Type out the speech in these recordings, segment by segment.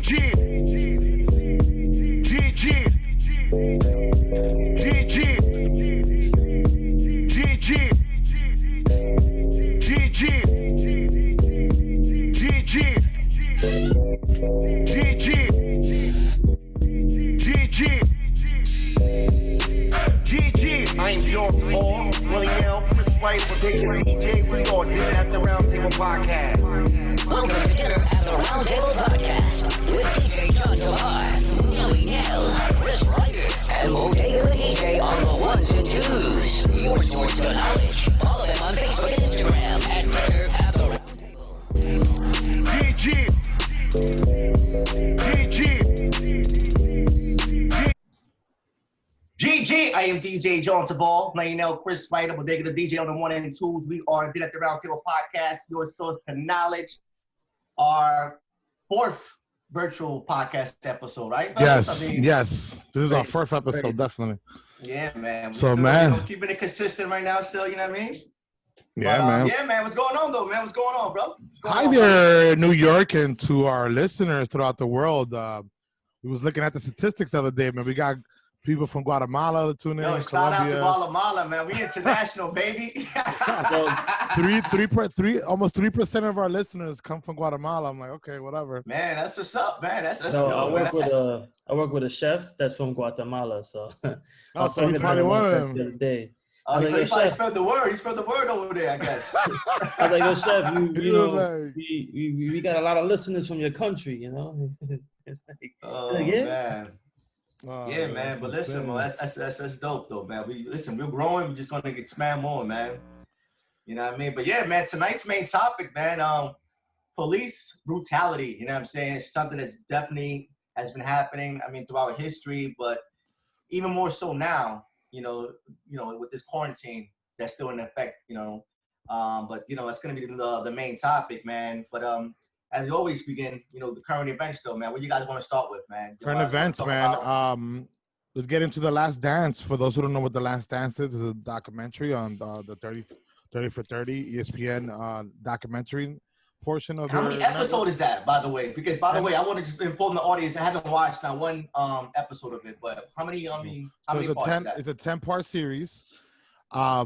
I am George Moore, Willie L, Chris White, Britannica, DJ. We all dinner at the Roundtable Podcast. Welcome to Dinner at the Roundtable Podcast with DJ John DeLar, Nelly Nell, Chris Ryder, and Bodega the DJ on the ones and twos. Your source to knowledge. Follow them on Facebook and Instagram at Dinner at the Roundtable. DJ. GG, I am DJ John Tabal, Nelly Nell, Chris Ryder, Bodega the DJ on the one and twos. We are Dinner at the Roundtable Podcast, your source to knowledge. Our fourth virtual podcast episode, right? Yes, yes. This is our fourth episode, definitely. Yeah, man. So, man. Keeping it consistent right now still, you know what I mean? Yeah, but, man. Yeah, man. What's going on, though, man? What's going on, bro? Hi there, New York, and to our listeners throughout the world. We was looking at the statistics the other day, man. We got people from Guatemala tuning in. Shout out to Colombia. Guatemala, man. We international, baby. Almost 3% of our listeners come from Guatemala. I'm like, okay, whatever. Man, that's what's up, man. That's I work with a chef that's from Guatemala, so I was so he's probably one of them. the other day. Oh, so he probably spread the word. He spread the word over there, I guess. I was like, yo, chef, you know, we got a lot of listeners from your country, you know. It's like, yeah. Man. Yeah, man. But listen, man, that's dope, though, man. We're growing. We're just gonna expand more, man. You know what I mean? But yeah, man. Tonight's main topic, man. Police brutality. You know what I'm saying? It's something that's definitely has been happening. I mean, throughout history, but even more so now. You know, with this quarantine that's still in effect. You know, but it's gonna be the main topic, man. But as we always begin, the current events, though, man. What you guys want to start with, man? Current events, man. Let's get into The Last Dance. For those who don't know what The Last Dance is, it's a documentary on the 30 for 30 ESPN documentary portion of. How many episodes is that, by the way? Because, by the way, I want to just inform the audience. I haven't watched not one episode of it, but how many? How many parts is that? It's a 10-part series,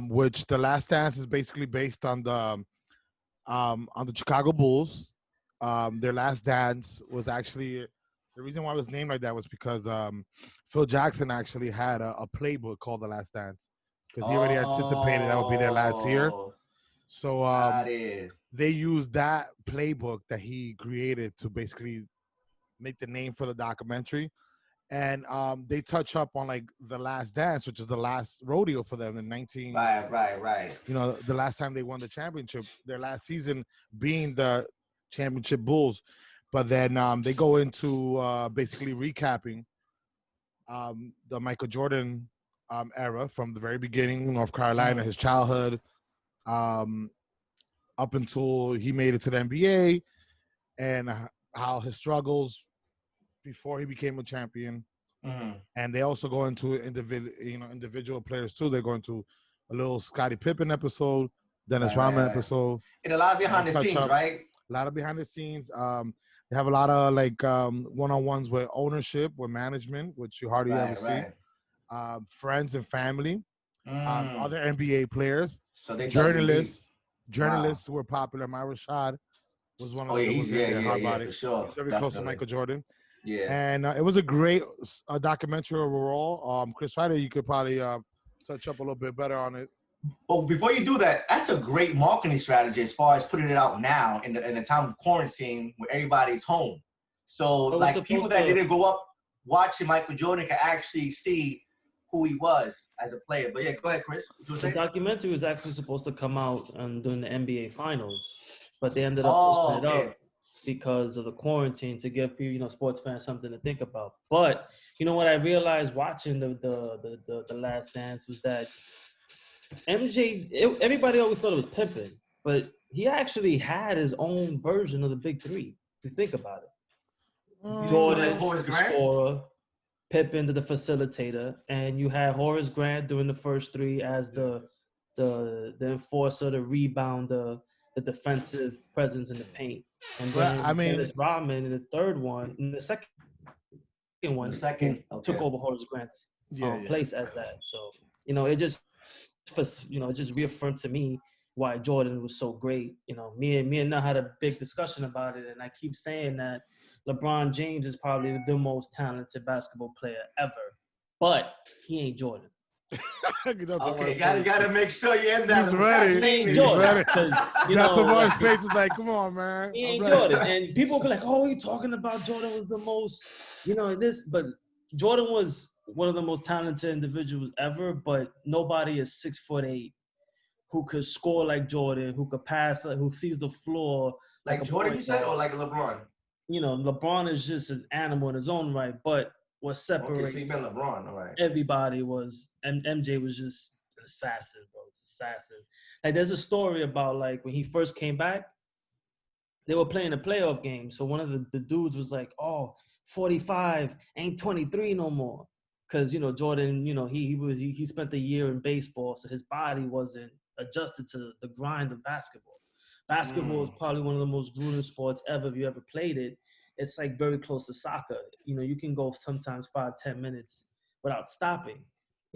which The Last Dance is basically based on the Chicago Bulls. Their last dance was actually the reason why it was named like that was because Phil Jackson actually had a playbook called The Last Dance because he already anticipated that would be their last year. So they used that playbook that he created to basically make the name for the documentary, and they touch up on like The Last Dance, which is the last rodeo for them in 19. Right. The last time they won the championship, their last season being the championship Bulls, but then they go into basically recapping the Michael Jordan era from the very beginning, North Carolina, his childhood, up until he made it to the NBA, and how his struggles before he became a champion. And they also go into individual players too. They're going to a little Scottie Pippen episode, Dennis Rodman episode, and a lot of behind the scenes, right? A lot of behind the scenes. They have a lot of one-on-ones with ownership, with management, which you hardly ever see. Friends and family, other NBA players, so they journalists who were popular. Myra Rashad was one of them. For sure. He's very close to Michael Jordan. Yeah, and it was a great documentary overall. Chris Ryder, you could probably touch up a little bit better on it. Well, before you do that, that's a great marketing strategy as far as putting it out now in the time of quarantine where everybody's home. So, like, people that didn't grow up watching Michael Jordan can actually see who he was as a player. But yeah, go ahead, Chris. The documentary was actually supposed to come out during the NBA Finals, but they ended up opening it up because of the quarantine to give people, sports fans something to think about. But you know what I realized watching the Last Dance was that MJ, everybody always thought it was Pippen, but he actually had his own version of the big three, if you think about it. Jordan, the scorer, Pippen, the facilitator, and you had Horace Grant doing the first three as the enforcer, the rebounder, the defensive presence in the paint. And Well, then I mean, Dennis Rodman in the third one, in the second one, who took over Horace Grant's place as that. So, it just it just reaffirmed to me why Jordan was so great. Me and Nell had a big discussion about it, and I keep saying that LeBron James is probably the most talented basketball player ever, but he ain't Jordan. Okay, gotta make sure you end that. He's ready. He ain't Jordan. That's Lamar's face is like, come on, man. He ain't Jordan. And people will be like, oh, you talking about Jordan was the most, this. But Jordan was one of the most talented individuals ever, but nobody is 6'8" who could score like Jordan, who could pass, who sees the floor. Like Jordan, you said, or like LeBron? LeBron is just an animal in his own right, but what separates so you meant LeBron, all right. everybody was, and MJ was just an assassin, bro. Assassin. Like, there's a story about, like, when he first came back, they were playing a playoff game. So one of the dudes was like, oh, 45 ain't 23 no more. Because, Jordan, he spent a year in baseball, so his body wasn't adjusted to the grind of basketball. Basketball is probably one of the most grueling sports ever if you ever played it. It's like very close to soccer. You can go sometimes 5-10 minutes without stopping.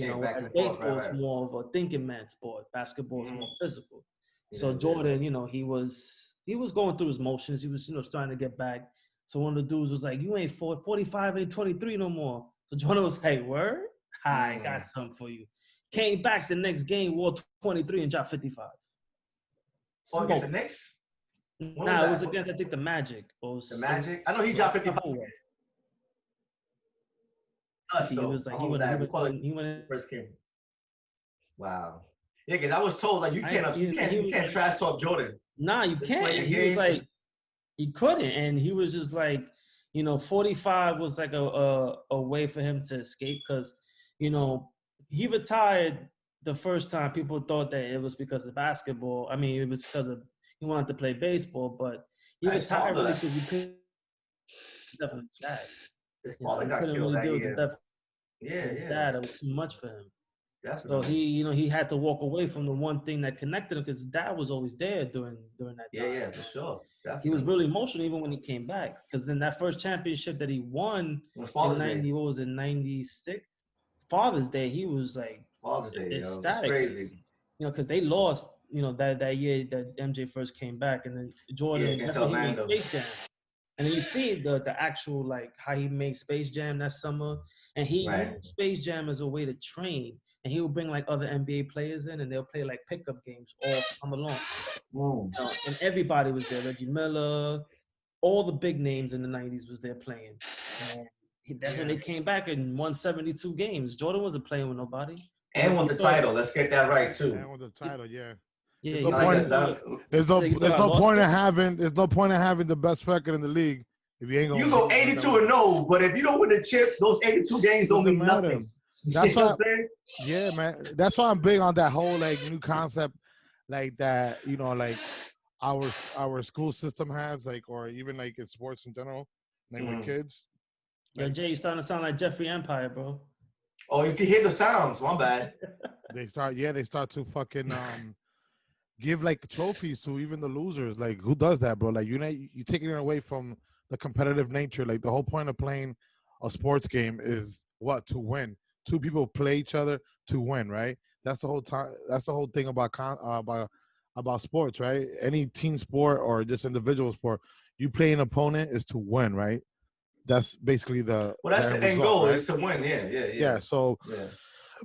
As baseball is more of a thinking man sport. Basketball is more physical. So Jordan, he was going through his motions. He was, starting to get back. So one of the dudes was like, you ain't 45, ain't 23 no more. So Jordan was like, word? I got something for you. Came back the next game, wore 23 and dropped 55. Against the Knicks? Nah, it was against, I think, the Magic. The Magic? I know he dropped 55. He was like, he went first game. Wow. Yeah, because I was told, like, you can't trash talk Jordan. Nah, you can't. He was like, he couldn't. And he was just like, 45 was like a way for him to escape because, he retired the first time. People thought that it was because of basketball. I mean, it was because of he wanted to play baseball, but he retired really because he couldn't definitely die. His father got killed that year. Dad, it was too much for him. Definitely. So he had to walk away from the one thing that connected him because his dad was always there during that time. Yeah, for sure. Definitely. He was really emotional even when he came back because then that first championship that he won in 96? Father's Day, he was like ecstatic. Crazy. Because they lost, that year that MJ first came back, and then Jordan made Space Jam. And then you see the actual, like, how he made Space Jam that summer. And he used Space Jam as a way to train. And he would bring, like, other NBA players in, and they'll play, like, pickup games all summer long. And everybody was there. Reggie Miller, all the big names in the 90s was there playing. And that's when they came back and won 72 games. Jordan wasn't playing with nobody. And won the title. Let's get that right, too. And won the title, yeah. Yeah, there's no point in having the best record in the league if you ain't gonna. You go 82-0, but if you don't win the chip, those 82 games don't mean nothing. That's why I'm saying. Yeah, man. That's why I'm big on that whole like new concept, like that. Like our school system has, like, or even like in sports in general, like with kids. Yo, Jay, you starting to sound like Jeffrey Empire, bro. Oh, you can hear the sounds. My bad. They start to fucking give like trophies to even the losers. Like, who does that, bro? Like, you taking it away from the competitive nature. Like, the whole point of playing a sports game is what? To win. Two people play each other to win, right? That's the whole time. That's the whole thing about sports, right? Any team sport or just individual sport, you play an opponent is to win, right? That's basically the. Well, that's the end goal, right? Is to win. Yeah. So,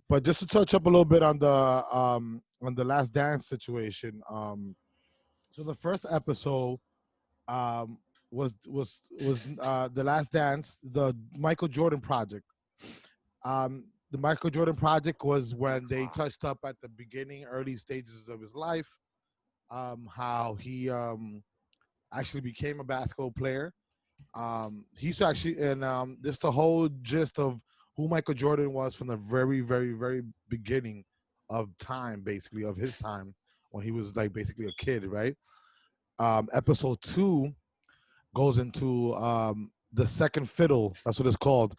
but just to touch up a little bit on the Last Dance situation. So the first episode was the Last Dance, the Michael Jordan project. The Michael Jordan project was when they touched up at the beginning, early stages of his life, how he actually became a basketball player. He used to actually, and this the whole gist of who Michael Jordan was from the very, very, very beginning of time, basically, of his time when he was like basically a kid, right? Episode 2 goes into the second fiddle, that's what it's called,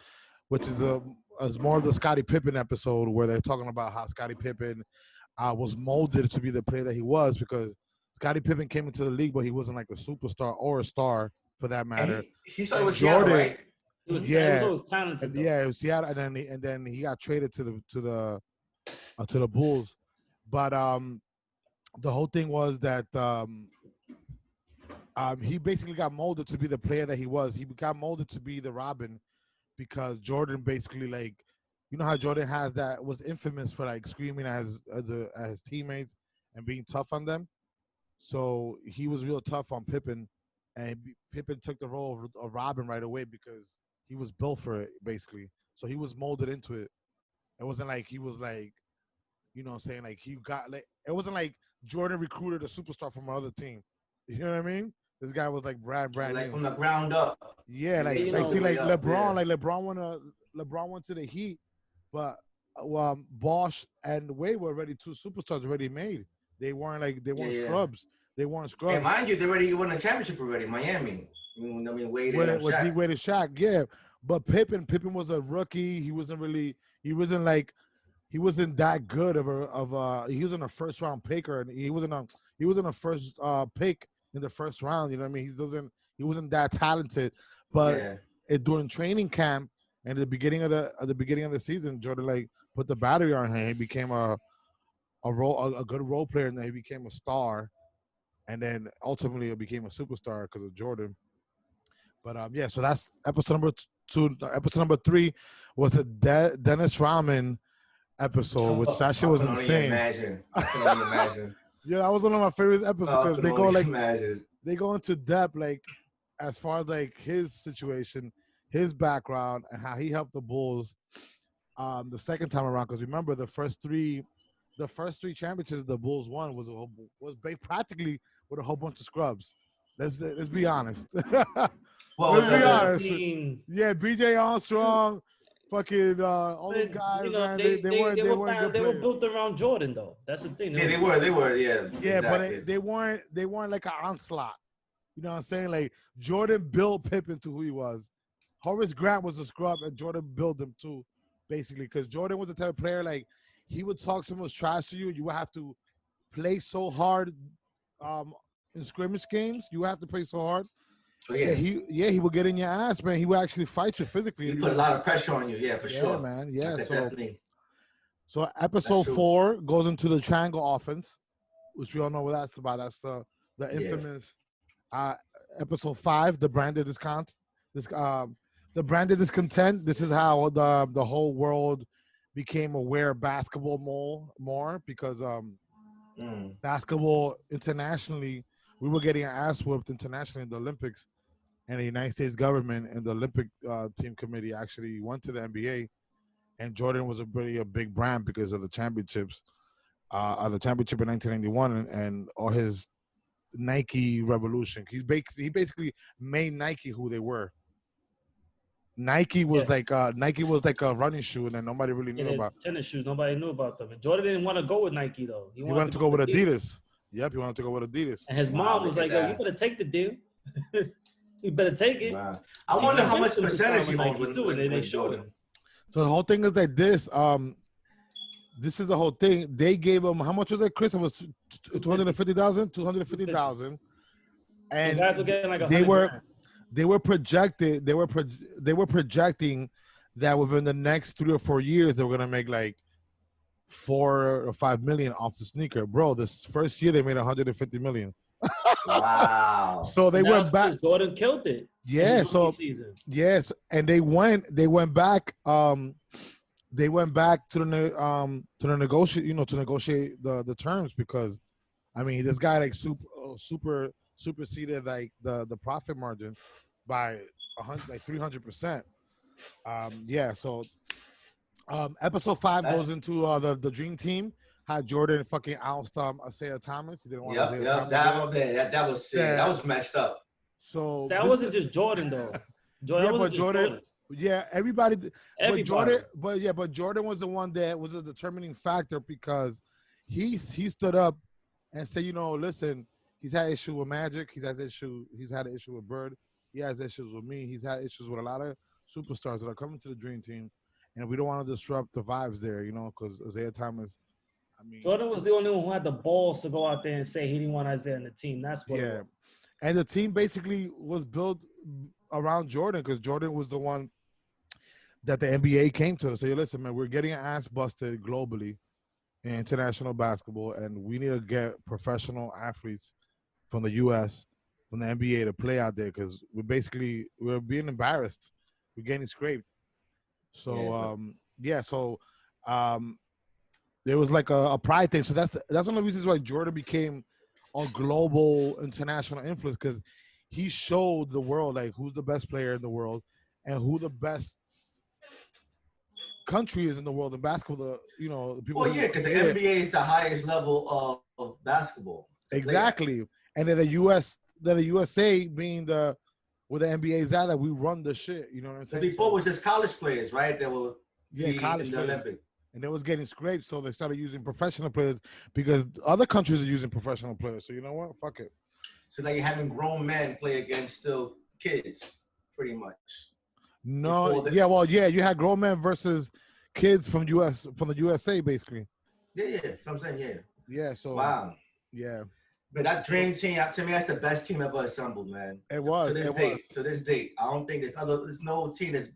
which is more of the Scottie Pippen episode where they're talking about how Scottie Pippen was molded to be the player that he was because Scottie Pippen came into the league, but he wasn't like a superstar or a star for that matter. And he started with Seattle, right? He was, Yeah, he was always talented, though. yeah, it was Seattle, and then he got traded to the Bulls. But the whole thing was that he basically got molded to be the player that he was. He got molded to be the Robin because Jordan basically, like, you know how Jordan was infamous for like screaming at his teammates and being tough on them. So he was real tough on Pippen, and Pippen took the role of Robin right away because he was built for it basically. So he was molded into it. It wasn't like he was like, you know what I'm saying, like he got like, it wasn't like Jordan recruited a superstar from another team. You know what I mean? This guy was like brand like new. from the ground up. Yeah, like LeBron went to the Heat, but Bosch and Wade were already two superstars already made. They weren't scrubs. They weren't scrubs. And mind you, they already won a championship already, Miami. I mean, Wade and with Shaq. D-Wade and Shaq, yeah. But Pippen was a rookie. He wasn't that good he wasn't a first round picker, and he wasn't a first pick in the first round. You know what I mean? He wasn't that talented. But during training camp and at the beginning of the season, Jordan like put the battery on him. He became a good role player, and then he became a star, and then ultimately he became a superstar because of Jordan. But yeah, so that's episode number 2. Episode number 3 was a Dennis Rodman episode, which that shit was insane. I can only imagine. Yeah, that was one of my favorite episodes because they go into depth, like as far as like his situation, his background, and how he helped the Bulls the second time around. Because remember, the first three championships the Bulls won was practically with a whole bunch of scrubs. Let's be honest. Well, let's be honest. Yeah, B.J. Armstrong. Fucking all those guys, you know, man. They were built around Jordan, though. That's the thing. They were, yeah. Yeah, exactly. but they weren't like an onslaught. You know what I'm saying? Like Jordan built Pippen to who he was. Horace Grant was a scrub, and Jordan built him too, basically. Because Jordan was the type of player like he would talk so much trash to you, and you would have to play so hard in scrimmage games. You have to play so hard. Oh, yeah. He would get in your ass, man. He would actually fight you physically. He put a lot of pressure on you, yeah, for sure. Yeah, man. Yeah. Definitely. So episode 4 goes into the triangle offense, which we all know what that's about. That's the infamous episode 5, the branded discontent. The branded discontent. This is how the whole world became aware of basketball more because basketball internationally, we were getting our ass whooped internationally in the Olympics, and the United States government and the Olympic team committee actually went to the NBA, and Jordan was a big brand because of the championships, the championship in 1991 and all his Nike revolution. He basically made Nike who they were. Nike was like a running shoe, and then nobody really knew about tennis shoes. Nobody knew about them. And Jordan didn't want to go with Nike though. He wanted to go with Adidas. Yep, he wanted to go with Adidas. And his mom was like, "Yo, you better take the deal. You better take it." Wow. I wonder how much percentage he owned with Jordan. So the whole thing is like this. This is the whole thing. They gave him, how much was it, Chris? It was 250,000, 250,000, and the guys were getting like they were projecting that within the next 3 or 4 years they were gonna make like 4 or 5 million off the sneaker, bro. This first year they made 150 million. Wow. So they went back. Jordan killed it. Yeah. So yes, and they went back. They went back to the negotiate the terms, because I mean this guy like superseded like the profit margin by 300%. Yeah. So episode 5 goes into the dream team. Had Jordan fucking oust Isaiah Thomas. He didn't want Isaiah Thomas. That was sick. That was messed up. So that wasn't just Jordan though. Jordan. Yeah, everybody. But Jordan was the one that was a determining factor, because he stood up and said, you know, listen, he's had issue with Magic. He's had an issue with Bird. He has issues with me. He's had issues with a lot of superstars that are coming to the Dream Team, and we don't want to disrupt the vibes there, you know, because Isaiah Thomas I mean, Jordan was the only one who had the balls to go out there and say he didn't want Isaiah on the team. That's what it was. And the team basically was built around Jordan because Jordan was the one that the NBA came to. So, listen, man, we're getting our ass busted globally in international basketball, and we need to get professional athletes from the U.S., from the NBA to play out there because we're being embarrassed. We're getting scraped. So, there was like a pride thing. So that's one of the reasons why Jordan became a global international influence because he showed the world like who's the best player in the world and who the best country is in the world in basketball. The people. Well, yeah, because the NBA is the highest level of basketball. Exactly, and then the USA being where the NBA is at, that we run the shit. You know what I'm saying? Before it was just college players, right? That were college in the players. Olympic. And they was getting scraped, so they started using professional players because other countries are using professional players. So you know what? Fuck it. So now you're having grown men play against still kids, pretty much. No, you had grown men versus kids from the USA, basically. Yeah. So I'm saying, yeah. Yeah. So wow. Yeah. But that dream team, to me, that's the best team ever assembled, man. It was. To this date, I don't think there's no team that's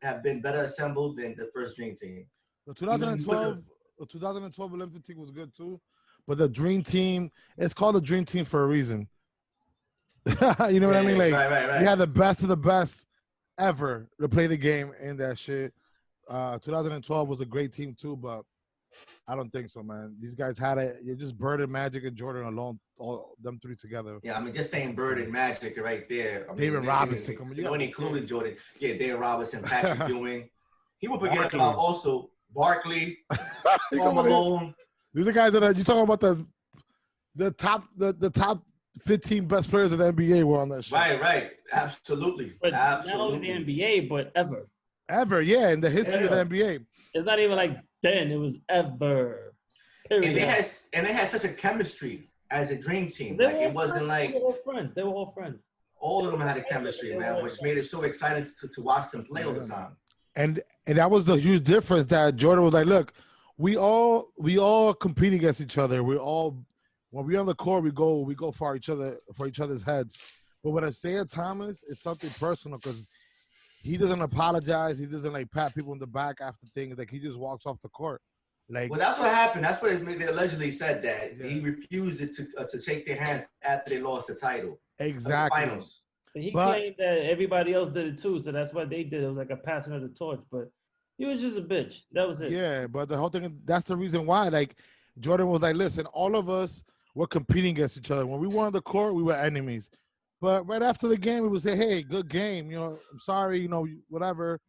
have been better assembled than the first dream team. The 2012 Olympic team was good too, but the dream team, it's called the dream team for a reason. You know what I mean? Like, right. You had the best of the best ever to play the game in that shit. 2012 was a great team too, but I don't think so, man. These guys had it. You just Bird and Magic and Jordan alone, all them three together. Yeah, I mean, just saying Bird and Magic right there. I mean, David Robinson. You included Jordan. Yeah, David Robinson, Patrick Ewing. He would forget about also Barkley, Karl Malone. These are guys that you're talking about the top 15 best players of the NBA were on that shit. Right. Absolutely. But not only the NBA, but ever. Ever, yeah, in the history of the NBA. It's not even like then, it was ever. Period. And they had such a chemistry as a dream team. Like it wasn't like they were all friends. They were all friends. All of them had a chemistry, man, which made it so exciting to watch them play all the time. And that was the huge difference that Jordan was like, look, we all compete against each other. We all when we're on the court, we go for each other's heads. But with Isaiah Thomas, it's something personal because he doesn't apologize. He doesn't like pat people in the back after things. Like he just walks off the court. Like, well, that's what happened. That's what they allegedly said that he refused to shake their hands after they lost the title. Exactly. The finals. He claimed that everybody else did it too, so that's what they did. It was like a passing of the torch, but he was just a bitch. That was it. Yeah, but the whole thing, that's the reason why. Like Jordan was like, listen, all of us were competing against each other. When we were on the court, we were enemies. But right after the game, we would say, hey, good game. I'm sorry, whatever.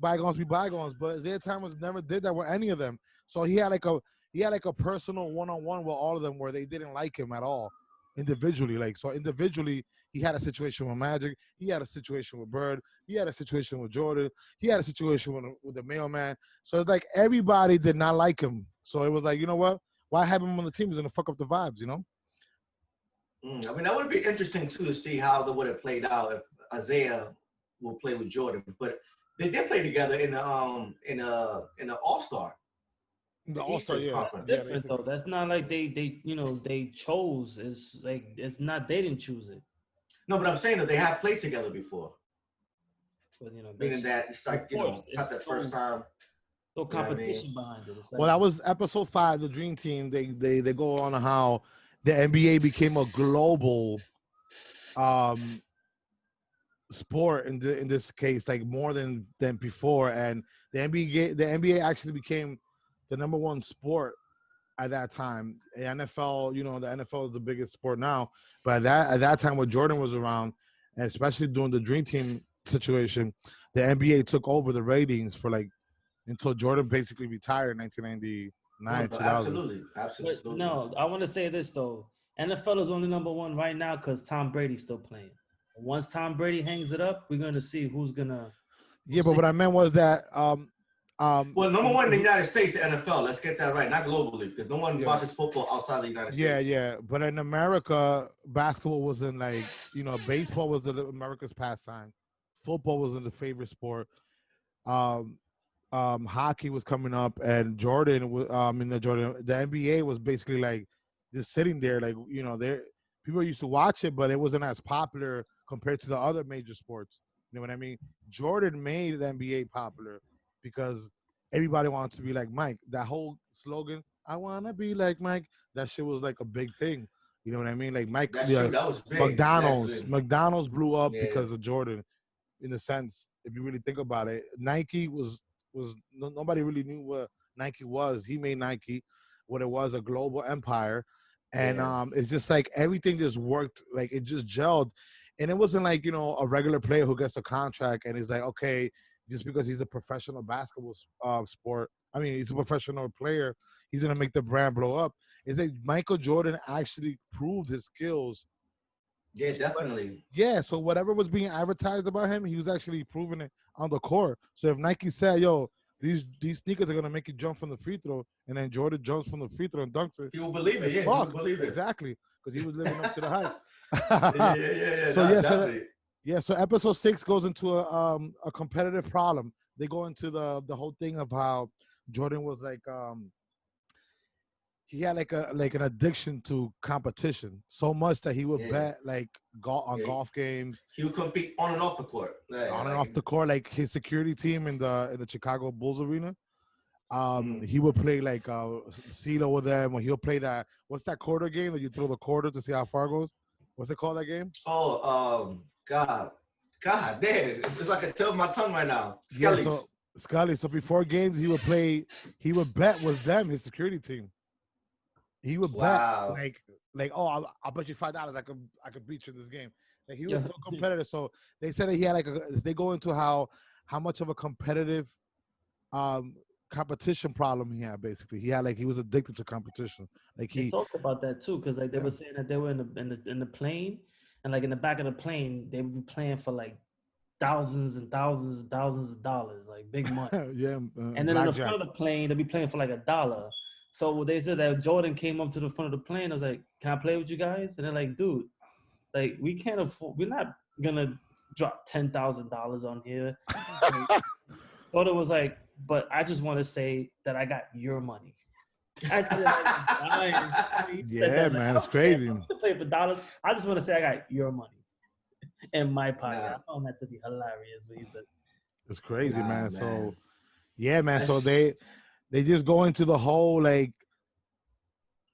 Bygones be bygones. But Isaiah Thomas never did that with any of them. So he had like a personal one-on-one with all of them where they didn't like him at all individually. So individually, he had a situation with Magic. He had a situation with Bird. He had a situation with Jordan. He had a situation with the mailman. So it's like everybody did not like him. So it was like, you know what? Why have him on the team? He's going to fuck up the vibes, I mean, that would be interesting, too, to see how that would have played out if Isaiah will play with Jordan. But they did play together in the All-Star. The All-Star, yeah. That's different, though. That's not like they chose. It's like, it's not, they didn't choose it. No, but I'm saying that they have played together before. But, meaning that it's like, it's not the first time. No competition behind it. It's like, well, that was episode 5, the Dream Team. They go on how the NBA became a global sport in this case, like more than before, and the NBA actually became the number 1 sport at that time. The NFL, the NFL is the biggest sport now, but at that time when Jordan was around, and especially during the Dream Team situation, the NBA took over the ratings for until Jordan basically retired in 1999. 2000. Absolutely. But no, I want to say this though. NFL is only number 1 right now because Tom Brady's still playing. Once Tom Brady hangs it up, we're going to see who's going to. Yeah, but what I meant was that. Well, number 1 in the United States, the NFL. Let's get that right. Not globally, because no one watches football outside the United States. Yeah. But in America, basketball wasn't baseball was America's pastime. Football wasn't the favorite sport. hockey was coming up, and Jordan was the NBA was basically like just sitting there, like there people used to watch it, but it wasn't as popular compared to the other major sports. You know what I mean? Jordan made the NBA popular because everybody wanted to be like Mike. That whole slogan, "I wanna be like Mike," that shit was like a big thing. You know what I mean? Like Mike, That's true. That was big. Exactly. McDonald's blew up Yeah. because of Jordan. In a sense, if you really think about it, Nike nobody really knew what Nike was. He made Nike what it was, a global empire, and it's just like everything just worked, like it just gelled, and it wasn't like a regular player who gets a contract and is like, okay, just because he's a professional basketball sport, I mean he's a professional player, he's gonna make the brand blow up. It's like Michael Jordan actually proved his skills. Yeah, definitely. Yeah, so whatever was being advertised about him, he was actually proving it on the court. So if Nike said, "Yo, these sneakers are gonna make you jump from the free throw," and then Jordan jumps from the free throw and dunks it, he will believe it. Yeah, fuck, he will believe it. Exactly, because he was living up to the hype. yeah. So definitely. So episode 6 goes into a competitive problem. They go into the whole thing of how Jordan was like he had like an addiction to competition so much that he would bet like golf games. He would compete on and off the court. On and off the court, like his security team in the Chicago Bulls arena. He would play like CeeLo with them, or he'll play that. What's that quarter game that you throw the quarter to see how far it goes? What's it called, that game? Oh, God damn! It's like a tip of my tongue right now. Skelly's. Yeah, Scully. So before games, he would bet with them, his security team. He would bet like I'll bet you $5 I could beat you in this game. Like he was so competitive. So they said that he had they go into how much of a competitive competition problem he had. Basically, he was addicted to competition. Like he talked about that too, because like they were saying that they were in the plane, and like in the back of the plane they would be playing for like thousands and thousands and thousands of dollars, like big money. And then in the front of the plane they'd be playing for like $1. So they said that Jordan came up to the front of the plane. I was like, "Can I play with you guys?" And they're like, "Dude, like we can't afford. We're not gonna drop $10,000 on here." Jordan was like, "But I just want to say that I got your money." Yeah, man, it's crazy. To play for dollars, I just want to say I got your money in my pocket. I found that to be hilarious when he said. It's crazy, man. So, yeah, man. So they just go into the whole like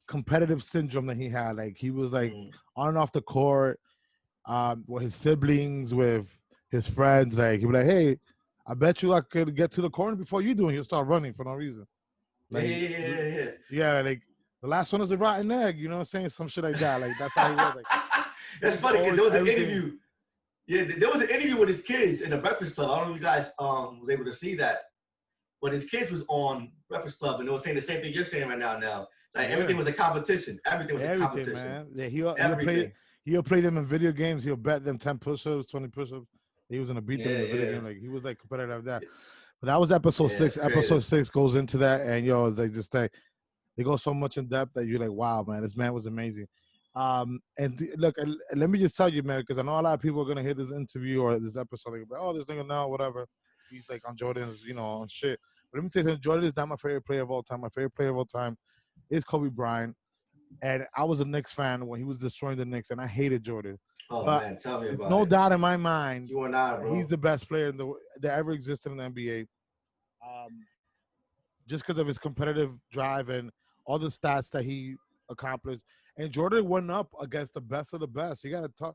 competitive syndrome that he had. Like he was like on and off the court, with his siblings, with his friends. Like he'd be like, "Hey, I bet you I could get to the corner before you do," and he'll start running for no reason. Like, yeah. Like the last one is a rotten egg. You know what I'm saying? Some shit like that. Like that's how he was. Like that's funny because there was an interview. Yeah, there was an interview with his kids in the Breakfast Club. I don't know if you guys was able to see that. But his kids was on Breakfast Club, and they were saying the same thing you're saying right now. Like everything was a competition. Everything was a competition, man. Yeah, he'll play them in video games. He'll bet them 10 push-ups, 20 push-ups. He was gonna beat them in the video game. Like he was like competitive like that. But that was episode 6. Episode 6 goes into that, and they just they go so much in depth that you're like, wow, man, this man was amazing. Look, let me just tell you, man, because I know a lot of people are gonna hear this interview or this episode, like, oh, this nigga now, whatever. He's like on Jordan's, on shit. But let me tell you something, Jordan is not my favorite player of all time. My favorite player of all time is Kobe Bryant. And I was a Knicks fan when he was destroying the Knicks, and I hated Jordan. Oh, but man, tell me about it. No doubt in my mind, you and I, bro. He's the best player that ever existed in the NBA. Just because of his competitive drive and all the stats that he accomplished. And Jordan went up against the best of the best. We gotta talk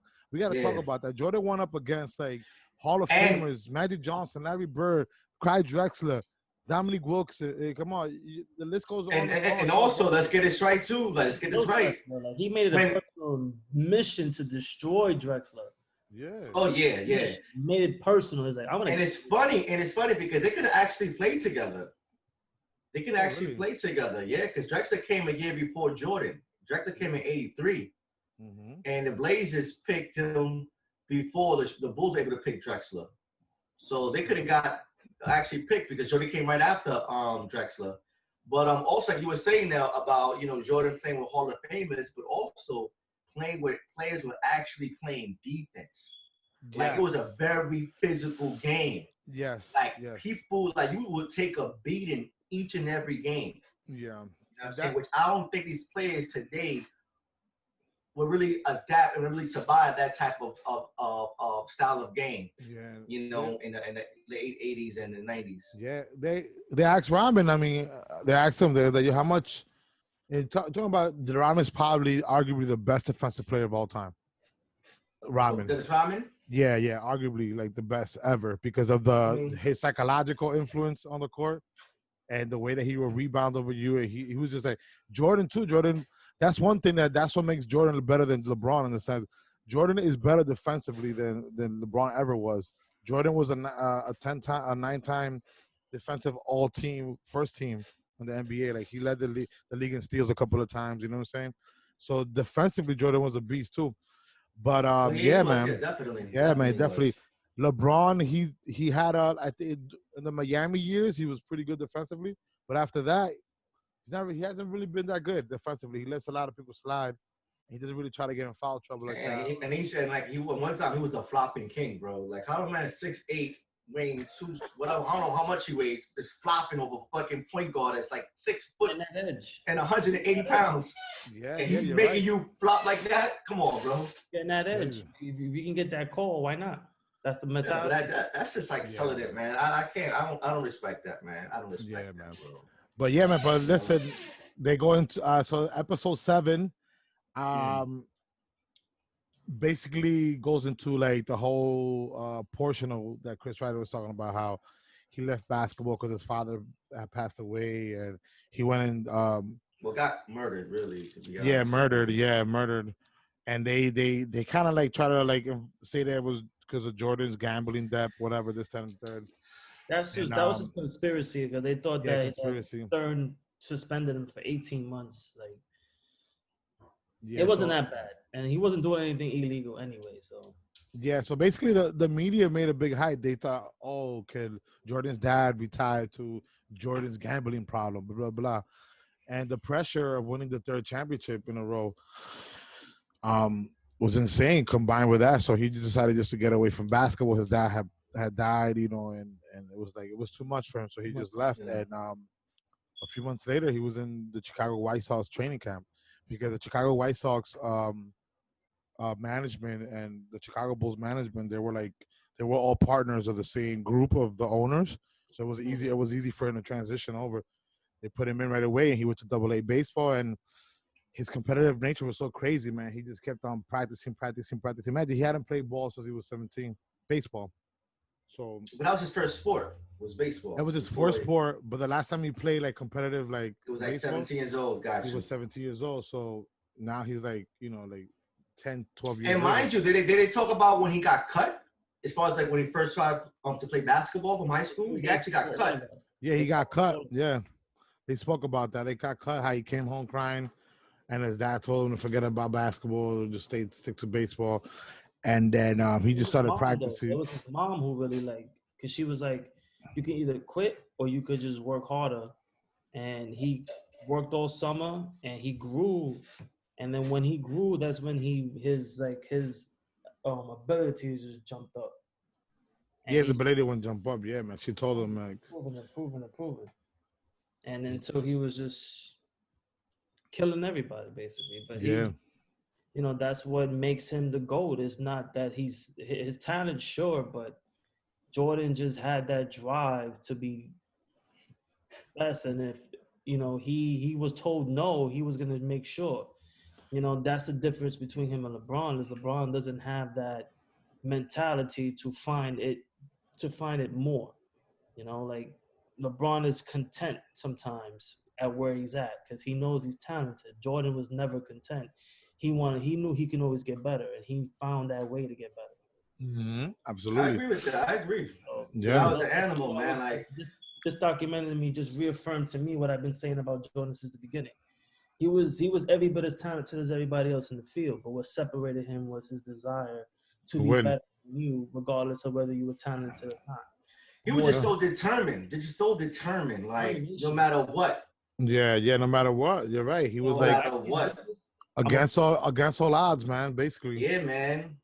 about that. Jordan went up against like Hall of Famers, Magic Johnson, Larry Bird, Clyde Drexler, Dominique Wilkes. Come on, the list goes on. And also, let's get it right too. Let's get this right. Like, he made it a personal mission to destroy Drexler. Yeah. Oh yeah. He made it personal. It's like And it's funny because they could actually play together. They can actually play together, yeah. Because Drexler came a year before Jordan. Drexler came in '83, and the Blazers picked him before the Bulls were able to pick Drexler. So they could have got actually picked because Jordan came right after Drexler. But also you were saying now about Jordan playing with Hall of Famers, but also playing with players who were actually playing defense. Like it was a very physical game. Yes. Like Yes. people, like you would take a beating each and every game. Yeah. You know what I'm saying? Which I don't think these players today will really adapt and really survive that type of style of game. Yeah. You know, in the late 80s and the 90s. Yeah. They asked Robin. I mean, they asked him that how much. And talking about Ramen is probably arguably the best defensive player of all time. Ramen. Dennis Rodman? Yeah, arguably like the best ever because of his psychological influence on the court and the way that he will rebound over you. And he was just like Jordan too. Jordan, that's one thing that's what makes Jordan better than LeBron in the sense Jordan is better defensively than LeBron ever was. Jordan was a 9-time defensive all-team first team in the NBA. Like he led the league in steals a couple of times. You know what I'm saying? So defensively, Jordan was a beast too. But man, definitely. LeBron, he had in the Miami years, he was pretty good defensively. But after that, he hasn't really been that good defensively. He lets a lot of people slide. He doesn't really try to get in foul trouble like that. And he said like one time he was the flopping king, bro. Like how a man 6'8", weighing whatever, I don't know how much he weighs, is flopping over fucking point guard that's like 6 foot and 180 pounds. Yeah, and he's making you flop like that. Come on, bro. Getting that edge. If you can get that call, why not? That's the mentality. Yeah, that's just like selling it, man. I can't. I don't respect that, man. I don't respect that, man. Bro. But yeah, man. But listen, they go into so episode 7. Basically goes into like the whole portion of that Chris Ryder was talking about how he left basketball because his father had passed away and he went and got murdered, really, to be honest. Murdered. And they kind of like try to like say that it was because of Jordan's gambling debt, whatever, this, that, and third. That was a conspiracy because they thought that Stern suspended him for 18 months. Like it wasn't that bad. And he wasn't doing anything illegal anyway, so. Yeah, so basically the media made a big hype. They thought, could Jordan's dad be tied to Jordan's gambling problem, blah, blah, blah. And the pressure of winning the 3rd championship in a row was insane combined with that. So he decided just to get away from basketball. His dad had died, you know, and it was like, it was too much for him. So he just left. And a few months later, he was in the Chicago White Sox training camp because the Chicago White Sox management and the Chicago Bulls management, they were all partners of the same group of the owners. So it was easy for him to transition over. They put him in right away and he went to AA baseball, and his competitive nature was so crazy, man. He just kept on practicing. Imagine he hadn't played ball since he was 17, baseball. So but that was his first sport, was baseball. That was his first sport, but the last time he played like competitive, like it was like baseball, 17 years old, guys. He was 17 years old, so now he's like, you know, like 10, 12 years and mind you, did they talk about when he got cut? As far as like when he first tried to play basketball from high school, he actually got cut. Yeah, he got cut. Yeah, they spoke about that. They got cut. How he came home crying, and his dad told him to forget about basketball, just stick to baseball. And then he just started practicing. It was his mom who really because she was like, you can either quit or you could just work harder. And he worked all summer and he grew. And then when he grew, that's when his ability just jumped up. And his ability wouldn't jump up. Yeah, man. She told him like improving. And until he was just killing everybody basically. But you know, that's what makes him the GOAT. It's not that his talent, sure, but Jordan just had that drive to be best. And if, you know, he was told no, he was going to make sure. You know, that's the difference between him and LeBron, is LeBron doesn't have that mentality to find it more. You know, like LeBron is content sometimes at where he's at because he knows he's talented. Jordan was never content. He knew he can always get better, and he found that way to get better. Mm-hmm. Absolutely. I agree with that. I agree. Yeah. I was an animal, man. Like this documentary me just reaffirmed to me what I've been saying about Jordan since the beginning. He was every bit as talented as everybody else in the field, but what separated him was his desire to be better than you, regardless of whether you were talented or not. He was just so determined. Like no matter what. Yeah, no matter what. You're right. He was no matter what. Against all odds, man, basically. Yeah, man.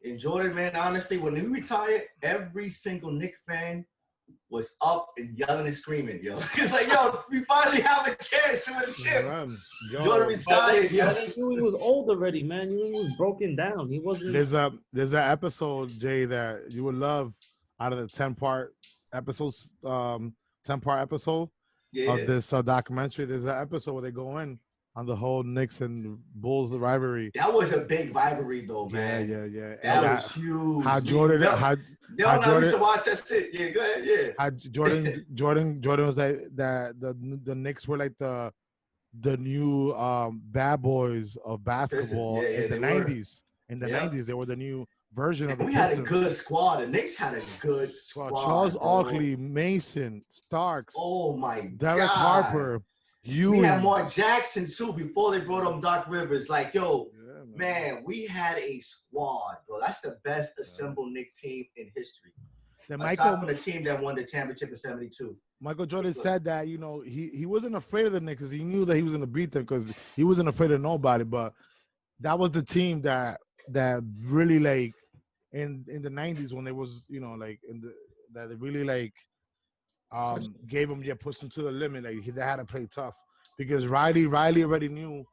And Jordan, man, honestly, when he retired, every single Knicks fan was up and yelling and screaming, yo. It's like, yo, we finally have a chance to win a chip. Jordan retired, yo. Ewing was old already, man. Ewing was broken down. He wasn't. There's an episode, Jay, that you would love out of the 10-part episodes, 10-part episode of this documentary. There's an episode where they go in on the whole Knicks and Bulls rivalry. That was a big rivalry, though, man. Yeah. That was huge. How Jordan, I used to watch that shit. Yeah, go ahead. Yeah. How Jordan was like that. The Knicks were like the new bad boys of basketball in the 90s. In the 90s, they were the new version of the Pistons. Had a good squad. The Knicks had a good squad. Charles Oakley, Mason, Starks. Oh my Derek God. Harper. We had Mark Jackson too before they brought up Doc Rivers. Like, yo, man, we had a squad, bro. That's the best assembled Knicks team in history. Aside from the team that won the championship in '72. Michael Jordan said that, you know, he wasn't afraid of the Knicks because he knew that he was going to beat them because he wasn't afraid of nobody. But that was the team that really, like, in the 90s when they was, you know, like, that they really, like, gave him, pushed him to the limit. Like, they had to play tough because Riley already knew,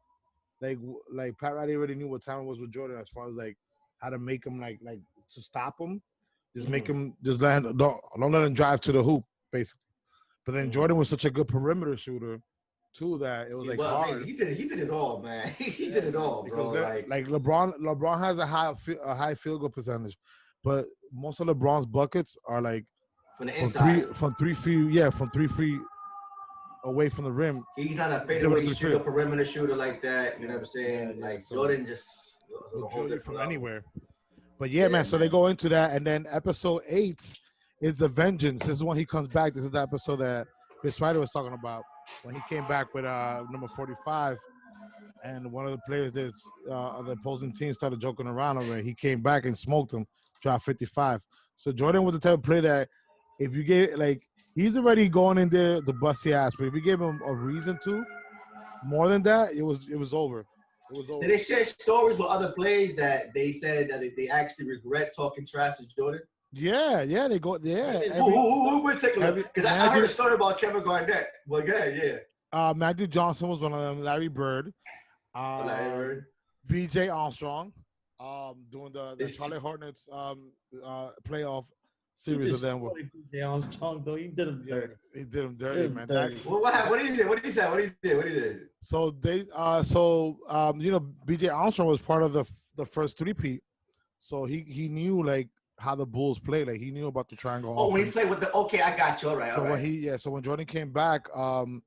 like Pat Riley already knew what time it was with Jordan as far as, like, how to make him, like to stop him. Just make him, just don't let him drive to the hoop, basically. But then Jordan was such a good perimeter shooter, too, that it was like hard. Man, he did it all, man. He did it all, bro. Like LeBron has a high field goal percentage, but most of LeBron's buckets are like from the inside, from 3 feet away from the rim. He's not a fadeaway shooter, perimeter shooter like that. You know what I'm saying? Like Jordan just hold it from anywhere. But man, so they go into that, and then episode 8 is the Vengeance. This is when he comes back. This is the episode that Chris Ryder was talking about when he came back with number 45, and one of the players of the opposing team started joking around over it. He came back and smoked him, dropped 55. So Jordan was the type of player that if you gave, like, he's already going in there to bust the ass, but if you gave him a reason to, more than that, it was over. Did they share stories with other players that they said that they actually regret talking trash to Jordan? Yeah, they go. Yeah. Wait a second, because I heard a story about Kevin Garnett. Well, yeah. Magic Johnson was one of them. Larry Bird. B.J. Armstrong. Doing the Charlotte Hornets playoff series with them. B.J. Armstrong, though, he did him dirty. He did him dirty, man. What did he say? So you know, B.J. Armstrong was part of the first three-peat, so he knew, like, how the Bulls play. Like, he knew about the triangle. Oh, when he played with okay, I got you. All right. So when Jordan came back, on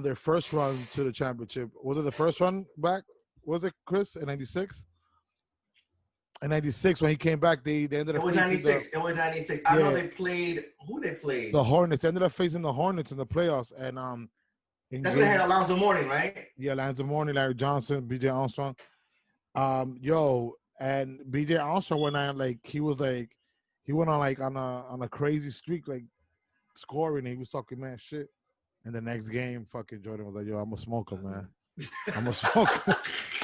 their first run to the championship, was it the first run back? Was it, Chris, in '96? In '96, when he came back, they ended up. It was '96. I know they played. Who they played? The Hornets. They ended up facing the Hornets in the playoffs, and that's when they had Alonzo Mourning, right? Yeah, Alonzo Mourning, Larry Johnson, B.J. Armstrong. And B.J. Armstrong went on, like, he went on a crazy streak, like, scoring. He was talking mad shit. And the next game, fucking Jordan was like, "Yo, I'm a smoker, man. I'm a smoker."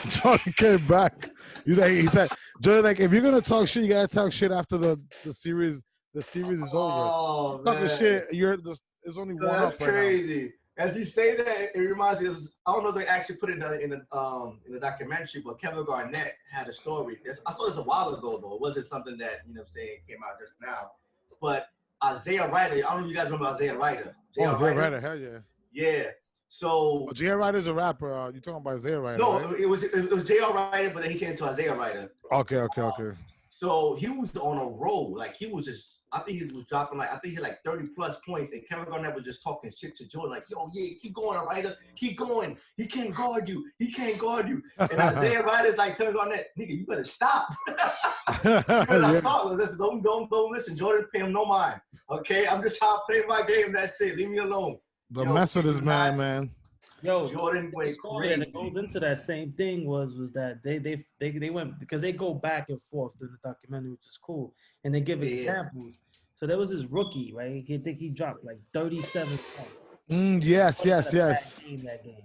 Jordan came back. He said, Jordan, like, if you're gonna talk shit, you gotta talk shit after the series. The series is over. Oh, man. Talking shit. It's only one. That's crazy. As you say that, it reminds me of, I don't know if they actually put it in the documentary, but Kevin Garnett had a story. I saw this a while ago, though. It wasn't something that, you know what I'm saying, came out just now. But Isaiah Ryder, I don't know if you guys remember Isaiah Ryder. Isaiah Ryder, hell yeah. Yeah. So J.R. Ryder's a rapper. You're talking about Isaiah Ryder? No, right? it was J.R. Ryder, but then he changed to Isaiah Ryder. Okay. So he was on a roll. Like, he was just, I think he was dropping, like, I think he had like 30 plus points, and Kevin Garnett was just talking shit to Jordan, like, "Yo, yeah, keep going, Ryder. Keep going. He can't guard you. And Isaiah Ryder's like telling Garnett, "Nigga, you better stop." Stop. Listen, don't listen. Jordan, pay him no mind. Okay? I'm just trying to play my game. That's it. Leave me alone. The mess with this man. Yo, Jordan went crazy. That goes into that same thing was that they went, because they go back and forth through the documentary, which is cool, and they give examples. So there was his rookie, right? He dropped like 37 points. Yes. That game.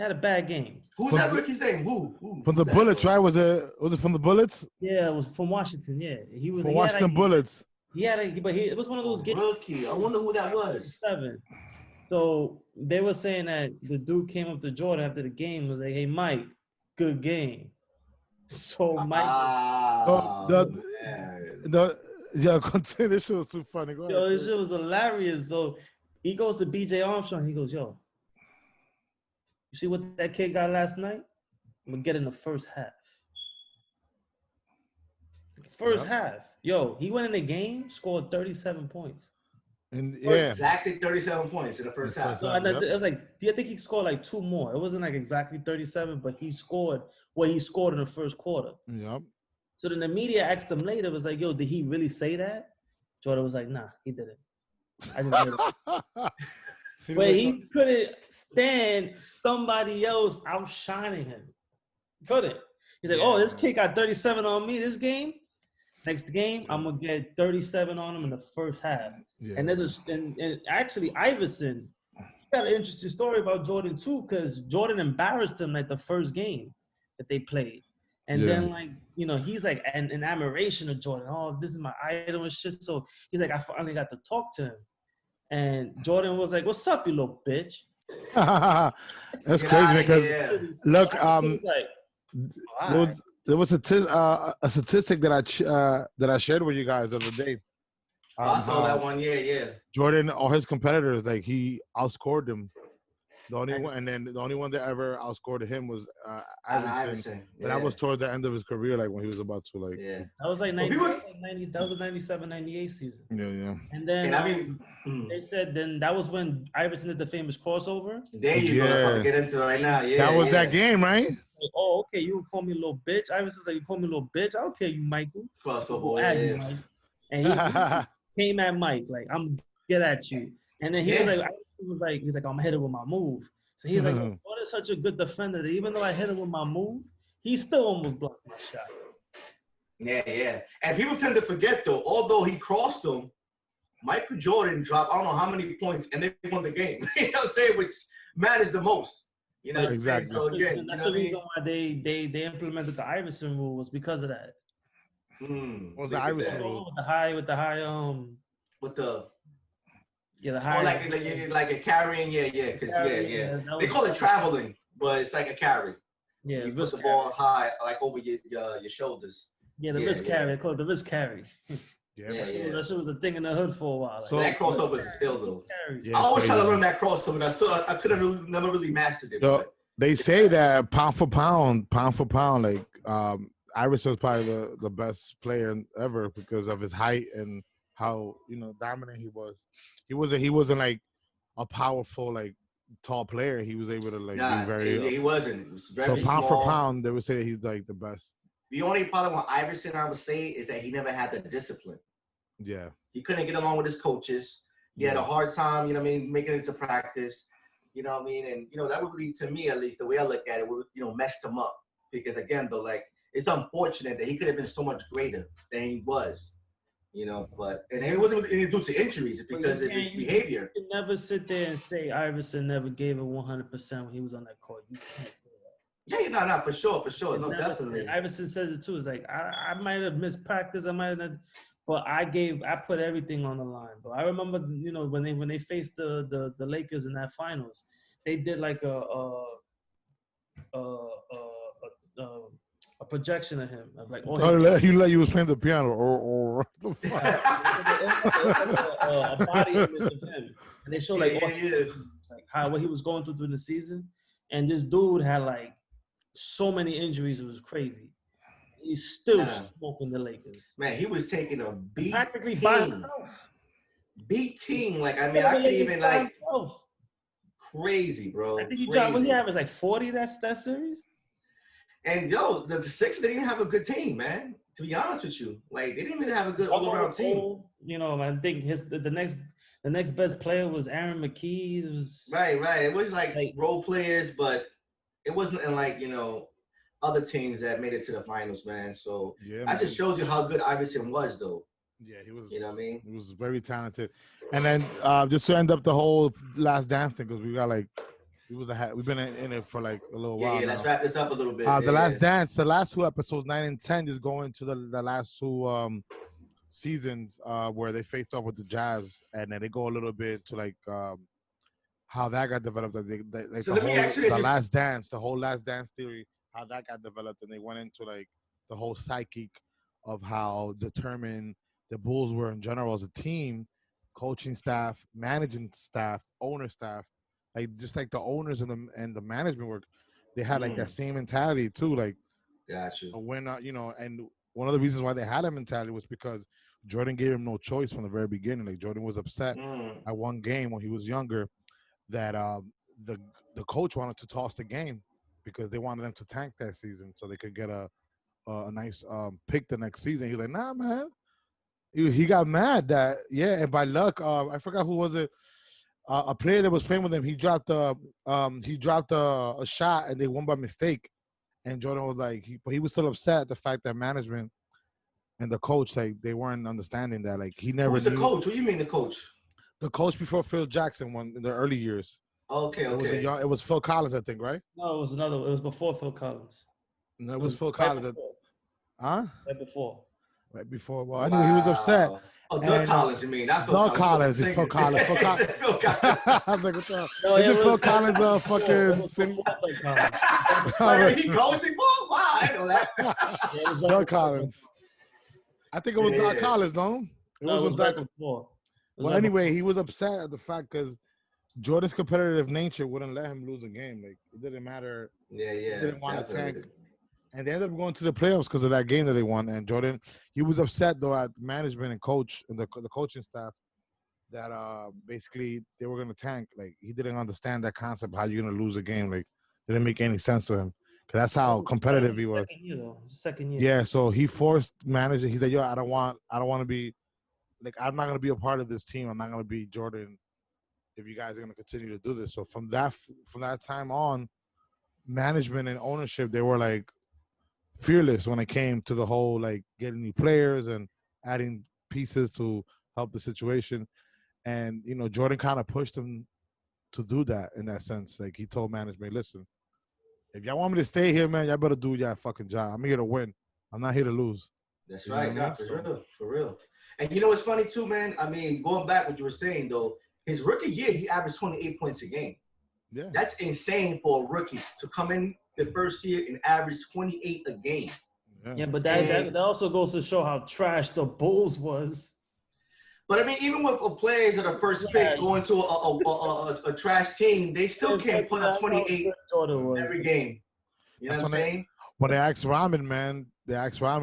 He had a bad game. Who's that rookie's name? Who? From the Bullets, right? Was it from the Bullets? Yeah, it was from Washington. Yeah, he was from Washington Bullets. It was one of those games. Rookie. I wonder who that was. 7. So they were saying that the dude came up to Jordan after the game was like, "Hey, Mike, good game." So Mike, continue. This shit was too funny. Go ahead, this shit was hilarious. So he goes to BJ Armstrong. He goes, "Yo, you see what that kid got last night? I'm gonna get in the first half. First half, yo, he went in the game, scored 37 points." And exactly 37 points in the first half. So I was like, I think he scored like 2 more. It wasn't like exactly 37, but he scored what he scored in the first quarter. Yep. So then the media asked him later, it was like, "Yo, did he really say that?" Jordan was like, "Nah, he didn't. I just made it." But he couldn't stand somebody else outshining him. Couldn't. He's like, "Oh, this kid got 37 on me this game. Next game, I'm gonna get 37 on him in the first half." Yeah. And and actually Iverson got an interesting story about Jordan too, because Jordan embarrassed him like the first game that they played. And then like, he's like an admiration of Jordan. "Oh, this is my idol and shit." So he's like, I finally got to talk to him. And Jordan was like, "What's up, you little bitch?" That's crazy because look, there was a statistic that I shared with you guys the other day. I saw that one. Yeah. Jordan, all his competitors, like he outscored them. The only one that ever outscored him was Iverson. But that was towards the end of his career, like when he was about to like. Yeah. That was like 90. That was a 97-98 season. Yeah. And then they said that was when Iverson did the famous crossover. There you go. That's what to get into right now. Yeah. That was that game, right? Like, "Oh, okay. You call me a little bitch." Iverson's like, "You call me a little bitch? I don't care, you, Michael." Crossover. Yeah. And he came at Mike like, "I'm gonna get at you." And then he was like, he's like, "I'm hit it with my move." So he's like, "What is such a good defender that even though I hit him with my move, he still almost blocked my shot." Yeah. And people tend to forget though, although he crossed them, Michael Jordan dropped I don't know how many points and they won the game. You know what I'm saying? Which matters the most. You know, exactly. So again, that's the reason why they implemented the Iverson rule was because of that. What was the Iverson rule? With the high with the high. Like a carrying, because they call it traveling, but it's like a carry. Yeah, you put the ball high, like over your shoulders. Yeah, the wrist carry. They call it the wrist carry. That shit was a thing in the hood for a while. So that crossover is still though. I always try to learn that crossover, and I couldn't never really mastered it. So they say that pound for pound, like Iverson was probably the best player ever because of his height and how dominant he was. He wasn't like a powerful like tall player. He was able to like be very. He wasn't. He was very so pound small. for pound, they would say he's like the best. The only problem with Iverson, I would say, is that he never had the discipline. Yeah. He couldn't get along with his coaches. He had a hard time, making it to practice. You know what I mean? And, that would lead to me, at least, the way I look at it, would, messed him up. Because, again, though, like, it's unfortunate that he could have been so much greater than he was. And it wasn't due to injuries. It's because of his behavior. You can never sit there and say Iverson never gave it 100% when he was on that court. You can't say that. Yeah, for sure. No, definitely. Iverson says it too. It's like I might have missed practice, but I put everything on the line. But I remember, when they faced the Lakers in that finals, they did like a projection of him. Of like, you was playing the piano or the fuck. A body image of him, and they show like what he was going through during the season, and this dude had like so many injuries, it was crazy. He's still smoking the Lakers. Man, he was taking a beat practically by himself. Beat team, like I could even like crazy, bro. I think he dropped. What he have is like 40 that series. And the Sixers didn't even have a good team, man. To be honest with you, like they didn't even have a good all-around team. I think the next best player was Aaron McKee. It was right. It was like role players, but it wasn't like other teams that made it to the finals, man. So that just shows you how good Iverson was, though. Yeah, he was. You know what I mean? He was very talented. And then just to end up the whole Last Dance thing, because we got like We've been in it for like a little Yeah, while. yeah. Now. Let's wrap this up a little bit. The Last Dance, the last 2 episodes, 9 and 10, just go into the last 2 seasons where they faced off with the Jazz, and then they go a little bit to like how that got developed. Like So let me ask you this: the Last Dance, the whole Last Dance theory, how that got developed, and they went into like the whole psychic of how determined the Bulls were in general as a team, coaching staff, managing staff, owner staff, like just like the owners and the management work, they had like that same mentality too. Like, gotcha. When and one of the reasons why they had that mentality was because Jordan gave him no choice from the very beginning. Like Jordan was upset at one game when he was younger that the coach wanted to toss the game because they wanted them to tank that season so they could get a nice pick the next season. He was like, nah, man. He got mad that and by luck, I forgot who was it. A player that was playing with him, he dropped a shot and they won by mistake. And Jordan was like, but he was still upset at the fact that management and the coach, like, they weren't understanding that. Like, he never. Who's the coach? What do you mean the coach? The coach before Phil Jackson won in the early years. Okay. It was Phil Collins, I think, right? No, it was another. It was before Phil Collins. No, it was Phil Collins. Huh? Right before. Right before. Well, I knew he was upset. Oh, Doug Collins, you mean? Not Phil Doug Collins. It's Phil Collins. Phil Collins. Phil Collins. I was like, what the hell? Isn't Phil Collins fucking singing? Like, he coaching ball? Wow, I know that. Doug Collins. I think it was Doug Collins, no? It was right before. Well, anyway, he was upset at the fact because Jordan's competitive nature wouldn't let him lose a game. Like, it didn't matter. Yeah. He didn't want to tank. And they ended up going to the playoffs because of that game that they won. And Jordan, he was upset, though, at management and coach and the coaching staff that basically they were going to tank. Like, he didn't understand that concept, how you're going to lose a game. Like, it didn't make any sense to him because that's how competitive he was. Second year. Yeah, so he forced management. He said, yo, I don't want to be, like, I'm not going to be a part of this team. I'm not going to be Jordan if you guys are going to continue to do this. So from that time on, management and ownership, they were, like, fearless when it came to the whole, like, getting new players and adding pieces to help the situation. And, you know, Jordan kind of pushed him to do that in that sense. Like, he told management, listen, if y'all want me to stay here, man, y'all better do your fucking job. I'm here to win. I'm not here to lose. That's right. Nah, for real. And you know what's funny too, man? I mean, going back what you were saying, though, his rookie year, he averaged 28 points a game. Yeah. That's insane for a rookie to come in the first year and average 28 a game. Yeah, but that also goes to show how trash the Bulls was. But I mean, even with players that are first pick going to a trash team, they still can't put up 28 every game. You know what I'm saying? When they asked Ramen,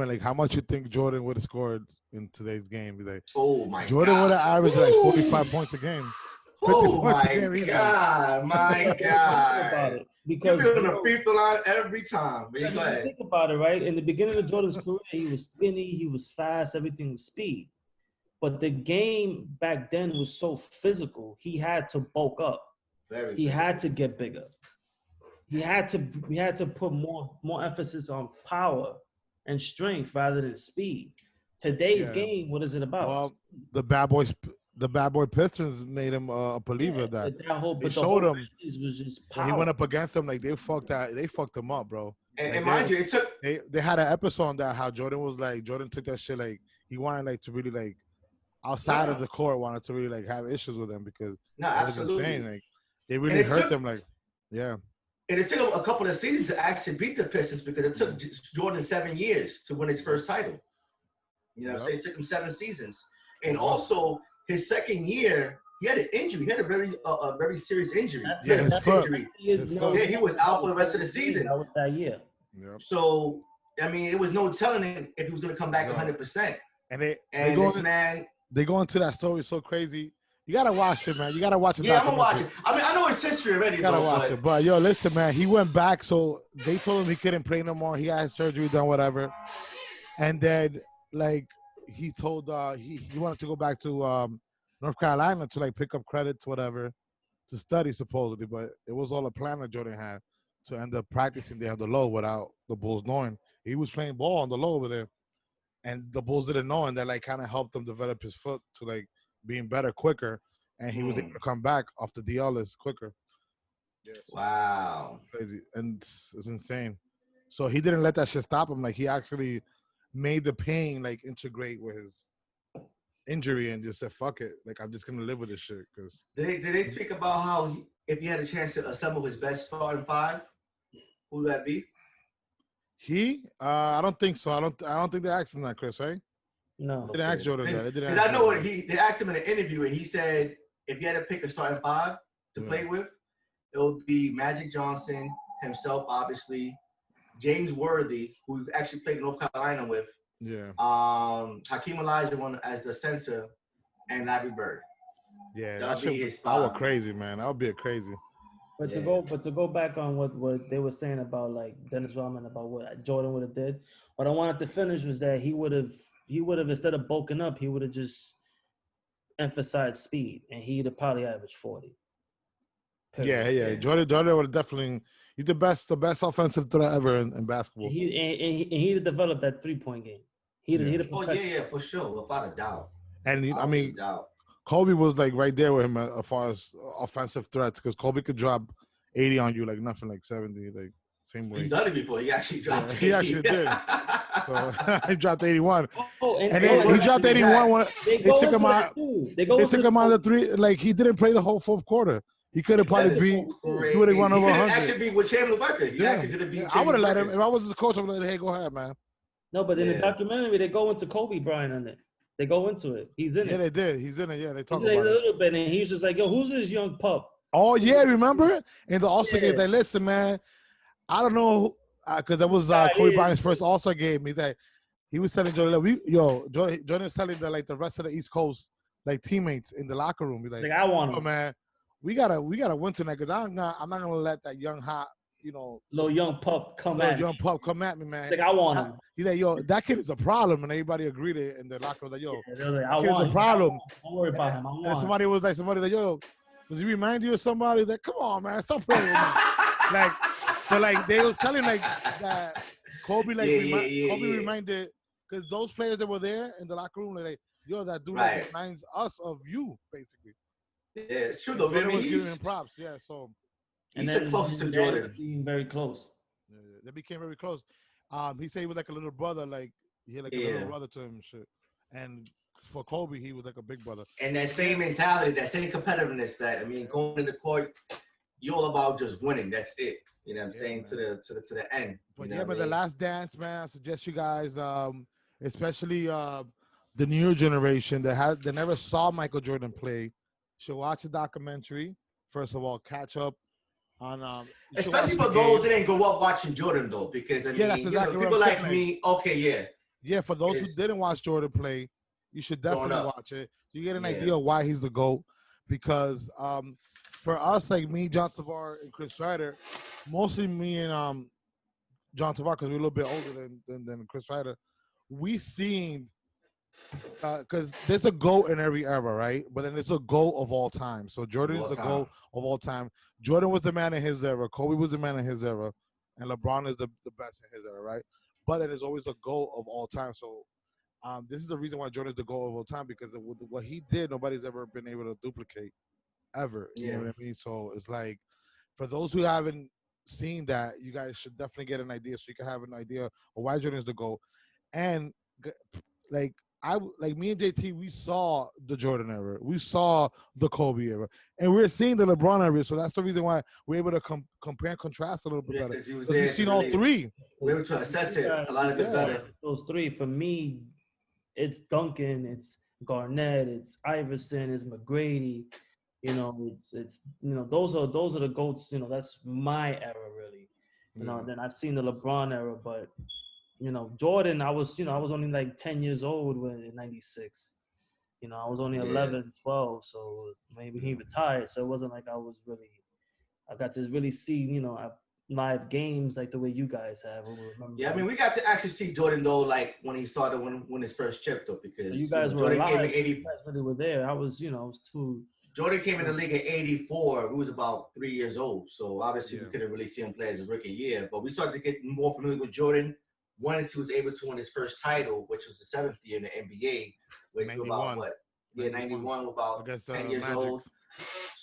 like, how much you think Jordan would have scored in today's game? He's like, oh my God. Jordan would have averaged like 45 points a game. Oh my God. Because you're on the free throw line every time. But go ahead. Think about it, right? In the beginning of Jordan's career, he was skinny, he was fast, everything was speed. But the game back then was so physical. He had to bulk up. He had to get bigger. He had to put more emphasis on power and strength rather than speed. Today's game, what is it about? Well, the bad boy Pistons made him a believer of that. They showed him. Was just power. When he went up against them, like, they fucked him up, bro. And mind you, it took. They had an episode on that how Jordan was like, Jordan took that shit, like, he wanted, like, to really, like, outside of the court, wanted to really, like, have issues with him because it was insane. Like, they really hurt them, like, yeah. And it took a couple of seasons to actually beat the Pistons because it took Jordan 7 years to win his first title. You know what I'm saying? It took him 7 seasons. And also, his second year, he had an injury. He had a very serious injury. His foot. He was out for the rest of the season. That was that year. Yep. So, I mean, it was no telling him if he was going to come back 100%. And they go into that story so crazy. You gotta watch it, man. You gotta watch it. Yeah, I'm gonna watch it. I mean, I know his history already. You gotta watch it. But yo, listen, man. He went back, so they told him he couldn't play no more. He had surgery done, whatever. And then, like, he told he wanted to go back to North Carolina to, like, pick up credits, whatever, to study supposedly. But it was all a plan that Jordan had to end up practicing there on the low without the Bulls knowing. He was playing ball on the low over there, and the Bulls didn't know, and that, like, kind of helped him develop his foot to, like, being better quicker, and he was able to come back off the DL list quicker. Yes. Wow. Crazy. And it's insane. So he didn't let that shit stop him. Like he actually made the pain like integrate with his injury and just said, "Fuck it." Like I'm just gonna live with this shit. Cause Did they speak about how if he had a chance to assemble his best starting five, who would that be? I don't think so. I don't think they asked him that, Chris. Right? No. They didn't ask Jordan that. Because I know what they asked him in an interview, and he said if he had to pick a starting five to play with, it would be Magic Johnson himself, obviously, James Worthy, who actually played in North Carolina with, Hakeem Olajuwon as the center, and Larry Bird. Yeah, that would be his five. That would crazy, man. That would be a crazy. But to go back on what they were saying about like Dennis Rodman about what Jordan would have did, what I wanted to finish was that he would have instead of bulking up, he would have just emphasized speed, and he'd have probably averaged 40. Period. Yeah. Jordan would have definitely. He's the best offensive threat ever in basketball. And he'd have developed that 3-point game. He'd have for sure, without a doubt. And I mean, Kobe was like right there with him as far as offensive threats because Kobe could drop 80 on you like nothing, like 70, like same way. He's done it before. He actually dropped 80. He actually did. So he dropped 81. And then he dropped 81. They took him out. They took him on the three. Like he didn't play the whole fourth quarter. He could have probably beat. He would have won over 100. Actually beat with Chamberlain Bucket. He actually could have beat. I would have let him. If I was his coach, I would have let him. Hey, go ahead, man. No, but in the documentary, they go into Kobe Bryant on it. They go into it. He's in it. Yeah, they did. He's in it. Yeah, they talk about it. A little bit, and he's just like, yo, who's this young pup? Oh, yeah, remember? And the All-Star game, they listen, man, I don't know, because that was Kobe Bryant's first All-Star game. He was telling Jordan, Jordan's telling the rest of the East Coast, like, teammates in the locker room. He's like, I want him. Oh, man, we gotta win tonight, because I'm not going to let that young, hot, little young pup come at me, man. Like, I want him. He's like, yo, that kid is a problem, and everybody agreed in the locker room. Like, yo, that kid's a problem. Don't worry about him. And somebody was like, yo, does he remind you of somebody? Like, come on, man, stop playing with me. They was telling that Kobe, Kobe reminded, because those players that were there in the locker room, like, yo, that dude reminds us of you, basically. Yeah, it's true though. He was giving him props, yeah. So. He's the closest to Jordan. Being very close. Yeah, they became very close. He said he was like a little brother, like he had like a little brother to him and shit. And for Kobe, he was like a big brother. And that same mentality, that same competitiveness going in the court, you're all about just winning. That's it. You know what I'm saying? Man. To the end. But but the Last Dance, man, I suggest you guys, especially the newer generation that never saw Michael Jordan play, should watch the documentary. First of all, catch up. Especially for those that didn't grow up watching Jordan though, because that's exactly people like me, for those who didn't watch Jordan play, you should definitely watch it. You get an idea of why he's the GOAT, because for us, like me, John Tavar, and Chris Ryder, mostly me and John Tavar, because we're a little bit older than Chris Ryder, we seen. Because there's a GOAT in every era, right? But then it's a GOAT of all time. So Jordan is the GOAT of all time. Jordan was the man in his era. Kobe was the man in his era. And LeBron is the best in his era, right? But then there's always a GOAT of all time. So this is the reason why Jordan is the GOAT of all time, because what he did, nobody's ever been able to duplicate, ever. You know what I mean? So it's like, for those who haven't seen that, you guys should definitely get an idea so you can have an idea of why Jordan is the GOAT. And, me and JT, we saw the Jordan era, we saw the Kobe era, and we're seeing the LeBron era. So that's the reason why we're able to compare and contrast a little bit better. Because we've seen all three. We're able to assess it a lot better. Those three, for me, it's Duncan, it's Garnett, it's Iverson, it's McGrady. It's those are the GOATs. That's my era really. Then I've seen the LeBron era, but. Jordan, I was only like 10 years old in 96. I was only 11, 12, so maybe he retired. So it wasn't like I got to really see, live games like the way you guys have. Yeah, I mean, we got to actually see Jordan, though, like when he started win his first chip, though, because you guys were Jordan alive. Came in 80. You guys really were there. I was too. Jordan came in the league in 84. We was about 3 years old. So obviously we couldn't really see him play as a rookie year. But we started to get more familiar with Jordan once he was able to win his first title, which was the 7th year in the NBA, which was about 91, about 10 years Magic. Old.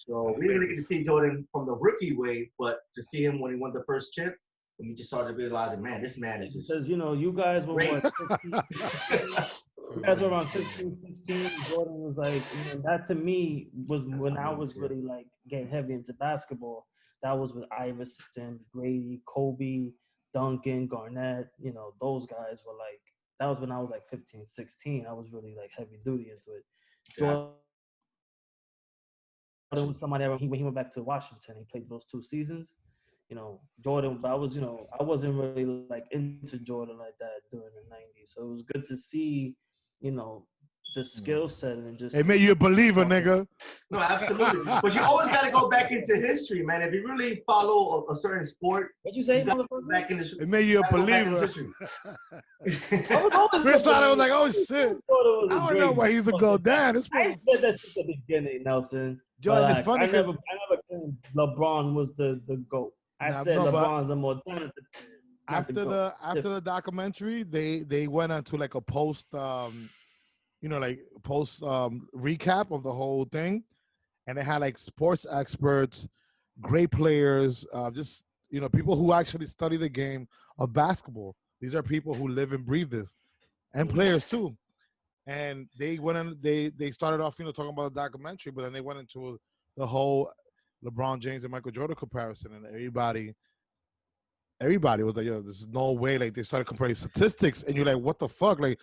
So we didn't really get to see Jordan from the rookie way, but to see him when he won the first chip, and you just started realizing, man, this man is just. Because you guys were great. what? 15, you guys were around 15, 16. Jordan was like, that to me was when I was really like getting heavy into basketball. That was with Iverson, Grady, Kobe, Duncan, Garnett. Those guys were like. That was when I was like 15, 16. I was really like heavy duty into it. Jordan was somebody when he went back to Washington. He played those 2 seasons. Jordan, but I wasn't really like into Jordan like that during the 90s. So it was good to see, the skill set and just. It made you a believer, nigga. No, absolutely. But you always got to go back into history, man. If you really follow a certain sport, what you say, motherfucker? Back in it made you a believer. Chris Started was like, oh shit. I don't know why he's a go down. I said that since the beginning, Nelson. Jordan, it's funny. I never claimed LeBron was the GOAT. I said LeBron's the more talented. After the documentary, they went into like a post recap of the whole thing, and they had like sports experts, great players, just people who actually study the game of basketball. These are people who live and breathe this, and players too. And they went in. They started off talking about the documentary, but then they went into the whole LeBron James and Michael Jordan comparison, and everybody was like, yo, this is no way. Like, they started comparing statistics, and you're like, what the fuck? Like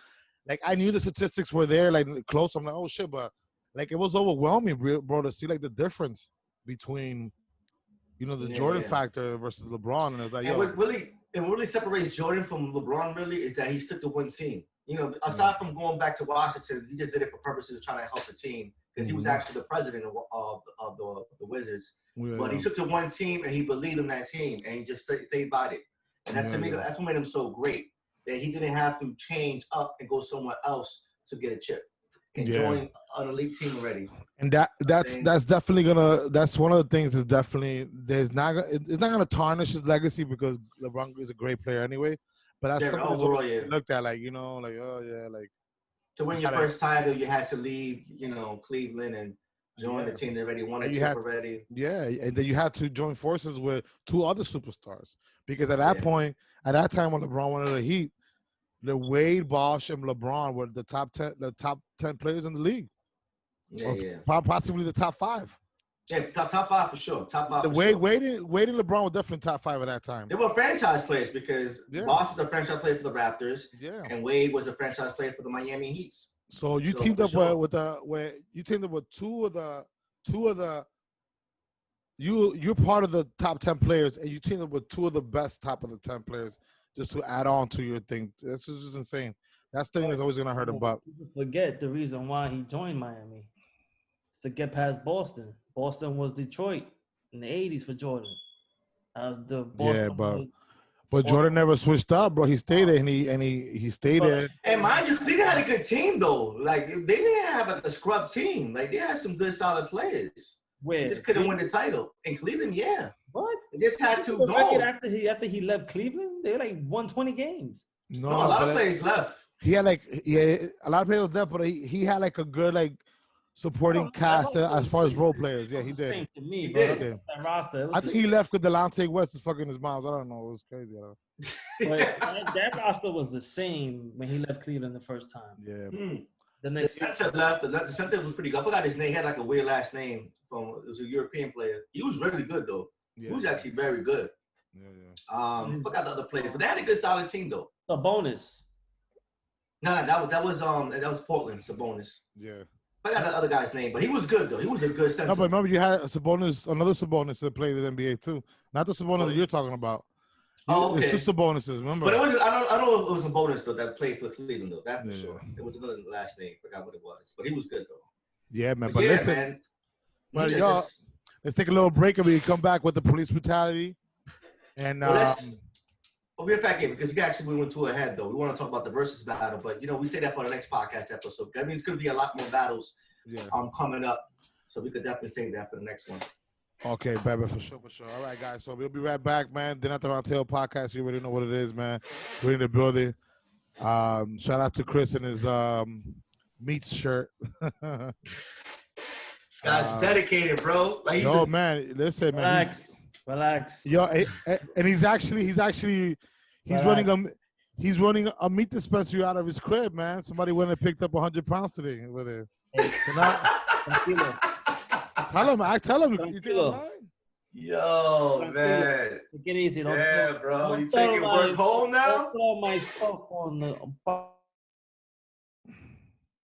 I knew the statistics were there, like close. I'm like, oh shit, but like it was overwhelming, bro, to see like the difference between, the Jordan factor versus LeBron, and it's like, yo. What really separates Jordan from LeBron really is that he stuck to one team. Aside from going back to Washington, he just did it for purposes of trying to help the team because he was actually the president of the Wizards. Yeah, but he took to one team and he believed in that team and he just stayed by it. And that to me, that's what made him so great. That he didn't have to change up and go somewhere else to get a chip and join an elite team already. And that's definitely that's one of the things that's definitely it's not gonna tarnish his legacy because LeBron is a great player anyway. But that's something overall, looked at like to win your first title, you had to leave Cleveland and join the team that already won a chip already. Yeah, and then you had to join forces with 2 other superstars because at that point, at that time when LeBron wanted the Heat, the Wade, Bosh, and LeBron were the top 10 players in the league. Possibly the top 5. Yeah, top 5 for sure. Top 5. Wade and LeBron were definitely top 5 at that time. They were franchise players because Bosh was a franchise player for the Raptors, and Wade was a franchise player for the Miami Heat. So you teamed up with two of the you're part of the top 10 players, and you teamed up with 2 of the best top of the 10 players just to add on to your thing. This is just insane. That thing is always gonna hurt him. But forget the reason why he joined Miami. It's to get past Boston. Boston was Detroit in the 80s for Jordan. But Jordan never switched up, bro. He stayed there, and he stayed there. And mind you, Cleveland had a good team though. Like they didn't have a scrub team. Like they had some good, solid players. They just couldn't win the title in Cleveland. Yeah. What? They just had to go. After he left Cleveland, they like won 20 games. No, a lot of players left. He had a lot of players left, but he had like a good supporting cast as far as role players. Yeah, he did. Same to me, he did. That roster. I think he left because Delonte West is fucking his moms. I don't know. It was crazy. But that roster was the same when he left Cleveland the first time. Yeah. The center left. The center was pretty good. I forgot his name. He had like a weird last name. It was a European player. He was really good though. Yeah. He was actually very good. Yeah. Forgot the other players, but they had a good, solid team though. Sabonis. No, that was Portland. Sabonis. Yeah. I got the other guy's name, but he was good though. He was a good center. No, but remember you had another Sabonis that played in the NBA too. Not the Sabonis that you're talking about. Oh, okay. It's 2 Sabonis's, remember? But it was I don't know if it was Sabonis though that played for Cleveland though. That for sure. It was another last name. Forgot what it was, but he was good though. Yeah, man. But listen, man. But y'all, let's take a little break and we come back with the police brutality. And we'll be back in because we went 2 ahead though. We want to talk about the versus battle, but we say that for the next podcast episode. That means it's going to be a lot more battles coming up, so we could definitely say that for the next one. Okay, baby, for sure. All right, guys, so we'll be right back, man. Dinner at the Round Table podcast. You already know what it is, man. We're in the building. Shout out to Chris and his meats shirt. guy's dedicated, bro. Like he's man, listen, man. Relax. Yo, and he's running a meat dispensary out of his crib, man. Somebody went and picked up 100 pounds today with it. Hey, Tell him. Yo, man. Take it easy. Bro. You taking work home now? Don't throw my stuff on the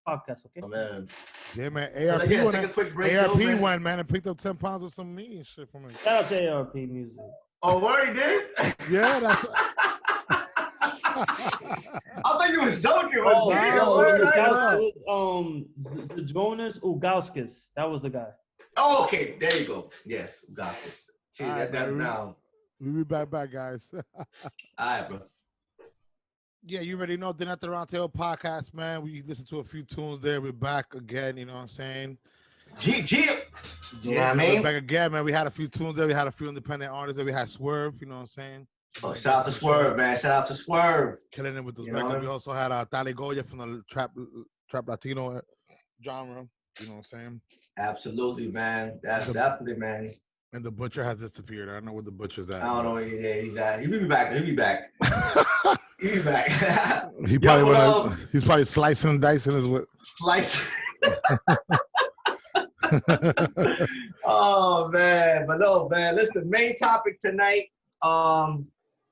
podcast, okay? Oh, man. Yeah, man. ARP take a quick break. ARP went, man, and picked up 10 pounds of some meat and shit for me. Shout out to ARP music. Oh, where he did? Yeah, that's. I thought you was joking. Jonas Ugauskas. That was the guy. Oh, okay. There you go. Yes, Ugauskas. See, that now. We'll be back, guys. All right, bro. Yeah, you already know. Then at the Roundtable podcast, man, we listened to a few tunes there. We're back again, you know what I'm saying? You know what I mean? We're back again, man. We had a few tunes there. We had a few independent artists there. We had Swerve, you know what I'm saying? Oh, shout out to Swerve, man. Shout out to Swerve. Killing it with those records. We also had Tali Goya from the trap Latino genre, you know what I'm saying? Absolutely, man. That's definitely, man. And the Butcher has disappeared. I don't know where the Butcher's at. I don't know where he's at. He'll be back. He'll be back. He's probably slicing and dicing his whip. Slicing. Oh, man. But no, man. Listen, main topic tonight,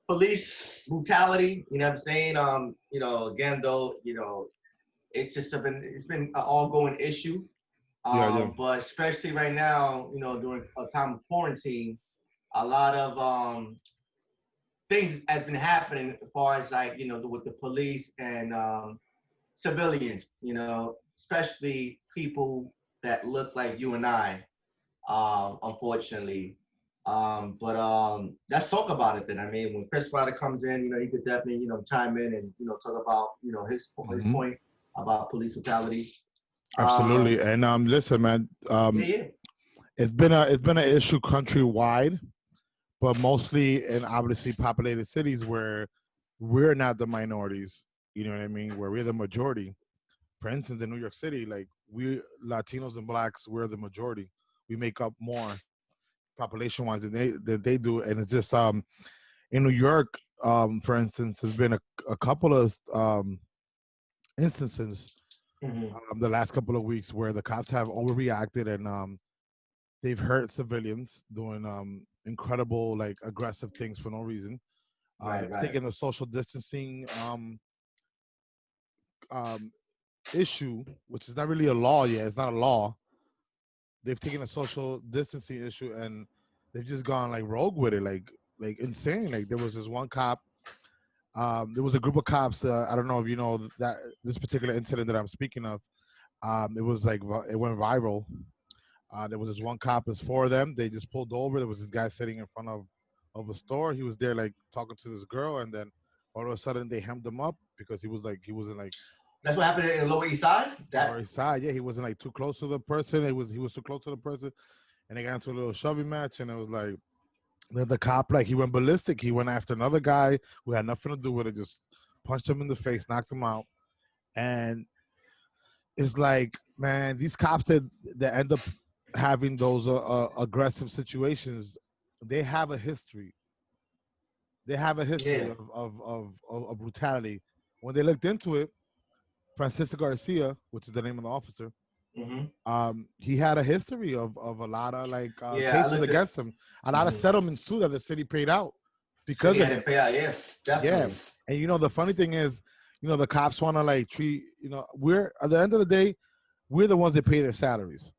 police brutality. You know what I'm saying? Again, though, it's been an ongoing issue. But especially right now, during a time of quarantine, a lot of things has been happening as far as with the police and civilians, especially people that look like you and I, unfortunately. Let's talk about it then. I mean, when Chris Ryder comes in, he could definitely, chime in and, talk about, his point about police brutality. Absolutely. And listen, man, it's been an issue countrywide, but mostly in obviously populated cities where we're not the minorities, you know what I mean, where we're the majority. For instance, in New York City, like we Latinos and Blacks, we're the majority. We make up more population-wise than they do. And it's just in New York, for instance, there's been a couple of instances the last couple of weeks where the cops have overreacted and they've hurt civilians doing incredible, like, aggressive things for no reason. Taking the social distancing issue, which is not really a law yet. It's not a law. They've taken a social distancing issue and they've just gone like rogue with it, like insane. Like there was this one cop. There was a group of cops. I don't know if you know that this particular incident that I'm speaking of. It was like it went viral. There was this one cop. It's four of them. They just pulled over. There was this guy sitting in front of a store. He was there like talking to this girl, and then all of a sudden they hemmed him up because he wasn't like. That's what happened in the Lower East Side. Lower East Side, yeah. He wasn't like too close to the person. He was too close to the person, and they got into a little shoving match, and it was like. The cop, like, he went ballistic. He went after another guy who had nothing to do with it, just punched him in the face, knocked him out. And it's like, man, these cops that end up having those aggressive situations, they have a history. They have a history of brutality. When they looked into it, Francisco Garcia, which is the name of the officer, he had a history of a lot of cases against him, a lot of settlements too that the city paid out because of it. Definitely. And the funny thing is, the cops want to like treat, we're at the end of the day, we're the ones that pay their salaries.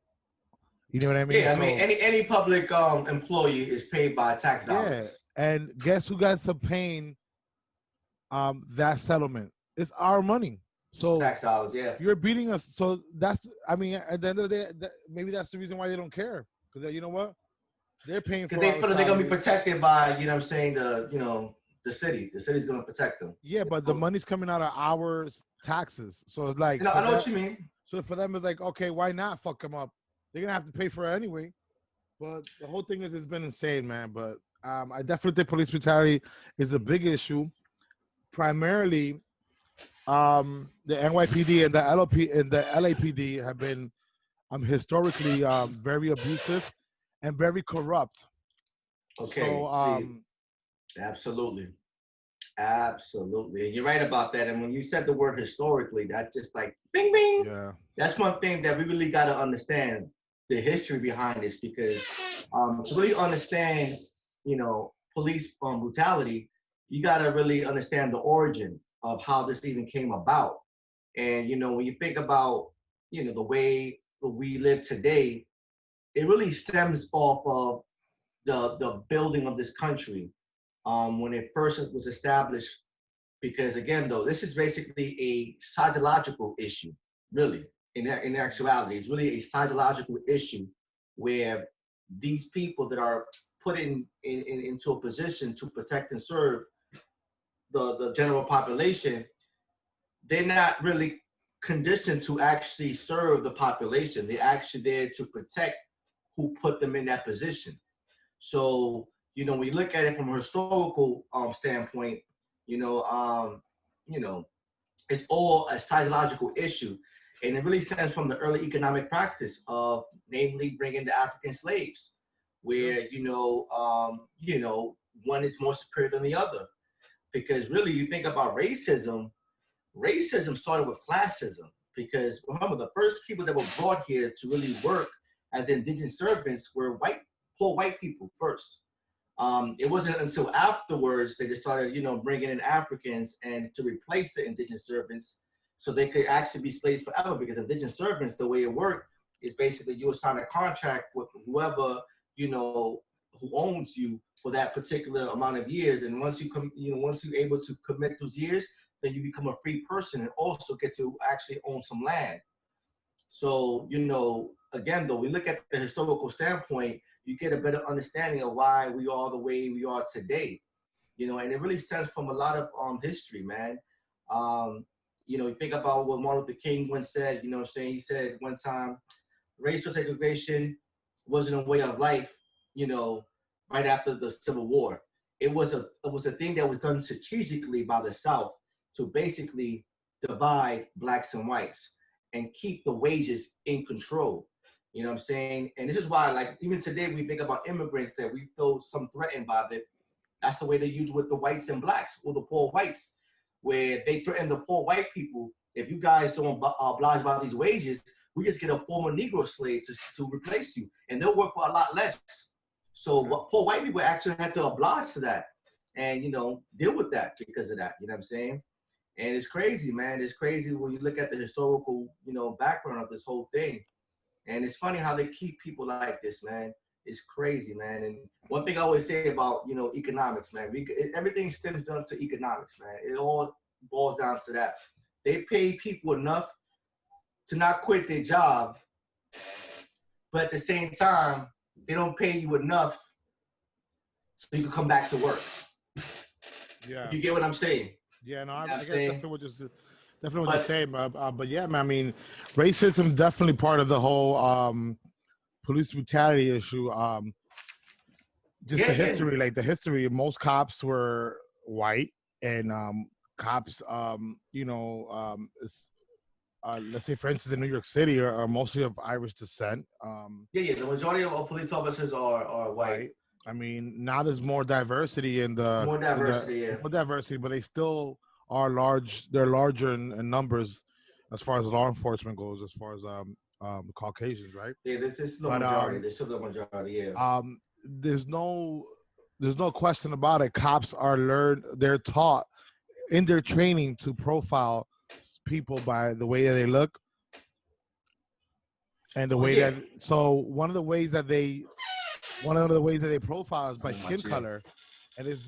You know what I mean? Yeah, I mean any public employee is paid by tax dollars. Yeah, and guess who got some paying that settlement? It's our money. So tax dollars, yeah. You're beating us. So that's, I mean, at the end of the day, maybe that's the reason why they don't care. Because you know what? They're paying for it. Because they're going to be protected by, the city. The city's going to protect them. Yeah, but the money's coming out of our taxes. So it's like. I know what you mean. So for them, it's like, okay, why not fuck them up? They're going to have to pay for it anyway. But the whole thing it's been insane, man. But I definitely think police brutality is a big issue. Primarily, the NYPD and the LAPD have been historically very abusive and very corrupt. Okay, So see, absolutely. Absolutely. And you're right about that. And when you said the word historically, that's just like bing, bing. yeah, That's one thing that we really got to understand the history behind this, because to really understand, police brutality, you got to really understand the origin of how this even came about. And, when you think about, the way we live today, it really stems off of the building of this country when it first was established. Because again, though, this is basically a psychological issue, really. In actuality, it's really a psychological issue where these people that are put into a position to protect and serve the general population, they're not really conditioned to actually serve the population. They're actually there to protect who put them in that position. So, when you look at it from a historical standpoint, you know, um, you know, it's all a psychological issue. And it really stems from the early economic practice of namely bringing the African slaves, where, one is more superior than the other. Because really, you think about racism started with classism. Because remember, the first people that were brought here to really work as indigent servants were poor white people first. It wasn't until afterwards they just started, bringing in Africans and to replace the indigent servants, so they could actually be slaves forever. Because indigent servants, the way it worked is basically you sign a contract with whoever, who owns you for that particular amount of years. And once you're able to commit those years, then you become a free person and also get to actually own some land. So, again, though, we look at the historical standpoint, you get a better understanding of why we are the way we are today, and it really stems from a lot of history, man. You think about what Martin Luther King once said, he said one time, racial segregation wasn't a way of life, right after the Civil War. It was a thing that was done strategically by the South to basically divide blacks and whites and keep the wages in control. You know what I'm saying? And this is why, like, even today, we think about immigrants that we feel some threatened by that. That's the way they use with the whites and blacks, or the poor whites, where they threaten the poor white people. If you guys don't oblige by these wages, we just get a former Negro slave to replace you, and they'll work for a lot less. So poor white people actually had to oblige to that and, deal with that because of that. You know what I'm saying? And it's crazy, man. It's crazy when you look at the historical, background of this whole thing. And it's funny how they keep people like this, man. It's crazy, man. And one thing I always say about, economics, man, everything stems down to economics, man. It all boils down to that. They pay people enough to not quit their job, but at the same time, they don't pay you enough so you can come back to work. Yeah. You get what I'm saying? Yeah, no, I guess definitely what you're saying. But yeah, man, I mean, racism definitely part of the whole police brutality issue. Just the history, like the history, most cops were white, and cops, let's say, for instance, in New York City, are mostly of Irish descent. The majority of police officers are white. I mean, now there's more diversity in the more diversity, but they still are large. They're larger in numbers as far as law enforcement goes, as far as Caucasians, right? Yeah, this is the majority. There's still the majority. Yeah. There's no question about it. Cops they're taught in their training to profile people by the way that they look and the way that. So one of the ways that they profile is by skin color, and there's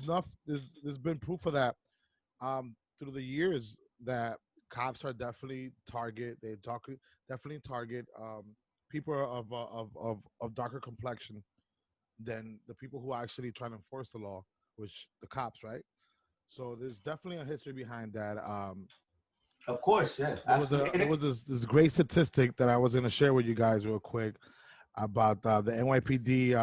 been proof of that through the years that cops are definitely definitely target people of darker complexion than the people who are actually trying to enforce the law, which the cops, right? So there's definitely a history behind that. Of course, yeah. There was this great statistic that I was going to share with you guys real quick about the NYPD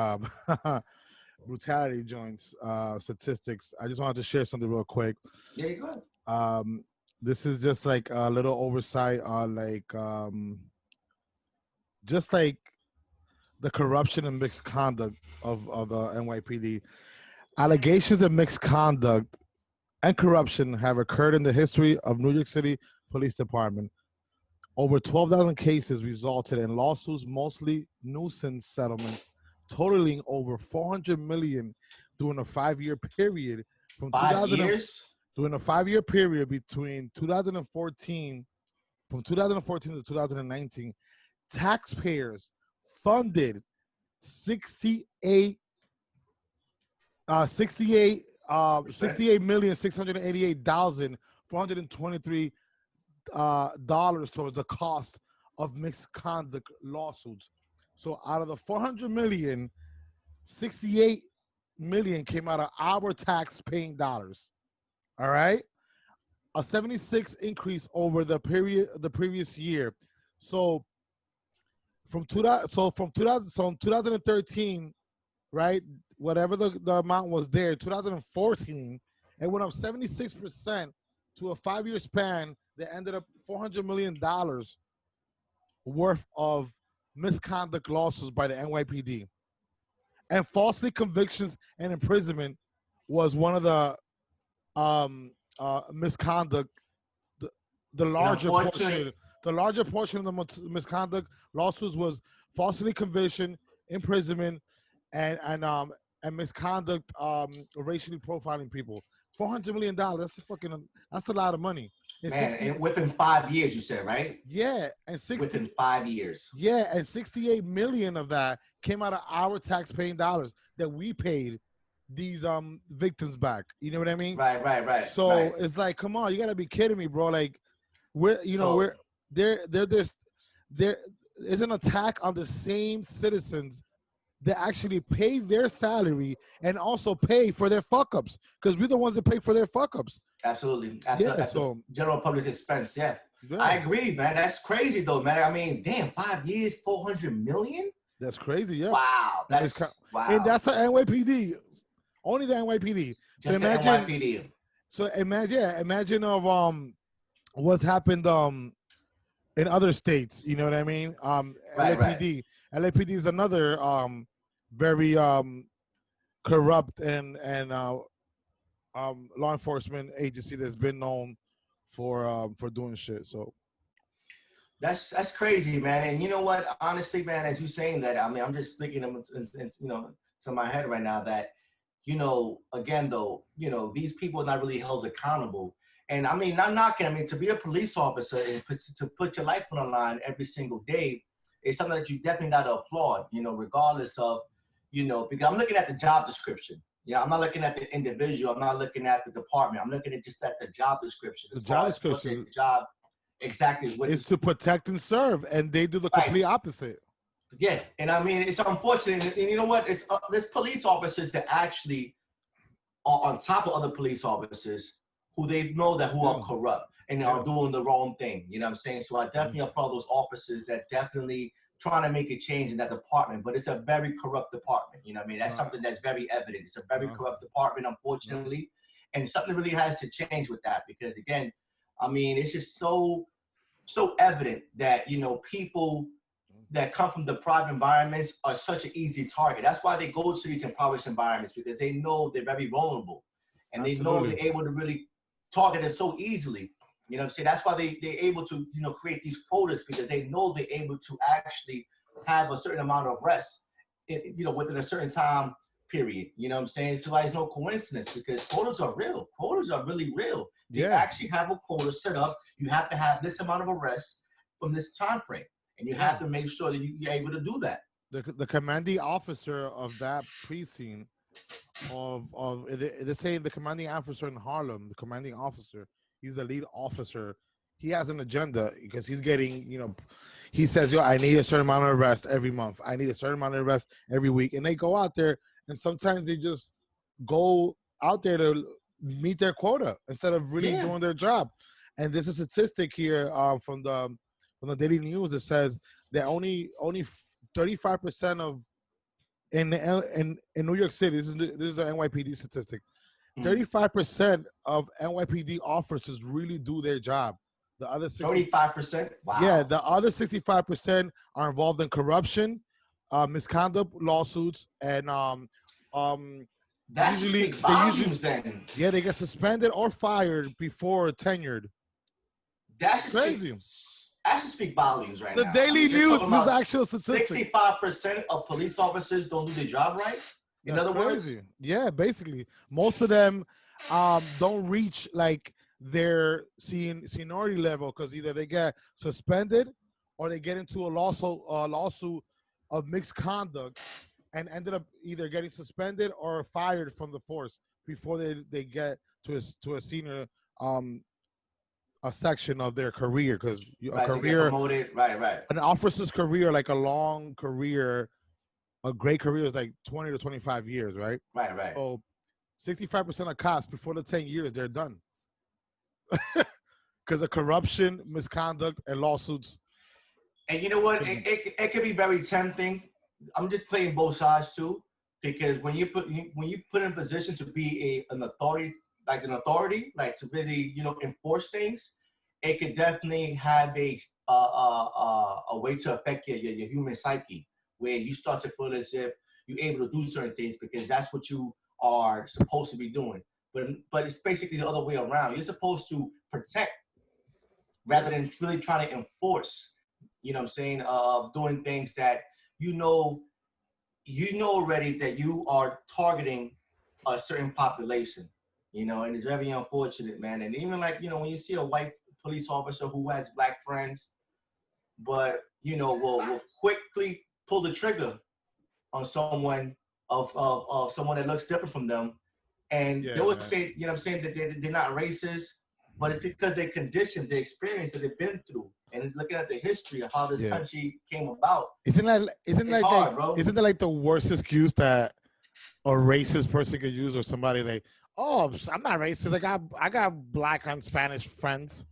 brutality joints statistics. I just wanted to share something real quick. Yeah, you go ahead. This is just like a little oversight on like just like the corruption and misconduct of the NYPD, allegations of misconduct and corruption have occurred in the history of New York City Police Department. Over 12,000 cases resulted in lawsuits, mostly nuisance settlements, totaling over $400 million during a 5-year period from 5 years. During a 5-year period between 2014, from 2014 to 2019, taxpayers funded 68,688,423 dollars towards the cost of misconduct lawsuits. So out of the 400 million, 68 million came out of our tax paying dollars. All right, a 76 increase over the previous year. So from 2013, right, whatever the amount was there, 2014, it went up 76% to a 5-year span that ended up $400 million worth of misconduct lawsuits by the NYPD. And falsely convictions and imprisonment was one of the misconduct. The larger portion of the misconduct lawsuits was falsely conviction, imprisonment, and misconduct, racially profiling people. $400 million. That's a lot of money. And within 5 years, you said, right? Yeah, and within 5 years. Yeah, and 68 million of that came out of our tax-paying dollars that we paid these victims back. You know what I mean? Right. So it's like, come on, you gotta be kidding me, bro. Like, there is an attack on the same citizens that actually pay their salary and also pay for their fuck ups, because we're the ones that pay for their fuck ups. Absolutely. At the general public expense. Yeah. I agree, man. That's crazy though, man. I mean, damn, 5 years, 400 million. That's crazy. Yeah. Wow. Wow. And that's the NYPD. Only the NYPD. Just so the NYPD. So imagine of what's happened in other states. You know what I mean? LAPD. LAPD is another very corrupt and law enforcement agency that's been known for doing shit. So that's crazy, man. And you know what? Honestly, man, as you saying that, I mean, I'm just thinking, to my head right now that, again, though, these people are not really held accountable. And I mean, I'm knocking. I mean, to be a police officer and to put your life on the line every single day, it's something that you definitely got to applaud, regardless of, because I'm looking at the job description. Yeah, I'm not looking at the individual. I'm not looking at the department. I'm looking at just at the job description. The job description. Job exactly what is to protect and serve, and they do the complete opposite. Yeah, and I mean, it's unfortunate. And you know what? It's there's police officers that actually are on top of other police officers who they know that who are corrupt and are doing the wrong thing. You know what I'm saying? So I definitely applaud those officers that definitely trying to make a change in that department, but it's a very corrupt department. You know what I mean? That's something that's very evident. It's a very corrupt department, unfortunately. And something really has to change with that, because again, I mean, it's just so evident that, people that come from deprived environments are such an easy target. That's why they go to these impoverished environments, because they know they're very vulnerable and they know they're able to really target them so easily. You know what I'm saying? That's why they're able to, create these quotas, because they know they're able to actually have a certain amount of rest, within a certain time period. You know what I'm saying? So it's no coincidence, because quotas are real. Quotas are really real. They actually have a quota set up. You have to have this amount of arrests from this time frame, and you have to make sure that you're able to do that. The commanding officer of that precinct they say the commanding officer in Harlem, the commanding officer, he's the lead officer. He has an agenda, because he's getting, he says, I need a certain amount of arrest every month. I need a certain amount of arrest every week. And they go out there, and sometimes they just go out there to meet their quota instead of really doing their job. And there's a statistic here from the Daily News that says that only 35% of in New York City, this is the NYPD statistic. 35% of NYPD officers really do their job. The other 35%. Wow. Yeah, the other 65% are involved in corruption, misconduct lawsuits, and that should usually speak volumes then. Yeah, they get suspended or fired before tenured. That should Crazy. That should speak volumes right now. The Daily News is actual statistic. 65% of police officers don't do their job right. In other words, yeah, basically, most of them don't reach like their seniority level because either they get suspended or they get into a lawsuit of mixed conduct and ended up either getting suspended or fired from the force before they get to a senior a section of their career, because a career promoted, right. An officer's career, like a long career, a great career is like 20 to 25 years, right? Right. So 65% of cops before the 10 years, they're done. Because of corruption, misconduct, and lawsuits. And you know what? It can be very tempting. I'm just playing both sides too, because when you put in position to be an authority, like to really enforce things, it could definitely have a way to affect your human psyche, where you start to feel as if you're able to do certain things because that's what you are supposed to be doing. But it's basically the other way around. You're supposed to protect rather than really trying to enforce. You know what I'm saying? Doing things that you know already that you are targeting a certain population. And it's very unfortunate, man. And even like, when you see a white police officer who has black friends, but will quickly pull the trigger on someone of someone that looks different from them, and they would say, that they're not racist, but it's because they conditioned the experience that they've been through, and looking at the history of how this country came about. Isn't that like the worst excuse that a racist person could use, or somebody like, oh, I'm not racist. I got black and Spanish friends.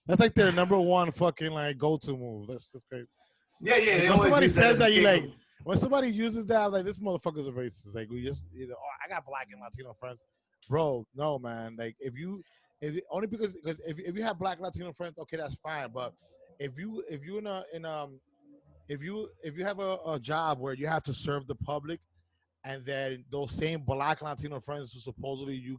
That's like their number one fucking like go-to move. That's crazy. Yeah. Like, when somebody says that, you like, when somebody uses that, I'm like, this motherfucker's a racist. Like, we just, I got black and Latino friends, bro. No, man. Like, if you have black Latino friends, okay, that's fine. But if you have a job where you have to serve the public, and then those same black Latino friends who supposedly you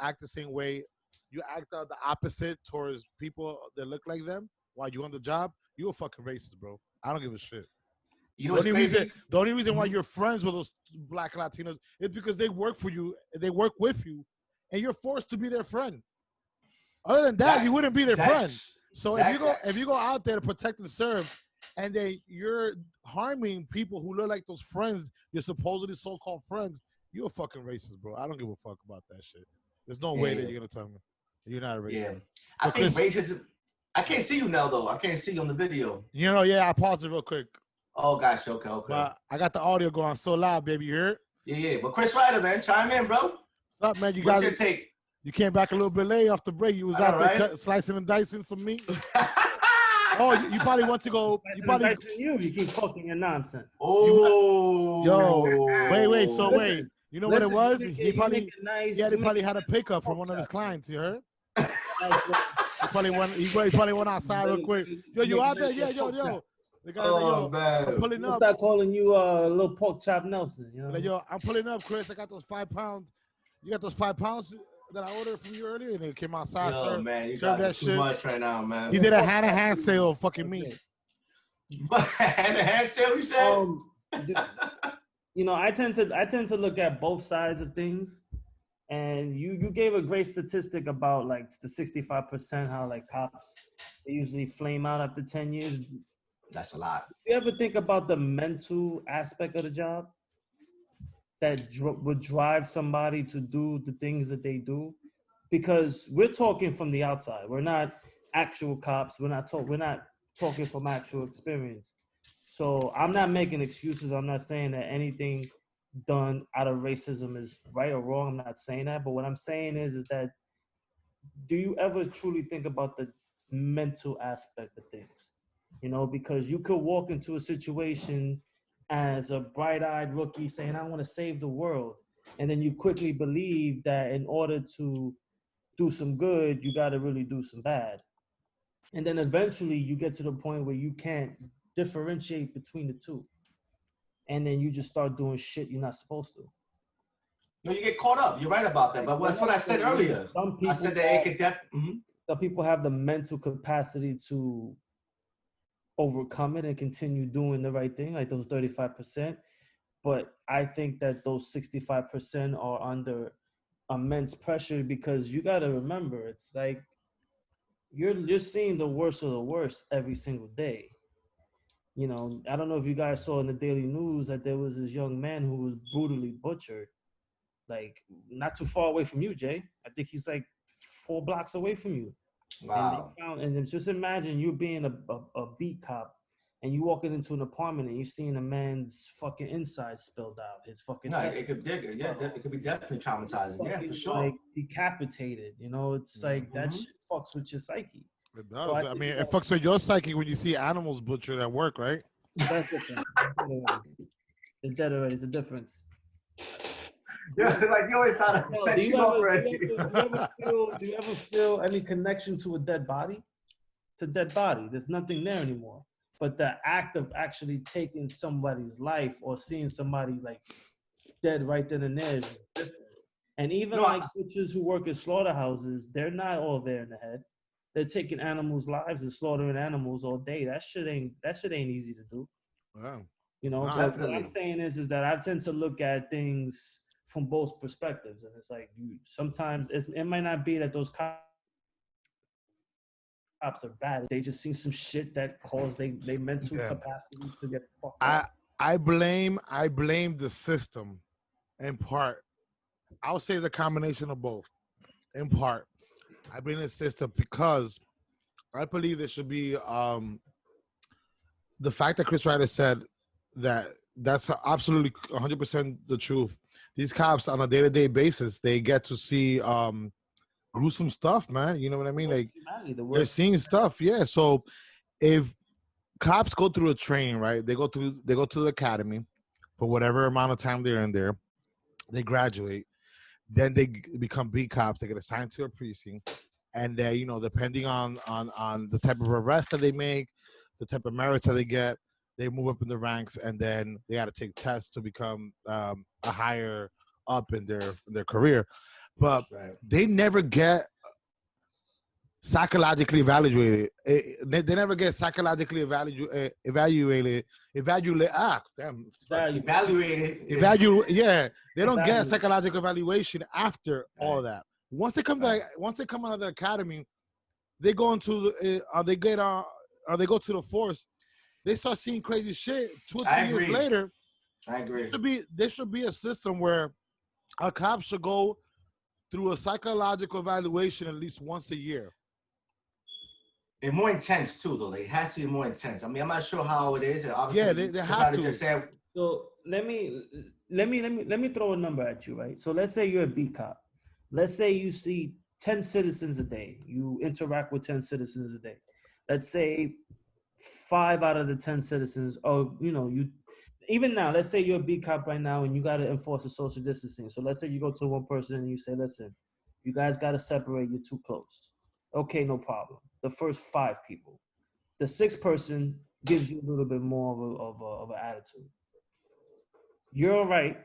act the same way, you act the opposite towards people that look like them while you're on the job, you're a fucking racist, bro. I don't give a shit. The only reason why you're friends with those black Latinos is because they work for you, they work with you, and you're forced to be their friend. Other than that, you wouldn't be their friend. So if you go out there to protect and serve, and then you're harming people who look like those friends, your supposedly so-called friends, you're a fucking racist, bro. I don't give a fuck about that shit. There's no way that you're gonna tell me you're not a racist. Yeah, I think racism. I can't see you now, though. I can't see you on the video. I paused it real quick. Oh, gosh. Okay. But I got the audio going so loud, baby. You hear it? Yeah. But Chris Ryder, man, chime in, bro. What's up, man? What's your take? You came back a little bit late off the break. You was out there slicing and dicing some meat. Oh, you probably want to go. You keep talking your nonsense. Wait. So wait. You know what it was? He probably had a pickup from one of his clients. You heard? He probably went outside real quick. Yo, you out there? Yeah, yo. Man. I'm pulling up. I'll start calling you a little pork chop Nelson. Yo, I'm pulling up, Chris. I got those 5 pounds. You got those 5 pounds that I ordered from you earlier, and it came outside. Yo, man, you guys are too much right now, man. You did a hand sale of fucking meat. hand sale, you said? I tend to look at both sides of things, and you gave a great statistic about like the 65%, how like cops they usually flame out after 10 years. That's a lot. Do you ever think about the mental aspect of the job that would drive somebody to do the things that they do? Because we're talking from the outside. We're not actual cops. We're not talking from actual experience. So I'm not making excuses. I'm not saying that anything done out of racism is right or wrong. I'm not saying that. But what I'm saying is that do you ever truly think about the mental aspect of things? Because you could walk into a situation as a bright-eyed rookie saying, I want to save the world. And then you quickly believe that in order to do some good, you got to really do some bad. And then eventually you get to the point where you can't differentiate between the two. And then you just start doing shit you're not supposed to. No, you get caught up. You're right about that. But that's what I said earlier. I said that it could some people have the mental capacity to overcome it and continue doing the right thing, like those 35%. But I think that those 65% are under immense pressure, because you got to remember, it's like you're seeing the worst of the worst every single day. You know, I don't know if you guys saw in the daily news that there was this young man who was brutally butchered, like not too far away from you, Jay. I think he's like 4 blocks away from you. Wow. And just imagine you being a beat cop and you walking into an apartment and you're seeing a man's fucking inside spilled out. His fucking it could be definitely traumatizing. Yeah, for sure. Like decapitated. You know, it's like that shit fucks with your psyche. It does. So I mean, it fucks with your psyche when you see animals butchered at work, right? That's different. They're dead already. It's a difference. Yeah, like you always try to set you up already. Do you ever feel any connection to a dead body? It's a dead body. There's nothing there anymore. But the act of actually taking somebody's life or seeing somebody like dead right then and there is different. And even butchers who work at slaughterhouses, they're not all there in the head. They're taking animals' lives and slaughtering animals all day. That shit ain't easy to do. Wow. You know, but what I'm saying is that I tend to look at things from both perspectives, and it's like sometimes it might not be that those cops are bad. They just seen some shit that caused they mental capacity to get fucked up. I blame the system in part. I'll say the combination of both. In part, I blame the system because I believe there should be the fact that Chris Ryder said that's absolutely 100% the truth. These cops on a day-to-day basis, they get to see gruesome stuff, man. You know what I mean? Like they're seeing stuff, yeah. So if cops go through a training, right? They go to the academy for whatever amount of time they're in there. They graduate, then they become beat cops. They get assigned to a precinct, and they, you know, depending on the type of arrest that they make, the type of merits that they get, they move up in the ranks, and then they got to take tests to become a higher up in their career. But they never get psychologically evaluated. They never get psychologically evaluated. Yeah, they don't get a psychological evaluation after all that. Once they come out of the academy, they go into they go to the force. They start seeing crazy shit 2 or 3 years later. I agree. There should be a system where a cop should go through a psychological evaluation at least once a year. And more intense too, though. Like, it has to be more intense. I mean, I'm not sure how it is. Obviously, they have to. So let me throw a number at you, right? So let's say you're a beat cop. Let's say you see 10 citizens a day. You interact with 10 citizens a day. Let's say 5 out of the 10 citizens, even now, let's say you're a beat cop right now and you got to enforce a social distancing. So let's say you go to one person and you say, listen, you guys got to separate, you're too close. Okay, no problem. The first 5 people. The 6th person gives you a little bit more of an attitude. You're right,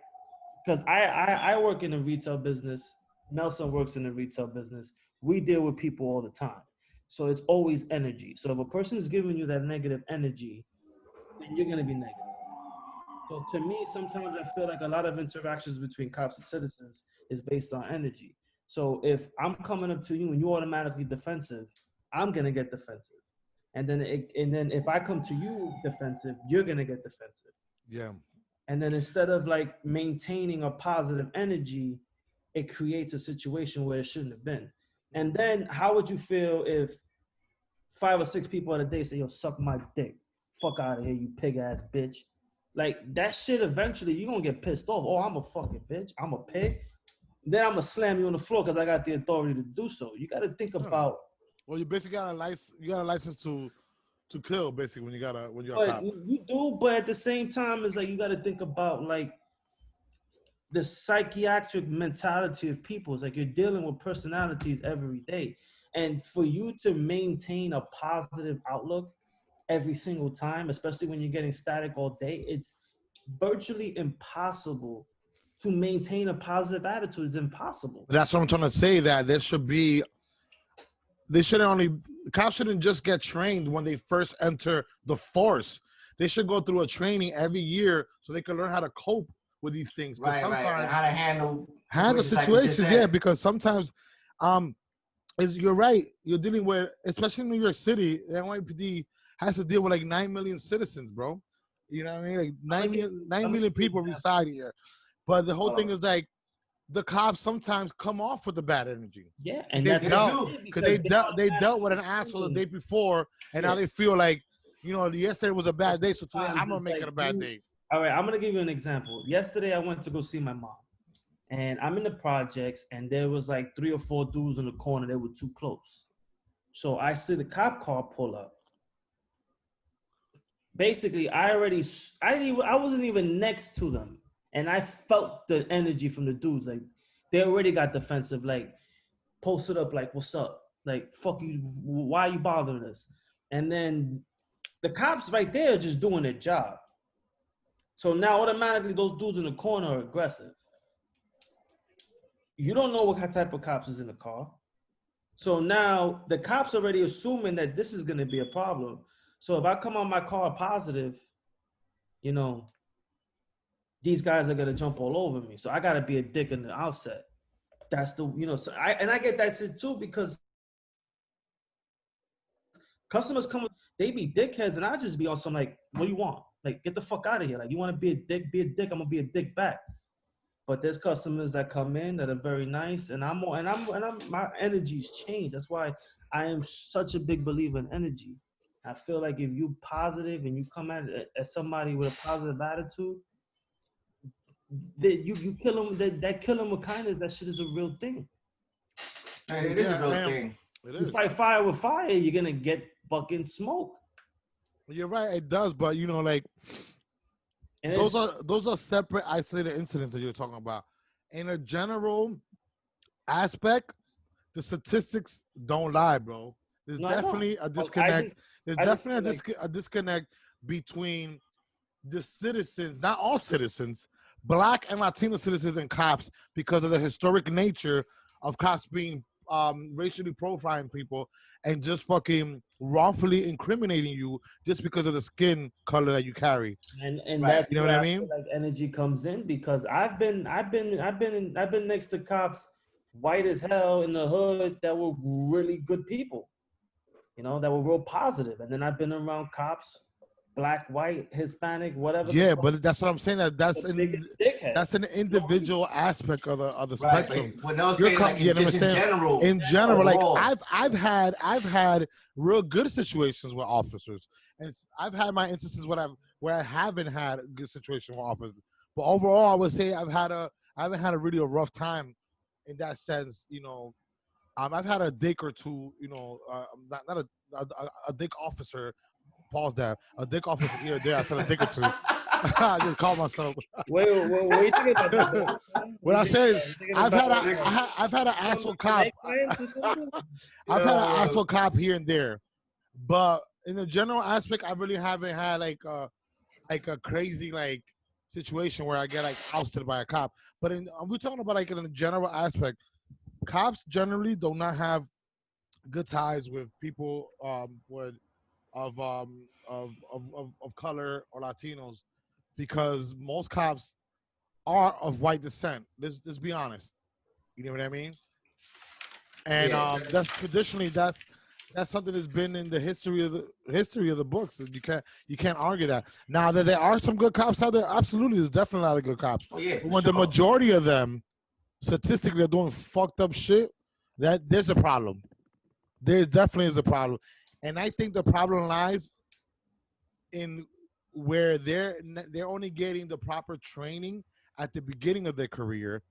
because I work in the retail business. Nelson works in the retail business. We deal with people all the time. So it's always energy. So if a person is giving you that negative energy, then you're going to be negative. So to me, sometimes I feel like a lot of interactions between cops and citizens is based on energy. So if I'm coming up to you and you're automatically defensive, I'm going to get defensive. And then if I come to you defensive, you're going to get defensive. Yeah. And then instead of like maintaining a positive energy, it creates a situation where it shouldn't have been. And then how would you feel if 5 or 6 people in a day say, yo, suck my dick. Fuck out of here, you pig ass bitch. Like that shit, eventually you're going to get pissed off. Oh, I'm a fucking bitch. I'm a pig. Then I'm going to slam you on the floor because I got the authority to do so. You got to think about. Well, you basically got a license. You got a license to kill, basically, when you're a cop. You do, but at the same time, it's like you got to think about like the psychiatric mentality of people. It's like you're dealing with personalities every day. And for you to maintain a positive outlook every single time, especially when you're getting static all day, it's virtually impossible to maintain a positive attitude. It's impossible. That's what I'm trying to say, that there should be, cops shouldn't just get trained when they first enter the force. They should go through a training every year so they can learn how to cope with these things. Right. And how to handle situations, like, yeah, because sometimes, you're right. You're dealing with, especially in New York City, the NYPD has to deal with like 9 million citizens, bro. You know what I mean? Like 9 million people reside here. But the whole thing is like, the cops sometimes come off with the bad energy. Yeah, and they dealt with an asshole the day before, and now they feel like, you know, yesterday was a bad day, so today I'm gonna make it a bad day. All right, I'm gonna give you an example. Yesterday I went to go see my mom, and I'm in the projects, and there was like 3 or 4 dudes in the corner. They were too close, so I see the cop car pull up. Basically, I wasn't even next to them. And I felt the energy from the dudes. Like, they already got defensive, like, posted up, like, what's up? Like, fuck you, why are you bothering us? And then the cops right there are just doing their job. So now automatically those dudes in the corner are aggressive. You don't know what type of cops is in the car. So now the cops already assuming that this is going to be a problem. So if I come on my car positive, you know, these guys are gonna jump all over me. So I gotta be a dick in the outset. That's the, you know, so I get that shit too, because customers come, they be dickheads, and I just be on some like, what do you want? Like, get the fuck out of here. Like, you want to be a dick, I'm gonna be a dick back. But there's customers that come in that are very nice, and my energy's changed. That's why I am such a big believer in energy. I feel like if you positive and you come at somebody with a positive attitude, that you kill them, that kill them with kindness. That shit is a real thing. It is a real thing. You fight fire with fire, you're gonna get fucking smoke. You're right, it does, but you know, like, those are separate, isolated incidents that you're talking about. In a general aspect, the statistics don't lie, bro. There's definitely a disconnect. There's definitely a disconnect between the citizens, not all citizens, Black and Latino citizens and cops, because of the historic nature of cops being racially profiling people and just fucking wrongfully incriminating you just because of the skin color that you carry. And right. That's, you know what I mean? Like, energy comes in, because I've been next to cops white as hell in the hood that were really good people, you know, that were real positive. And then I've been around cops, Black, white, Hispanic, whatever. Yeah, but that's what I'm saying. That's an individual aspect of the spectrum. Right. No, saying like in general. In general, like I've had real good situations with officers, and I've had my instances where I haven't had a good situation with officers. But overall, I would say I haven't had a really rough time in that sense. You know, I've had a dick or two. You know, not a dick officer. Pause that. A dick officer here or there. I said a dick or two. I just called myself. Wait, what are you thinking about that? What I said, I've had an asshole cop. I've had an asshole cop here and there, but in the general aspect, I really haven't had like a crazy like situation where I get like ousted by a cop. But we're talking about like in a general aspect, cops generally do not have good ties with people of color or Latinos, because most cops are of white descent. Let's be honest. You know what I mean? And that's traditionally that's something that's been in the history of the books. You can't argue that. Now that there are some good cops out there, absolutely, there's definitely a lot of good cops. Oh, yeah, when the majority of them statistically are doing fucked up shit, that there's a problem. There definitely is a problem. And I think the problem lies in where they're only getting the proper training at the beginning of their career,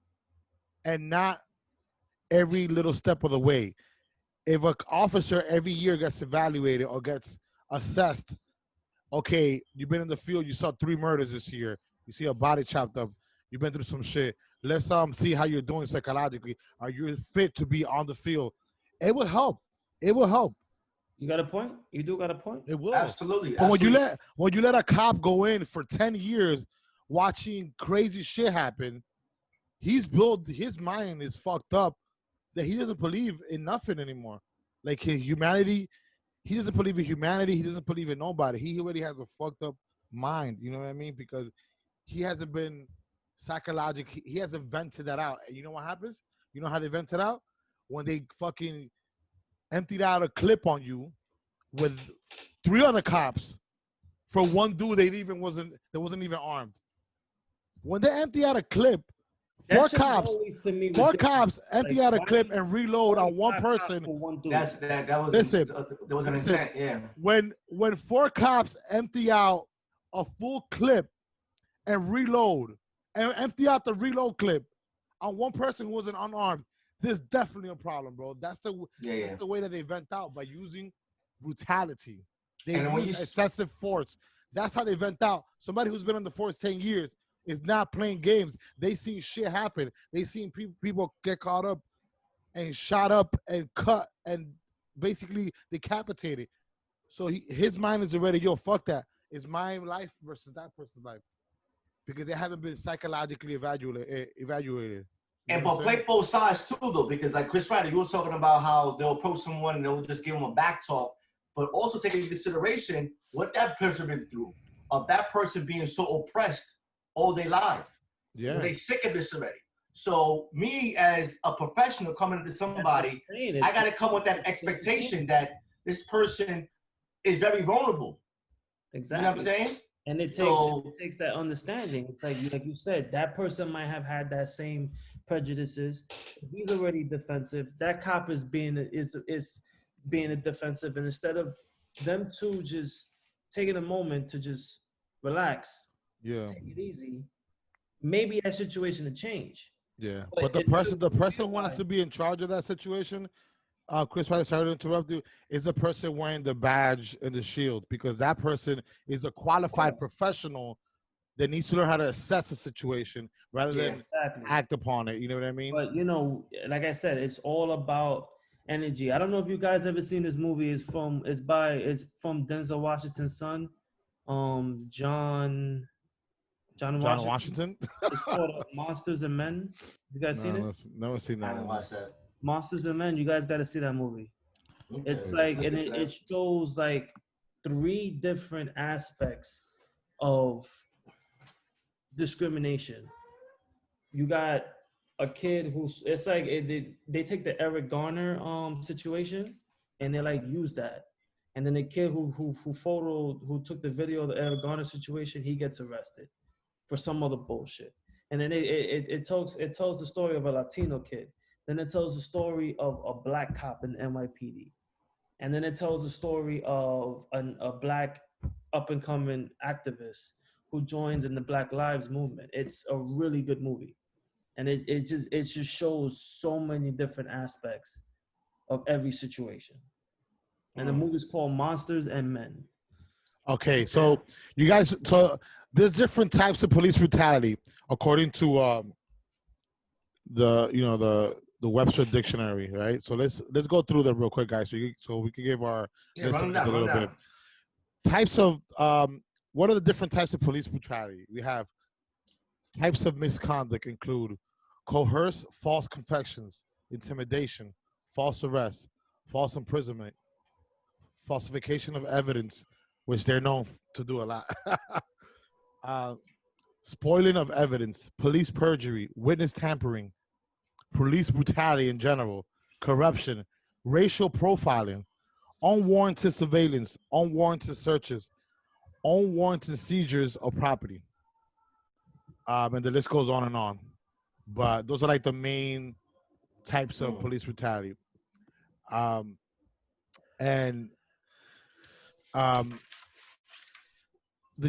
and not every little step of the way. If an officer every year gets evaluated or gets assessed, okay, you've been in the field, you saw 3 murders this year, you see a body chopped up, you've been through some shit. Let's see how you're doing psychologically. Are you fit to be on the field? It would help. it will help. You got a point. You do got a point. It will. Absolutely. But when you let a cop go in for 10 years watching crazy shit happen, his mind is fucked up that he doesn't believe in nothing anymore. Like his humanity, he doesn't believe in humanity. He doesn't believe in nobody. He already has a fucked up mind. You know what I mean? Because he hasn't been psychologically, he hasn't vented that out. And you know what happens? You know how they vent it out? When they fucking emptied out a clip on you with 3 other cops for one dude that wasn't even armed. When they empty out a clip, 4 cops empty out a clip and reload on one person. There was an intent, yeah. When 4 cops empty out a full clip and reload and empty out the reload clip on one person who wasn't unarmed, there's definitely a problem, bro. That's the way that they vent out, by using brutality. They use excessive force. That's how they vent out. Somebody who's been on the force 10 years is not playing games. They seen shit happen. They seen people get caught up and shot up and cut and basically decapitated. So his mind is already, yo, fuck that. It's my life versus that person's life. Because they haven't been psychologically evaluated. And but play both sides too, though, because like Chris Ryder, you were talking about how they'll approach someone and they'll just give them a back talk, but also take into consideration what that person been through, of that person being so oppressed all their life. Yeah, they sick of this already. So me as a professional coming into somebody, I got to come with that expectation that this person is very vulnerable. Exactly. You know what I'm saying? And it takes that understanding. It's like you said, that person might have had that same prejudices. He's already defensive. That cop is being a defensive, and instead of them two just taking a moment to just relax, take it easy, maybe that situation will change. Yeah, but the person who wants to be in charge of that situation, Chris, I sorry to interrupt you, is the person wearing the badge and the shield, because that person is a qualified professional that needs to learn how to assess a situation rather than act upon it. You know what I mean? But, like I said, it's all about energy. I don't know if you guys ever seen this movie. It's from Denzel Washington's son, John Washington. It's called Monsters and Men. You guys seen it? Never seen that. I haven't watched that. Monsters and Men. You guys got to see that movie. Okay. It's like, and it shows like 3 different aspects of discrimination. You got a kid who's, it's like they take the Eric Garner situation and they like use that, and then the kid who took the video of the Eric Garner situation, he gets arrested for some other bullshit. And then it tells the story of a Latino kid. Then it tells the story of a black cop in the NYPD. And then it tells the story of a black up-and-coming activist who joins in the Black Lives Movement. It's a really good movie. And it just shows so many different aspects of every situation. And the movie's called Monsters and Men. Okay, so you guys, there's different types of police brutality according to the Webster Dictionary, right? So let's go through them real quick, guys, so we can give our listeners a little bit. Types of what are the different types of police brutality? We have types of misconduct include coerce, false confessions, intimidation, false arrest, false imprisonment, falsification of evidence, which they're known to do a lot. Spoiling of evidence, police perjury, witness tampering, police brutality in general, corruption, racial profiling, unwarranted surveillance, unwarranted searches, unwarranted seizures of property. And the list goes on and on. But those are like the main types of police brutality. The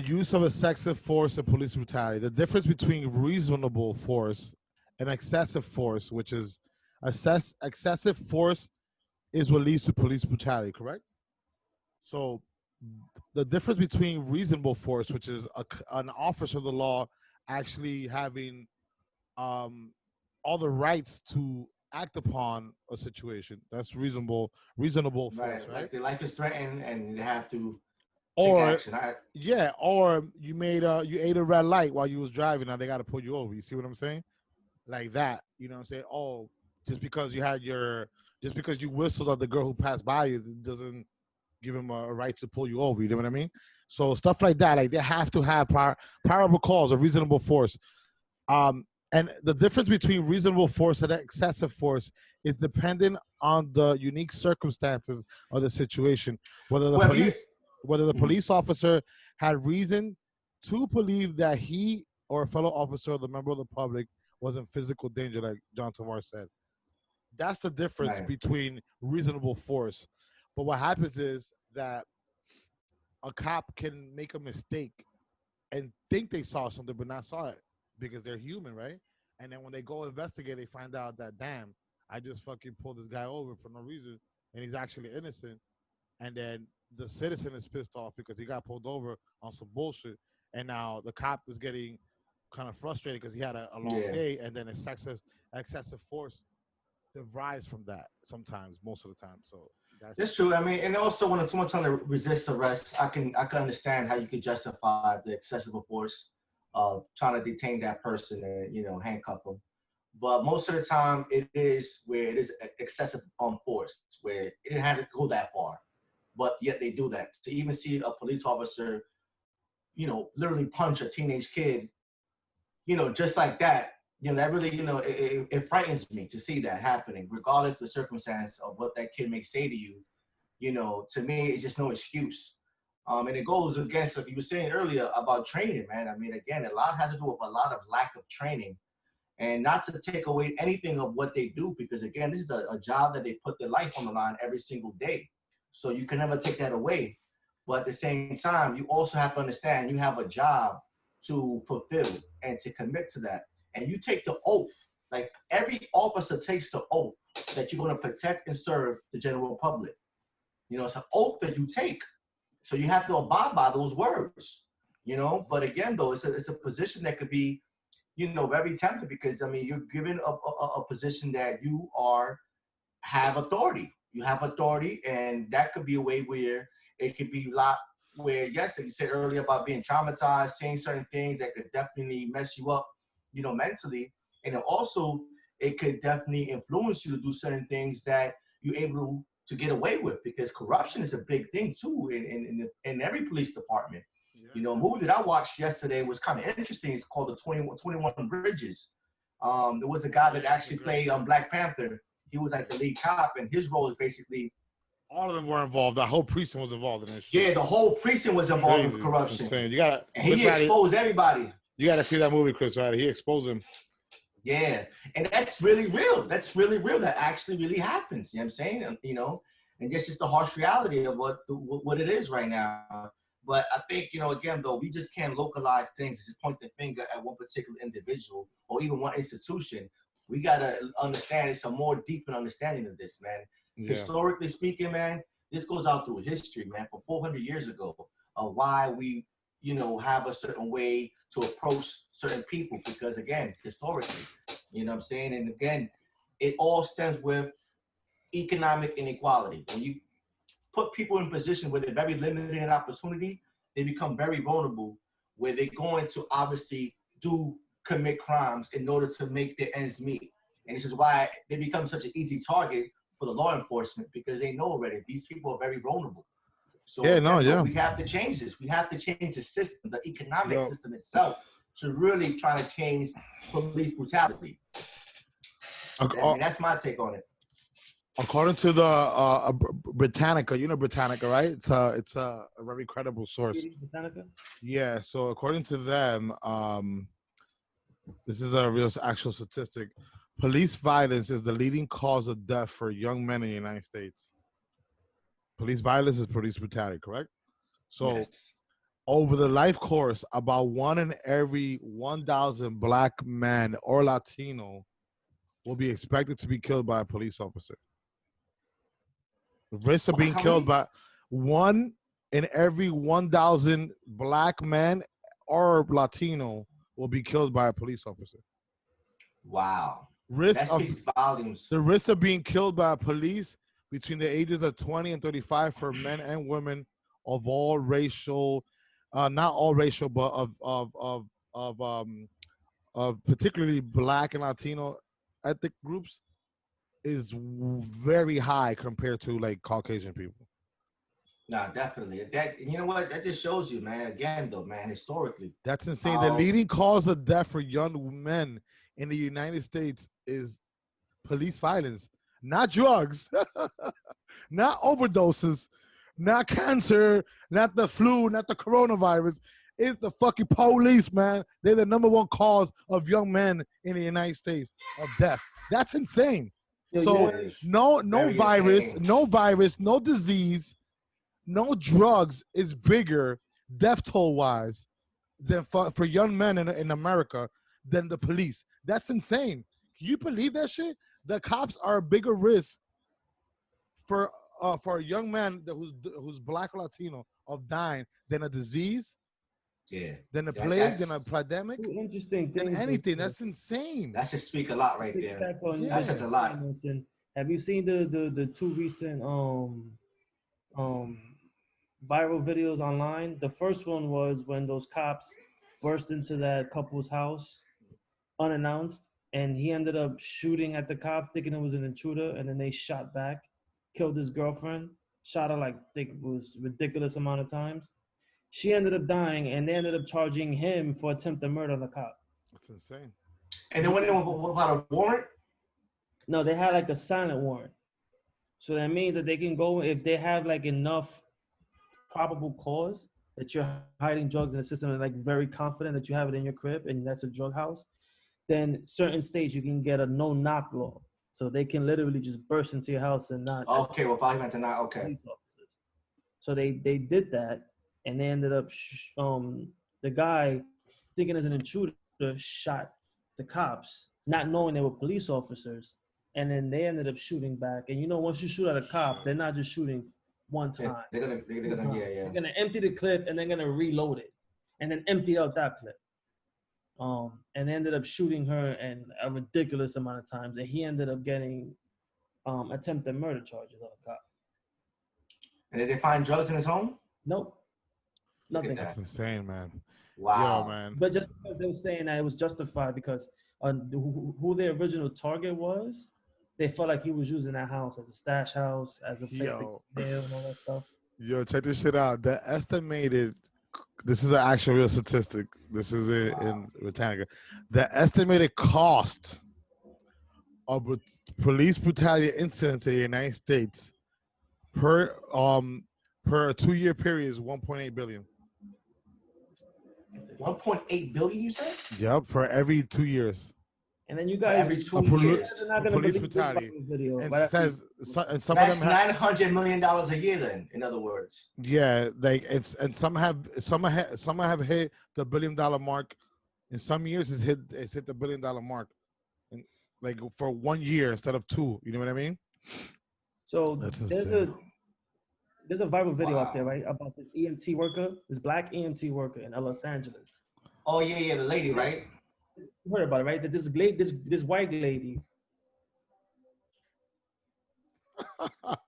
use of excessive force in police brutality. The difference between reasonable force and excessive force, which is excessive force is what leads to police brutality, correct? So the difference between reasonable force, which is an officer of the law actually having all the rights to act upon a situation. That's reasonable force, right? Like their life is threatened and they have to take Or action. or you ate a red light while you was driving. Now they got to pull you over. You see what I'm saying? Like that. You know what I'm saying? Oh, just because just because you whistled at the girl who passed by you, it doesn't give him a right to pull you over. You know what I mean? So stuff like that. Like they have to have probable cause of reasonable force. And the difference between reasonable force and excessive force is dependent on the unique circumstances of the situation. Whether the police officer had reason to believe that he or a fellow officer or the member of the public was in physical danger, like John Tamar said. That's the difference between reasonable force. But what happens is that a cop can make a mistake and think they saw something but not saw it because they're human, right? And then when they go investigate, they find out that, damn, I just fucking pulled this guy over for no reason and he's actually innocent. And then the citizen is pissed off because he got pulled over on some bullshit. And now the cop is getting kind of frustrated because he had a long day, and then excessive force derives from that sometimes, most of the time. So that's true. I mean, and also when someone's trying to resist arrest, I can understand how you could justify the excessive force of trying to detain that person and handcuff them. But most of the time, it is where it is excessive force, where it didn't have to go that far, but yet they do that. To even see a police officer, literally punch a teenage kid, just like that, that really, it frightens me to see that happening, regardless of the circumstance of what that kid may say to you. To me, it's just no excuse. And it goes against what you were saying earlier about training, man. I mean, again, a lot has to do with a lot of lack of training, and not to take away anything of what they do, because again, this is a job that they put their life on the line every single day. So you can never take that away. But at the same time, you also have to understand you have a job to fulfill and to commit to that. And you take the oath, like every officer takes the oath that you're going to protect and serve the general public. It's an oath that you take. So you have to abide by those words, But again, though, it's a position that could be, very tempting because, I mean, you're given a position that you have authority. You have authority, and that could be a way where it could be a lot where, yes, like you said earlier about being traumatized, seeing certain things that could definitely mess you up, mentally. And then also, it could definitely influence you to do certain things that you're able to get away with, because corruption is a big thing, too, in every police department. A movie that I watched yesterday was kind of interesting. It's called the 21 Bridges. There was a guy that actually played Black Panther. He was like the lead cop, and his role is basically all of them were involved. The whole precinct was involved in this shit. Yeah, the whole precinct was involved in corruption. And he exposed everybody. You got to see that movie, Chris, right? He exposed him. Yeah, and that's really real. That's really real. That actually really happens. You know what I'm saying? And that's just the harsh reality of what it is right now. But I think, again, though, we just can't localize things and just point the finger at one particular individual or even one institution. We got to understand it's a more deeper understanding of this, man. Yeah. Historically speaking, man, this goes out through history, man, from 400 years ago of why we, have a certain way to approach certain people. Because, again, historically, you know what I'm saying? And, again, it all stems with economic inequality. When you put people in positions where they're very limited in opportunity, they become very vulnerable, where they're going to obviously commit crimes in order to make their ends meet. And this is why they become such an easy target for the law enforcement, because they know already these people are very vulnerable. So we have to change this. We have to change the system, the economic system itself, to really try to change police brutality. And that's my take on it. According to the Britannica, Britannica, right? It's a very credible source. Britannica? Yeah. So according to them, this is a real actual statistic. Police violence is the leading cause of death for young men in the United States. Police violence is police brutality, correct? So over the life course, about 1 in every 1,000 Black men or Latino will be expected to be killed by a police officer. The risk of being killed by 1 in every 1,000 Black men or Latino will be killed by a police officer. Wow. risk That speaks volumes. The risk of being killed by police between the ages of 20 and 35 for men and women of all racial, not all racial, but of particularly Black and Latino ethnic groups is very high compared to like Caucasian people. Nah, definitely. That, you know what? That just shows you, man. Again, though, man, historically. That's insane. The leading cause of death for young men in the United States is police violence, not drugs, not overdoses, not cancer, not the flu, not the coronavirus. It's the fucking police, man. They're the number one cause of young men in the United States of death. That's insane. So no virus, no disease, no drugs is bigger death toll wise than for young men in America than the police. That's insane. Can you believe that shit? The cops are a bigger risk for a young man who's Black or Latino of dying than a disease, than a plague, than a pandemic, interesting than anything. That's insane. That should speak a lot right there. That says a lot. Have you seen the two recent viral videos online? The first one was when those cops burst into that couple's house unannounced, and he ended up shooting at the cop thinking it was an intruder, and then they shot back, killed his girlfriend, shot her like I think it was ridiculous amount of times. She ended up dying, and they ended up charging him for attempted murder on the cop. That's insane. And then went in without a warrant? No, they had like a silent warrant. So that means that they can go if they have like enough probable cause that you're hiding drugs in the system and like very confident that you have it in your crib and that's a drug house, then certain states you can get a no knock law. So they can literally just burst into your house and not. Okay, well, probably meant to not. Okay. Police officers. So they did that, and they ended up the guy thinking as an intruder shot the cops, not knowing they were police officers, and then they ended up shooting back. And you know, once you shoot at a cop, they're not just shooting one time. They're gonna empty the clip and they're gonna reload it, and then empty out that clip. And they ended up shooting her and a ridiculous amount of times, and he ended up getting attempted murder charges on the cop. And did they find drugs in his home? Nope, nothing. That's insane, man. Wow, yo, man. But just because they were saying that it was justified because who their original target was, they felt like he was using that house as a stash house, as a place to nail and all that stuff. Yo, check this shit out. The estimated, this is an actual real statistic. This is in Britannica. The estimated cost of police brutality incidents in the United States per 2-year period is $1.8 billion. 1.8 billion, you said? Yep, for every 2 years. And then you guys, every 2 years, police brutality video. And says, and some that's of them $900 million a year. Then, in other words, yeah, like some have hit the $1 billion mark. In some years, it's hit the $1 billion mark, and like for 1 year instead of 2. You know what I mean? So there's a viral video out there, right, about this EMT worker, this black EMT worker in Los Angeles. Oh yeah, the lady, right? You heard about it, right? That this white lady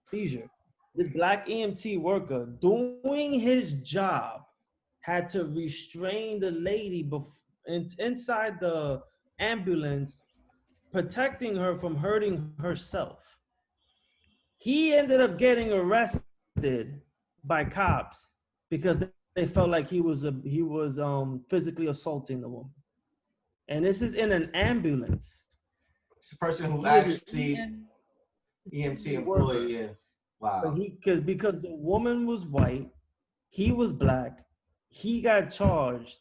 seizure. This black EMT worker doing his job had to restrain the lady inside the ambulance, protecting her from hurting herself. He ended up getting arrested by cops because they felt like he was physically assaulting the woman. And this is in an ambulance. It's a person who actually EMT employee. Yeah. Wow. But because the woman was white, he was black, he got charged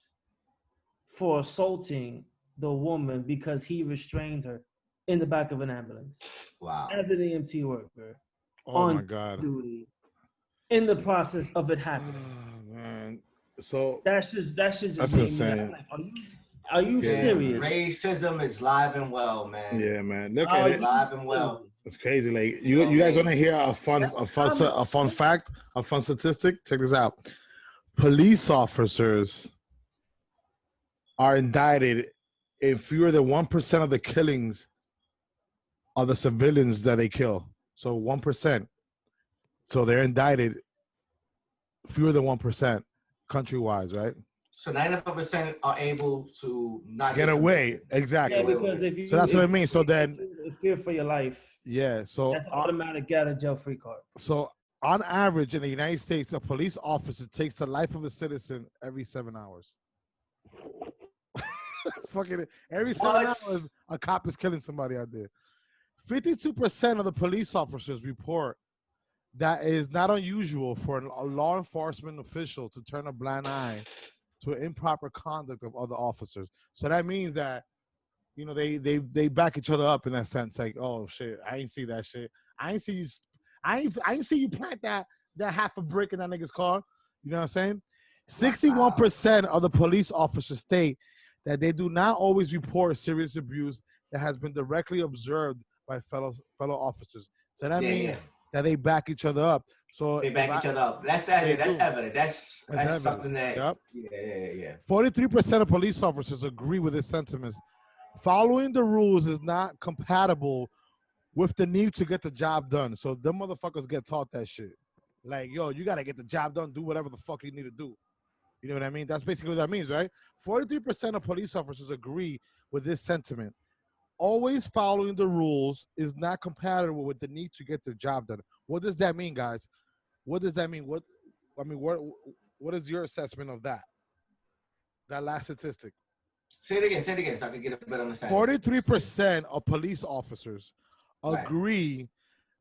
for assaulting the woman because he restrained her in the back of an ambulance. Wow. As an EMT worker. Oh my God. Duty. In the process of it happening. Oh, man. So that's just insane. Are you serious? Racism is live and well, man. Yeah, man. Look at it. Live and well. It's crazy. Like you guys want to hear a fun fact, a fun statistic? Check this out. Police officers are indicted in fewer than 1% of the killings are the civilians that they kill. So 1%. So they're indicted fewer than 1% country-wise, right? So 95% are able to not get away. convicted. Exactly. Yeah, because if you, so that's what I mean. So then, fear for your life. Yeah. So that's automatic get a jail free card. So on average in the United States, a police officer takes the life of a citizen every 7 hours. Fucking every 7 hours, a cop is killing somebody out there. 52% of the police officers report that it is not unusual for a law enforcement official to turn a blind eye to improper conduct of other officers. So that means that, you know, they back each other up in that sense. Like, oh shit, I ain't see that shit. I ain't see you. I ain't see you plant that half a brick in that nigga's car. You know what I'm saying? 61% of the police officers state that they do not always report serious abuse that has been directly observed by fellow officers. So that means that they back each other up. So they back each other up. That's evident. That's something that. Yeah. 43% of police officers agree with this sentiment. Following the rules is not compatible with the need to get the job done. So them motherfuckers get taught that shit. Like, yo, you gotta get the job done. Do whatever the fuck you need to do. You know what I mean? That's basically what that means, right? 43% of police officers agree with this sentiment. Always following the rules is not compatible with the need to get the job done. What does that mean, guys? What does that mean? What is your assessment of that? That last statistic. Say it again so I can get a better understanding. 43% of police officers agree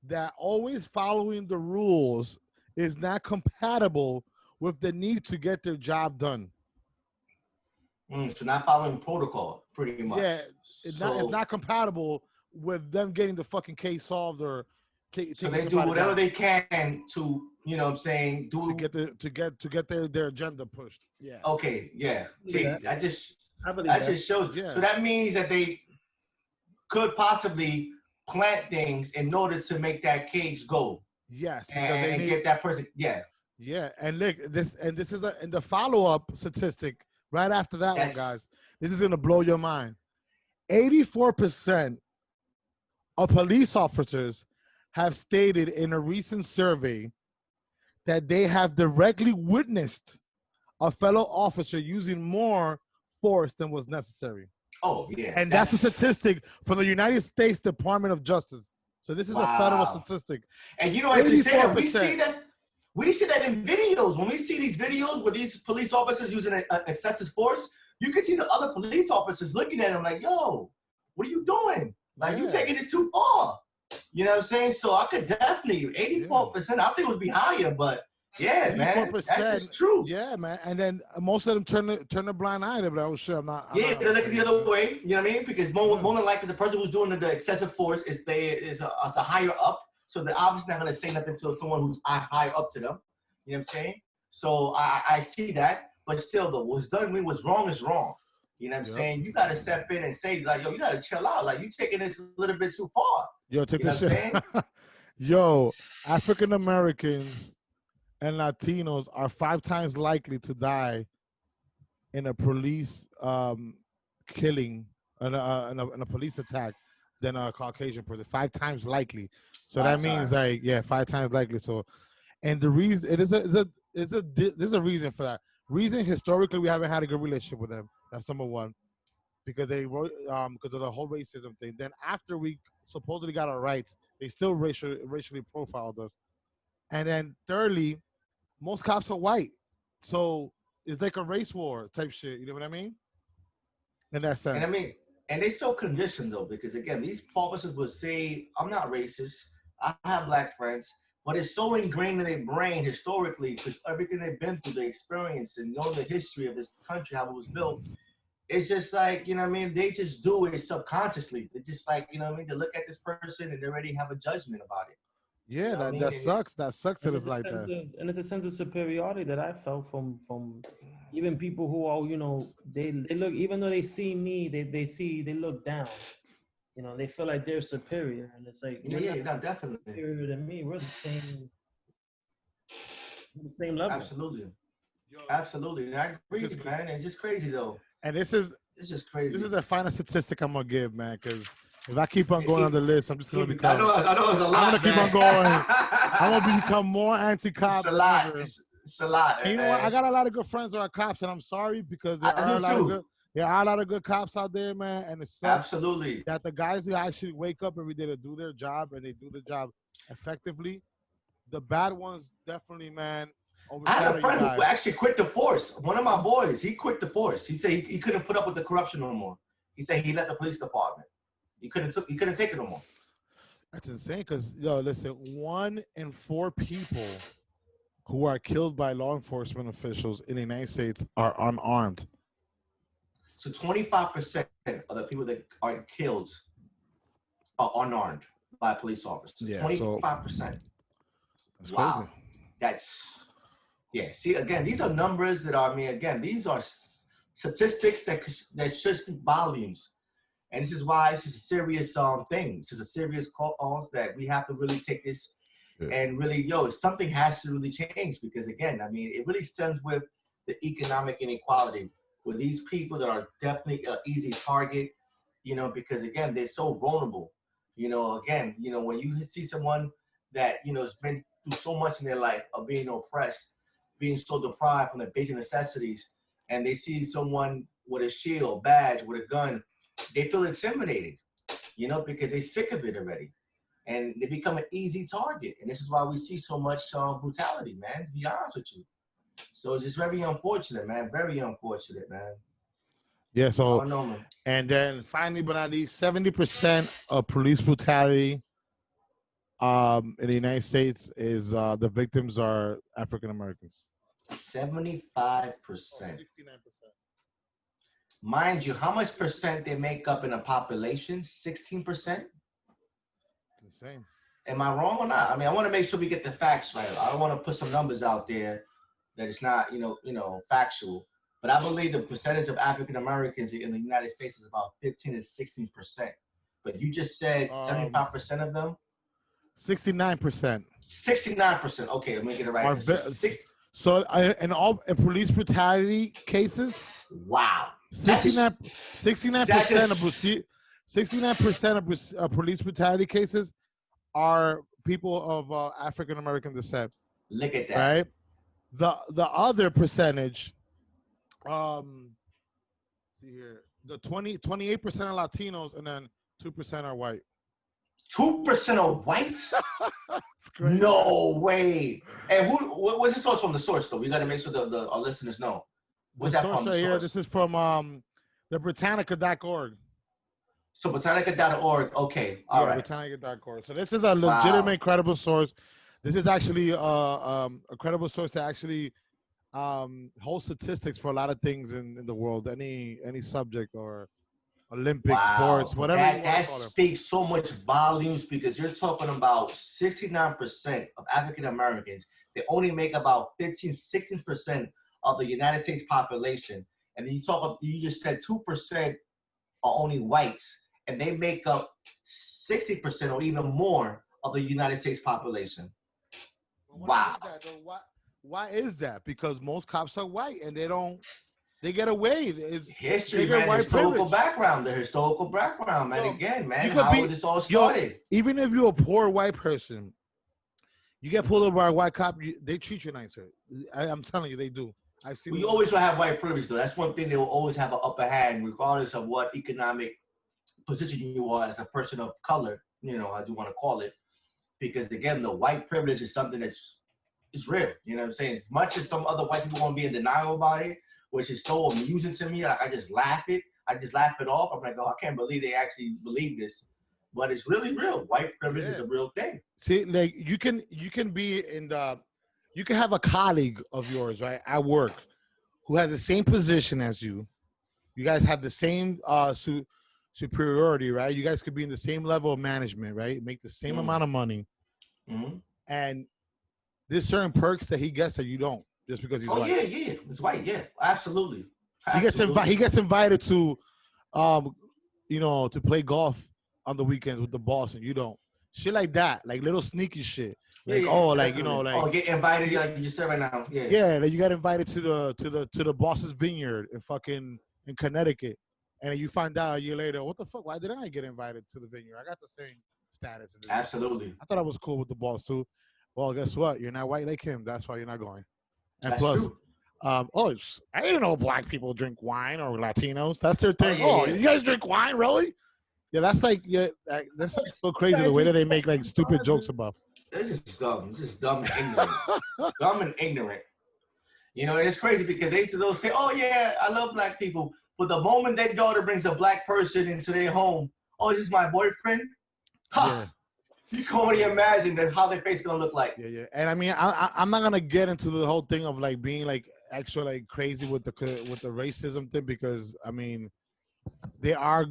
that always following the rules is not compatible with the need to get their job done. So not following protocol, pretty much. Yeah, it's not compatible with them getting the fucking case solved or so they do whatever they can to, you know what I'm saying, to get their agenda pushed. Yeah. Okay, yeah. See, that just shows. Yeah. So that means that they could possibly plant things in order to make that case go. Yes, and get that person. Yeah. Yeah, and look, this is in the follow-up statistic right after that one, guys. This is gonna blow your mind. 84% of police officers have stated in a recent survey that they have directly witnessed a fellow officer using more force than was necessary. Oh, yeah. And that's a statistic from the United States Department of Justice. So this is a federal statistic. And you know, as you say that, we see that in videos. When we see these videos with these police officers using excessive force, you can see the other police officers looking at them like, yo, what are you doing? Like, you taking this too far. You know what I'm saying? So I could definitely, 84%, I think it would be higher, but yeah, man, that's just true. Yeah, man. And then most of them turn a blind eye. But I was sure I'm not. They're looking the other way. You know what I mean? Because more than likely, the person who's doing the excessive force is a higher up. So they're obviously not going to say nothing to someone who's higher up to them. You know what I'm saying? So I see that. But still, though, what's done, what's wrong is wrong. You know what I'm saying? You got to step in and say, like, yo, you got to chill out. Like, you taking this a little bit too far. Yo, take this shit. Yo, African Americans and Latinos are 5 times likely to die in a police killing, in a police attack, than a Caucasian person. 5 times likely. So that means, like, 5 times likely. So, and the reason there's a reason for that. Reason historically we haven't had a good relationship with them. That's number one, because because of the whole racism thing. Then after we supposedly got our rights, they still racially profiled us. And then thirdly, most cops are white, so it's like a race war type shit. You know what I mean? In that sense. And I mean, and they so conditioned though, because again, these officers would say, "I'm not racist. I have black friends." But it's so ingrained in their brain historically, because everything they've been through, they experienced, and know the history of this country, how it was built. It's just like, you know what I mean? They just do it subconsciously. They just like, you know what I mean? They look at this person and they already have a judgment about it. Yeah, that sucks. That sucks that it's like that. And it's a sense of superiority that I felt from even people who are, you know, they look, even though they see me, they look down. You know, they feel like they're superior, and it's like, definitely superior than me. We're the same level. Absolutely. I agree, man. It's just crazy though. And this is just crazy. This is the final statistic I'm gonna give, man, because If I keep on going on the list, I'm just gonna become. I know it's a lot. I'm gonna keep on going. I'm gonna become more anti-cop. It's a lot. It's a lot. And you know what? I got a lot of good friends who are cops, and I'm sorry because there are a lot of good cops out there, man. And it's absolutely that the guys who actually wake up every day to do their job and they do the job effectively. The bad ones definitely, man. I had a friend who actually quit the force. One of my boys, he quit the force. He said he couldn't put up with the corruption no more. He said he left the police department. He couldn't take it no more. That's insane because, listen, 1 in 4 people who are killed by law enforcement officials in the United States are unarmed. So 25% of the people that are killed are unarmed by police officers. Yeah, 25%. That's wow. crazy. That's, yeah. See, again, these are numbers that are, these are statistics that should speak volumes. And this is why this is a serious thing. This is a serious cause that we have to really take this and really, something has to really change because, again, it really stems with the economic inequality with these people that are definitely an easy target, because, again, they're so vulnerable. Again, when you see someone that, has been through so much in their life of being oppressed, being so deprived from the basic necessities, and they see someone with a shield, badge, with a gun, they feel intimidated, because they're sick of it already. And they become an easy target. And this is why we see so much brutality, man, to be honest with you. So it's just very unfortunate, man. Very unfortunate, man. Yeah, so, I don't know, man. And then finally, but not least, 70% of police brutality in the United States is the victims are African Americans. 75%. 69%. Oh, Mind you, how much percent they make up in a population? 16%? Insane. Am I wrong or not? I want to make sure we get the facts right. I don't want to put some numbers out there that it's not, factual. But I believe the percentage of African Americans in the United States is about 15 to 16%. But you just said 75% of them? 69%. 69%. Okay, let me get it right. So in police brutality cases, wow. 69% of police brutality cases are people of African American descent. Look at that. Right. The other percentage, see here, the 28% are Latinos and then 2% are white. 2% are whites? No way. And what's the source from the source though? We got to make sure our listeners know. What's that from? Here, this is from the Britannica.org. So Britannica.org. Okay. All right. Britannica.org. So this is a legitimate, credible source. This is actually a credible source to actually hold statistics for a lot of things in the world, any subject or Olympic sports, whatever. That speaks so much volumes because you're talking about 69% of African Americans. They only make about 16% of the United States population. And then you just said 2% are only whites, and they make up 60% or even more of the United States population. Wow. Why is that? Because most cops are white and they get away. It's history, man. The historical background, man. Again, man, how this all started. Even if you're a poor white person, you get pulled over by a white cop, they treat you nicer. I'm telling you, they do. I've seen. You always will have white privilege, though. That's one thing. They will always have an upper hand, regardless of what economic position you are as a person of color. I do want to call it, because again, the white privilege is something it's real. You know what I'm saying? As much as some other white people want to be in denial about it, which is so amusing to me, like I just laugh it off. I'm like, oh, I can't believe they actually believe this, but it's really real. White privilege is a real thing. See, like you can be you can have a colleague of yours, right, at work, who has the same position as you. You guys have the same superiority, right? You guys could be in the same level of management, right? Make the same amount of money, and there's certain perks that he gets that you don't, just because he's white. Yeah, it's white, yeah, absolutely. He gets invited to, to play golf on the weekends with the boss, and you don't. Shit like that, like little sneaky shit. Like get invited, like you just said right now. Yeah, like you got invited to the boss's vineyard in Connecticut, and then you find out a year later, what the fuck? Why didn't I get invited to the venue? I got the same status. Absolutely. I thought I was cool with the boss too. Well, guess what? You're not white like him. That's why you're not going. And That's plus, true. I didn't know black people drink wine or Latinos. That's their thing. Yeah. You guys drink wine, really? Yeah, that's like that's so crazy the way that they make like stupid jokes about. This is dumb. This is dumb and ignorant. Dumb and ignorant. You know, and it's crazy because they'll say, "Oh yeah, I love black people," but the moment their daughter brings a black person into their home, "Oh, this is my boyfriend." Ha! Yeah. You can only imagine how their face is gonna look like. Yeah. And I mean, I'm not gonna get into the whole thing of like being like extra like crazy with the racism thing, because I mean, they are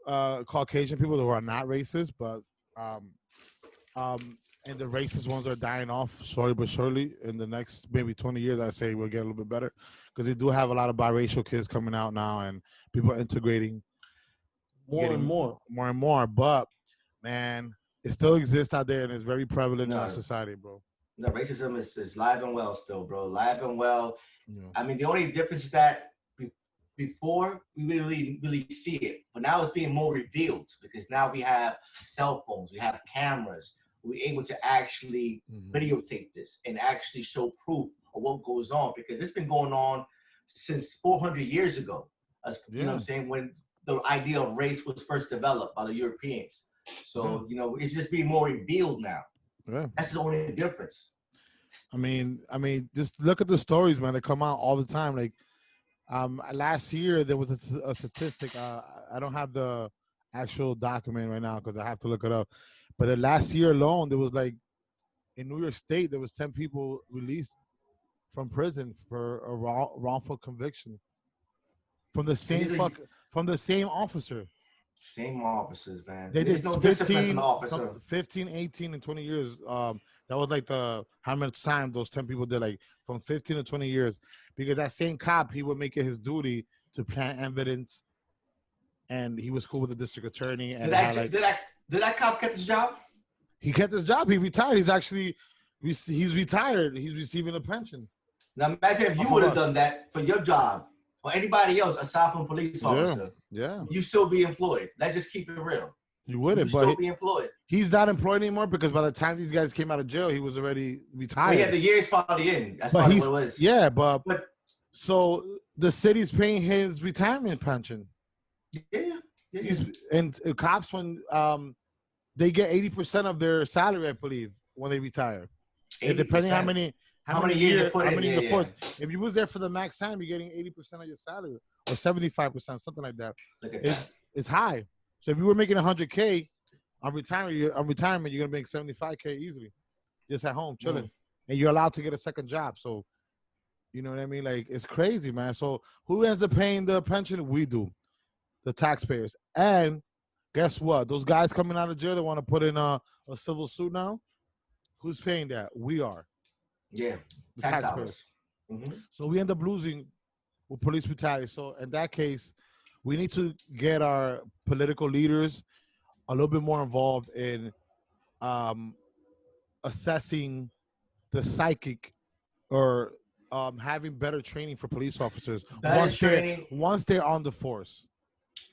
Caucasian people who are not racist, but and the racist ones are dying off slowly but surely. In the next maybe 20 years, I say we'll get a little bit better, because they do have a lot of biracial kids coming out now, and people are integrating more and more. But man, it still exists out there, and it's very prevalent in our society, bro. No, racism is live and well still, bro. Live and well. Yeah. I mean, the only difference is that before we really see it, but now it's being more revealed, because now we have cell phones, we have cameras, we're able to actually videotape this and actually show proof of what goes on, because it's been going on since 400 years ago. You know what I'm saying? When the idea of race was first developed by the Europeans. So, you know, it's just being more revealed now. Yeah. That's the only difference. I mean, just look at the stories, man. They come out all the time. Like, last year there was a statistic. I don't have the actual document right now because I have to look it up. But last year alone, there was like in New York State, there was 10 people released from prison for a wrongful conviction from the same officer. Same officers, man. There's no discipline from the officer. 15, 18, and 20 years. That was like how much time those 10 people did, like from 15 to 20 years. Because that same cop, he would make it his duty to plant evidence, and he was cool with the district attorney. And did that cop get his job? He kept his job. He retired. He's retired. He's receiving a pension. Now imagine if you would have done that for your job or anybody else aside from police officer. Yeah. You still be employed. Let's just keep it real. You wouldn't, but still be employed. He's not employed anymore because by the time these guys came out of jail, he was already retired. Well, yeah, the year's probably in. That's probably what it was. Yeah, but so the city's paying his retirement pension. Yeah. And cops, when they get 80% of their salary, I believe, when they retire. Depending how many years you put in. If you was there for the max time, you're getting 80% of your salary or 75%, something like that. Look at that. It's high. So if you were making $100K on retirement, you're gonna make $75K easily, just at home chilling, and you're allowed to get a second job. So, you know what I mean? Like, it's crazy, man. So who ends up paying the pension? We do, the taxpayers. And guess what? Those guys coming out of jail that want to put in a civil suit now, who's paying that? We are. Yeah, the taxpayers. So we end up losing with police brutality. So in that case, we need to get our political leaders a little bit more involved in assessing the psychic, or having better training for police officers once they're on the force.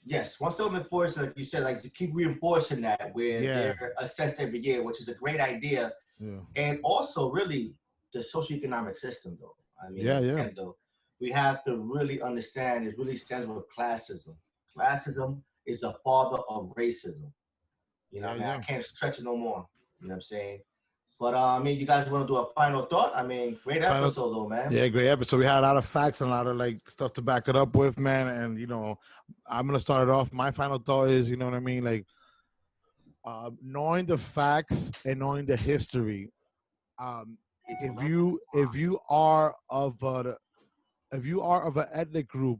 Yes, once they're on the force, like you said, like to keep reinforcing that where they're assessed every year, which is a great idea. Yeah. And also, really, the socioeconomic system, though. I mean, again, though, we have to really understand it really stands with classism. Classism is the father of racism. You know, I can't stretch it no more. You know what I'm saying? But I mean, you guys want to do a final thought? I mean, great episode, though, man. Yeah, great episode. We had a lot of facts and a lot of like stuff to back it up with, man. And you know, I'm gonna start it off. My final thought is, you know what I mean, like knowing the facts and knowing the history. If you are of an ethnic group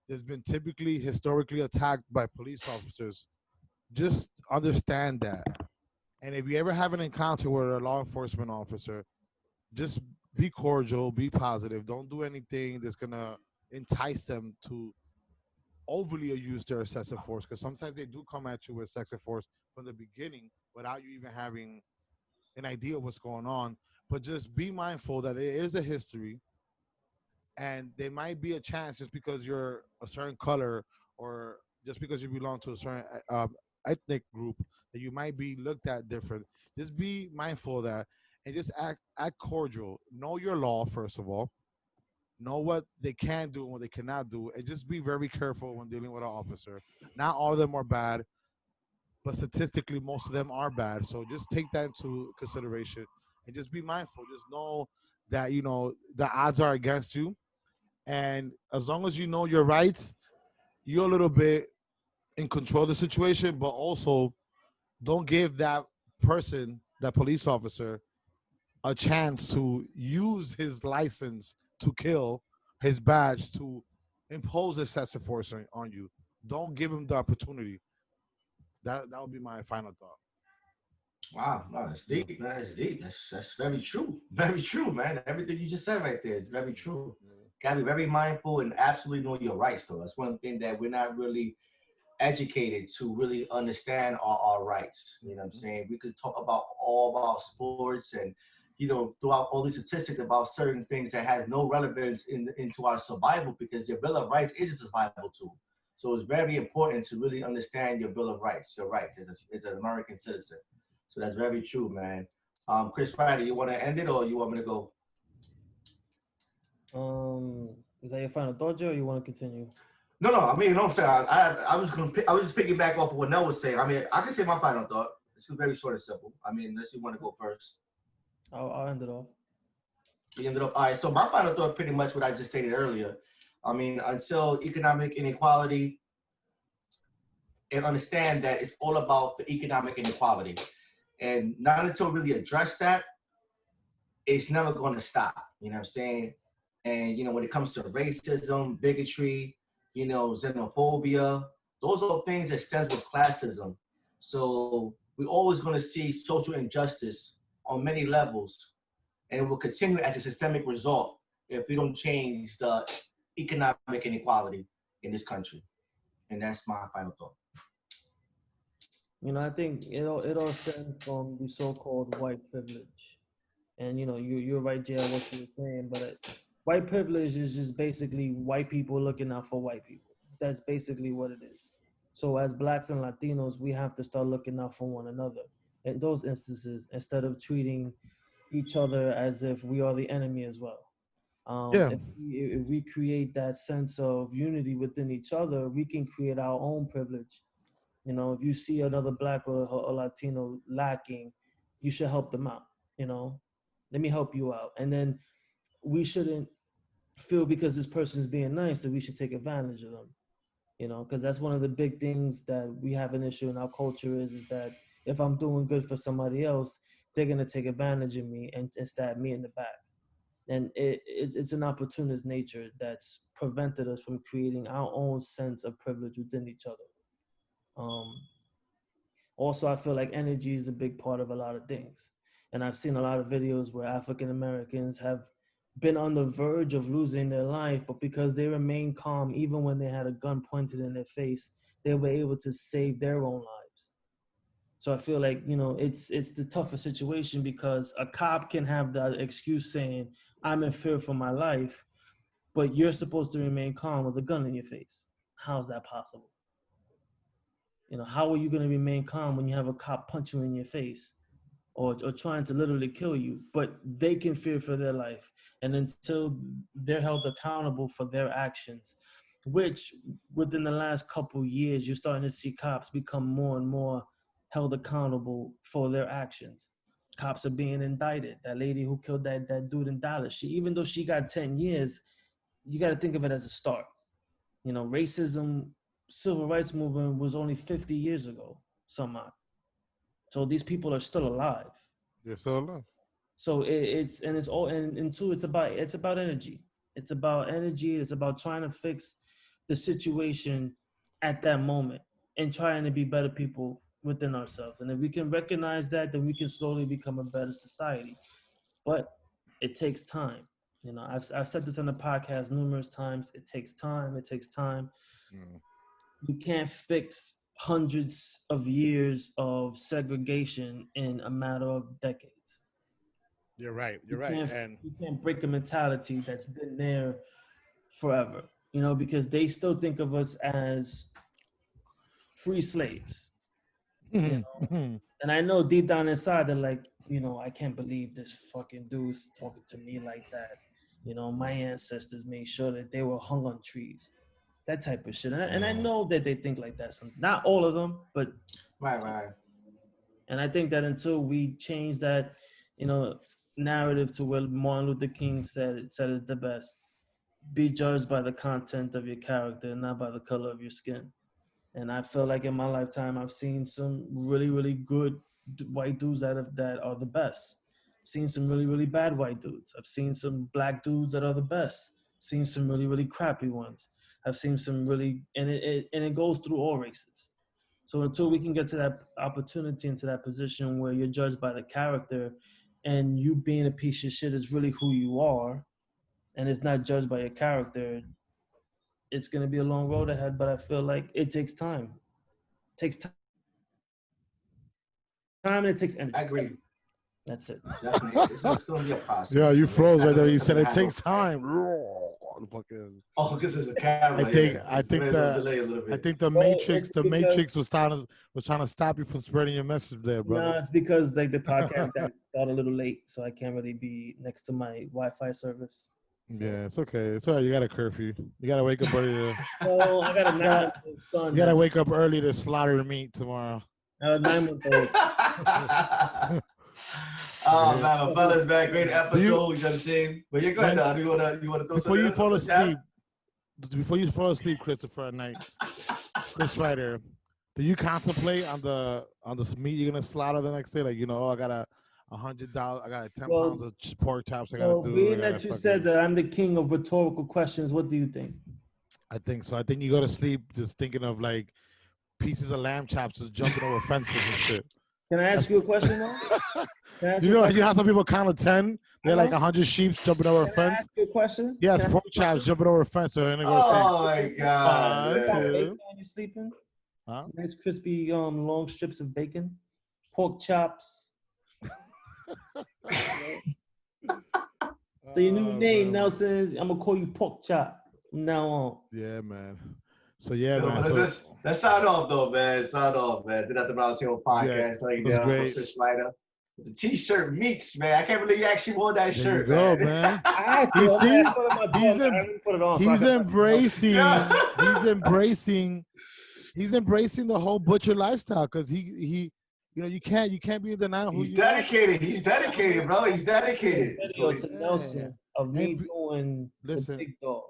that's been typically historically attacked by police officers, just understand that. And if you ever have an encounter with a law enforcement officer, just be cordial, be positive. Don't do anything that's gonna entice them to overly use their excessive force, because sometimes they do come at you with excessive force from the beginning without you even having an idea of what's going on. But just be mindful that there is a history. and there might be a chance just because you're a certain color or just because you belong to a certain ethnic group that you might be looked at different. Just be mindful of that and just act cordial. Know your law first of all. Know what they can do and what they cannot do, and just be very careful when dealing with an officer. Not all of them are bad, but statistically, most of them are bad. So just take that into consideration and just be mindful. Just know that the odds are against you, and as long as you know your rights, you're a little bit in control of the situation. But also, don't give that person, that police officer, a chance to use his license to kill, his badge to impose excessive force on you. Don't give him the opportunity. That would be my final thought. Wow, no, that's Yeah. deep, man. That's deep. That's very true. Very true, man. Everything you just said right there is very true. Gotta be very mindful and absolutely know your rights, though. That's one thing that we're not really educated to really understand our rights. You know what I'm saying? We could talk about all about sports and throughout all these statistics about certain things that has no relevance into our survival because your Bill of Rights is a survival tool. So it's very important to really understand your Bill of Rights, your rights as an American citizen. So that's very true, man. Chris Ryder, you want to end it or you want me to go? Is that your final thought, Joe, or you want to continue? No. I mean, you know what I'm saying. I was just picking back off of what Nell was saying. I mean, I can say my final thought. It's very short and simple. I mean, unless you want to go first. I'll end it off. You ended up all right. So my final thought, pretty much what I just stated earlier. I mean, until economic inequality, and understand that it's all about the economic inequality, and not until really address that, it's never going to stop. You know what I'm saying? And when it comes to racism, bigotry, xenophobia, those are things that stems with classism. So we're always going to see social injustice on many levels, and it will continue as a systemic result if we don't change the economic inequality in this country. And that's my final thought. I think it all stems from the so-called white privilege. And you're right, Jay, on what you were saying, but white privilege is just basically white people looking out for white people. That's basically what it is. So as Blacks and Latinos, we have to start looking out for one another in those instances instead of treating each other as if we are the enemy as well. Yeah. If we create that sense of unity within each other, we can create our own privilege. If you see another Black or Latino lacking, you should help them out. Let me help you out. And then we shouldn't feel because this person is being nice that we should take advantage of them. Because that's one of the big things that we have an issue in our culture is that if I'm doing good for somebody else, they're gonna take advantage of me and stab me in the back. And it's an opportunist nature that's prevented us from creating our own sense of privilege within each other. Also, I feel like energy is a big part of a lot of things. And I've seen a lot of videos where African Americans have been on the verge of losing their life, but because they remained calm, even when they had a gun pointed in their face, they were able to save their own lives. So I feel like, it's the tougher situation because a cop can have the excuse saying, I'm in fear for my life, but you're supposed to remain calm with a gun in your face. How's that possible? How are you going to remain calm when you have a cop punch you in your face or trying to literally kill you, but they can fear for their life? And until they're held accountable for their actions, which within the last couple years, you're starting to see cops become more and more held accountable for their actions. Cops are being indicted. That lady who killed that dude in Dallas, even though she got 10 years, you got to think of it as a start. Racism, civil rights movement was only 50 years ago, somehow. So these people are still alive. They're still alive. So it's two, it's about energy. It's about energy. It's about trying to fix the situation at that moment and trying to be better people within ourselves. And if we can recognize that, then we can slowly become a better society. But it takes time. I've said this on the podcast numerous times. It takes time. It takes time. You can't fix hundreds of years of segregation in a matter of decades. You're right. You're right. And you can't break a mentality that's been there forever, you know, because they still think of us as free slaves. You know? And I know deep down inside they're like, you know, I can't believe this fucking dude's talking to me like that. You know, my ancestors made sure that they were hung on trees, that type of shit. And I know that they think like that. Not all of them, but right. And I think that until we change that, you know, narrative to where Martin Luther King said it the best: be judged by the content of your character, not by the color of your skin. And I feel like in my lifetime, I've seen some really, really good white dudes that are the best. I've seen some really, really bad white dudes. I've seen some black dudes that are the best. Seen some really, really crappy ones. I've seen some really, and it goes through all races. So until we can get to that opportunity, into that position where you're judged by the character, and you being a piece of shit is really who you are, and it's not judged by your character, it's going to be a long road ahead. But I feel like it takes time. It takes time and it takes energy. I agree. That's it. Definitely. It's going to be a process. Yeah, you froze right there. You said it takes time. Oh, because there's a camera. I think the Matrix was trying to stop you from spreading your message there, bro. No, it's because like the podcast got started a little late, so I can't really be next to my Wi-Fi service. So. Yeah, it's okay. It's all right. You got a curfew. You got to wake up early. Well, I got a 9-month-old son. You got to wake up early to slaughter the meat tomorrow. I have a 9-month-old. Oh man, fellas, man, great episode. You know what I'm saying? But yeah, go ahead. You wanna throw before you fall asleep? Before you fall asleep, Christopher, at night, Chris Ryder, do you contemplate on the meat you're gonna slaughter the next day? Like, you know, I got $100, I got 10 pounds of pork chops. I gotta do. Being that you said that I'm the king of rhetorical questions, what do you think? I think so. I think you go to sleep just thinking of like pieces of lamb chops just jumping over fences and shit. Can I ask you a question though? You know how some people count to 10? They're like 100 sheep jumping over a fence. Can I ask you a question? Yes, pork chops jumping over a fence. So oh my God! Bacon when you're sleeping? Huh? Nice crispy long strips of bacon, pork chops. So your new name, Nelson, I'm gonna call you Pork Chop from now on. Yeah, man. So man. Let's sign off though, man. Sign off, man. Did that the Roundtable podcast. Yeah, great. Chris Ryder. The T-shirt meets, man. I can't believe you actually wore that shirt. There you go, man. He's embracing the whole butcher lifestyle because he you know, you can't be in denial. He's dedicated. He's dedicated, bro. He's dedicated. Video to Nelson of me doing the big dog.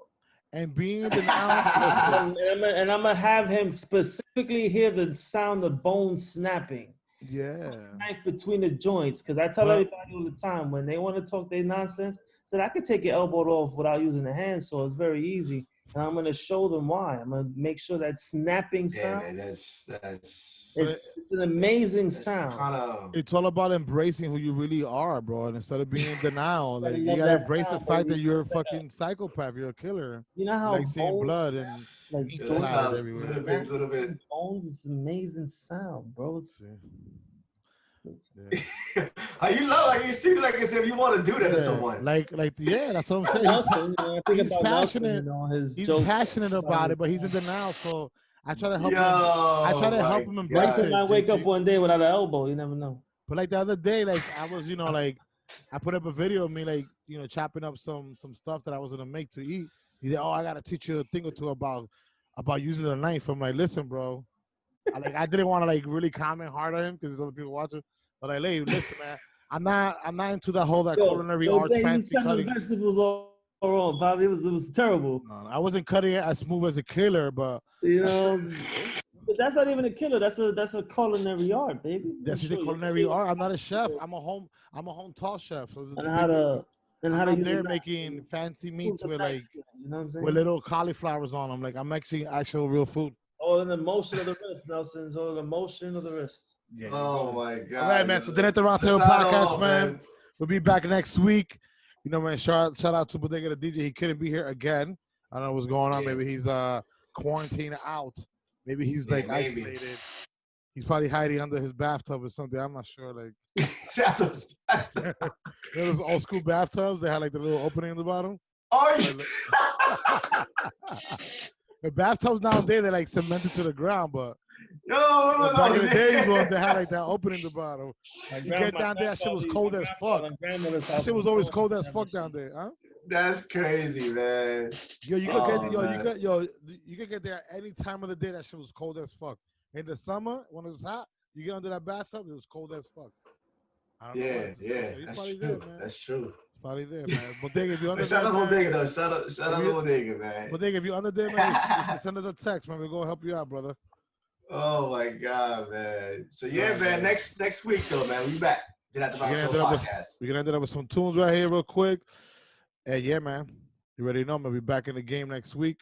And being in denial. and I'm gonna have him specifically hear the sound of bones snapping. Yeah. Knife between the joints, because I tell everybody all the time when they want to talk their nonsense, I said I could take your elbow off without using a handsaw. It's very easy, and I'm gonna show them why. I'm gonna make sure that snapping sound. It's an amazing sound. It's all about embracing who you really are, bro. And instead of being in denial, like you gotta embrace the fact that you're a fucking psychopath. You're a killer. You know how like seeing blood and like everywhere. Little bit. Bones is amazing sound, bro. How you love? Like it seems like as if you want to do that to someone. Like that's what I'm saying. He's passionate. He's passionate about it, but he's in denial. So I try to help him. I try to help him embrace it. He might wake up one day without an elbow. You never know. But like the other day, like I was, you know, like I put up a video of me, like, you know, chopping up some stuff that I was gonna make to eat. He said, "Oh, I gotta teach you a thing or two about using a knife." I'm like, "Listen, bro." I didn't want to like really comment hard on him because there's other people watching. But like, hey, listen, man, I'm not into that whole culinary arts fancy cutting. Vegetables all wrong, Bobby. It was terrible. No, I wasn't cutting it as smooth as a killer, but you know, but that's not even a killer. That's a culinary art, baby. That's a culinary art. I'm not a chef. I'm a home tall chef. So and how to use they're making fancy meats with like you know what I'm saying? With little cauliflowers on them. Like I'm actually actual real food. All in the motion of the wrist, Nelson. It's all in the motion of the wrist. Yeah. Oh my God. All right, man. So then at the Roundtable podcast, man. We'll be back next week. You know, man, shout out to Bodega the DJ. He couldn't be here again. I don't know what's going on. Maybe he's quarantined out. Maybe he's like isolated. He's probably hiding under his bathtub or something. I'm not sure. Like those old school bathtubs, they had like the little opening in the bottom. Oh, The bathtubs nowadays they're like cemented to the ground, but no, back in the days when they had like that opening the bottom. You get down there, that shit was cold as fuck. That shit was always cold as fuck down there, huh? That's crazy, man. Yo, you could get there any time of the day. That shit was cold as fuck. In the summer, when it was hot, you get under that bathtub, it was cold as fuck. I don't know. That's true. There, man. That's true. It's probably there, man. Bodega, if you're under shout there, out Bodega, though. Shout out Bodega, man. Bodega, if you're under there, man, just send us a text, man. We'll go help you out, brother. Oh my God, man. So yeah, man. Next week though, man, we back. Did at the podcast. We're gonna end up with some tunes right here, real quick. And yeah, man, you already know, man. We'll be back in the game next week.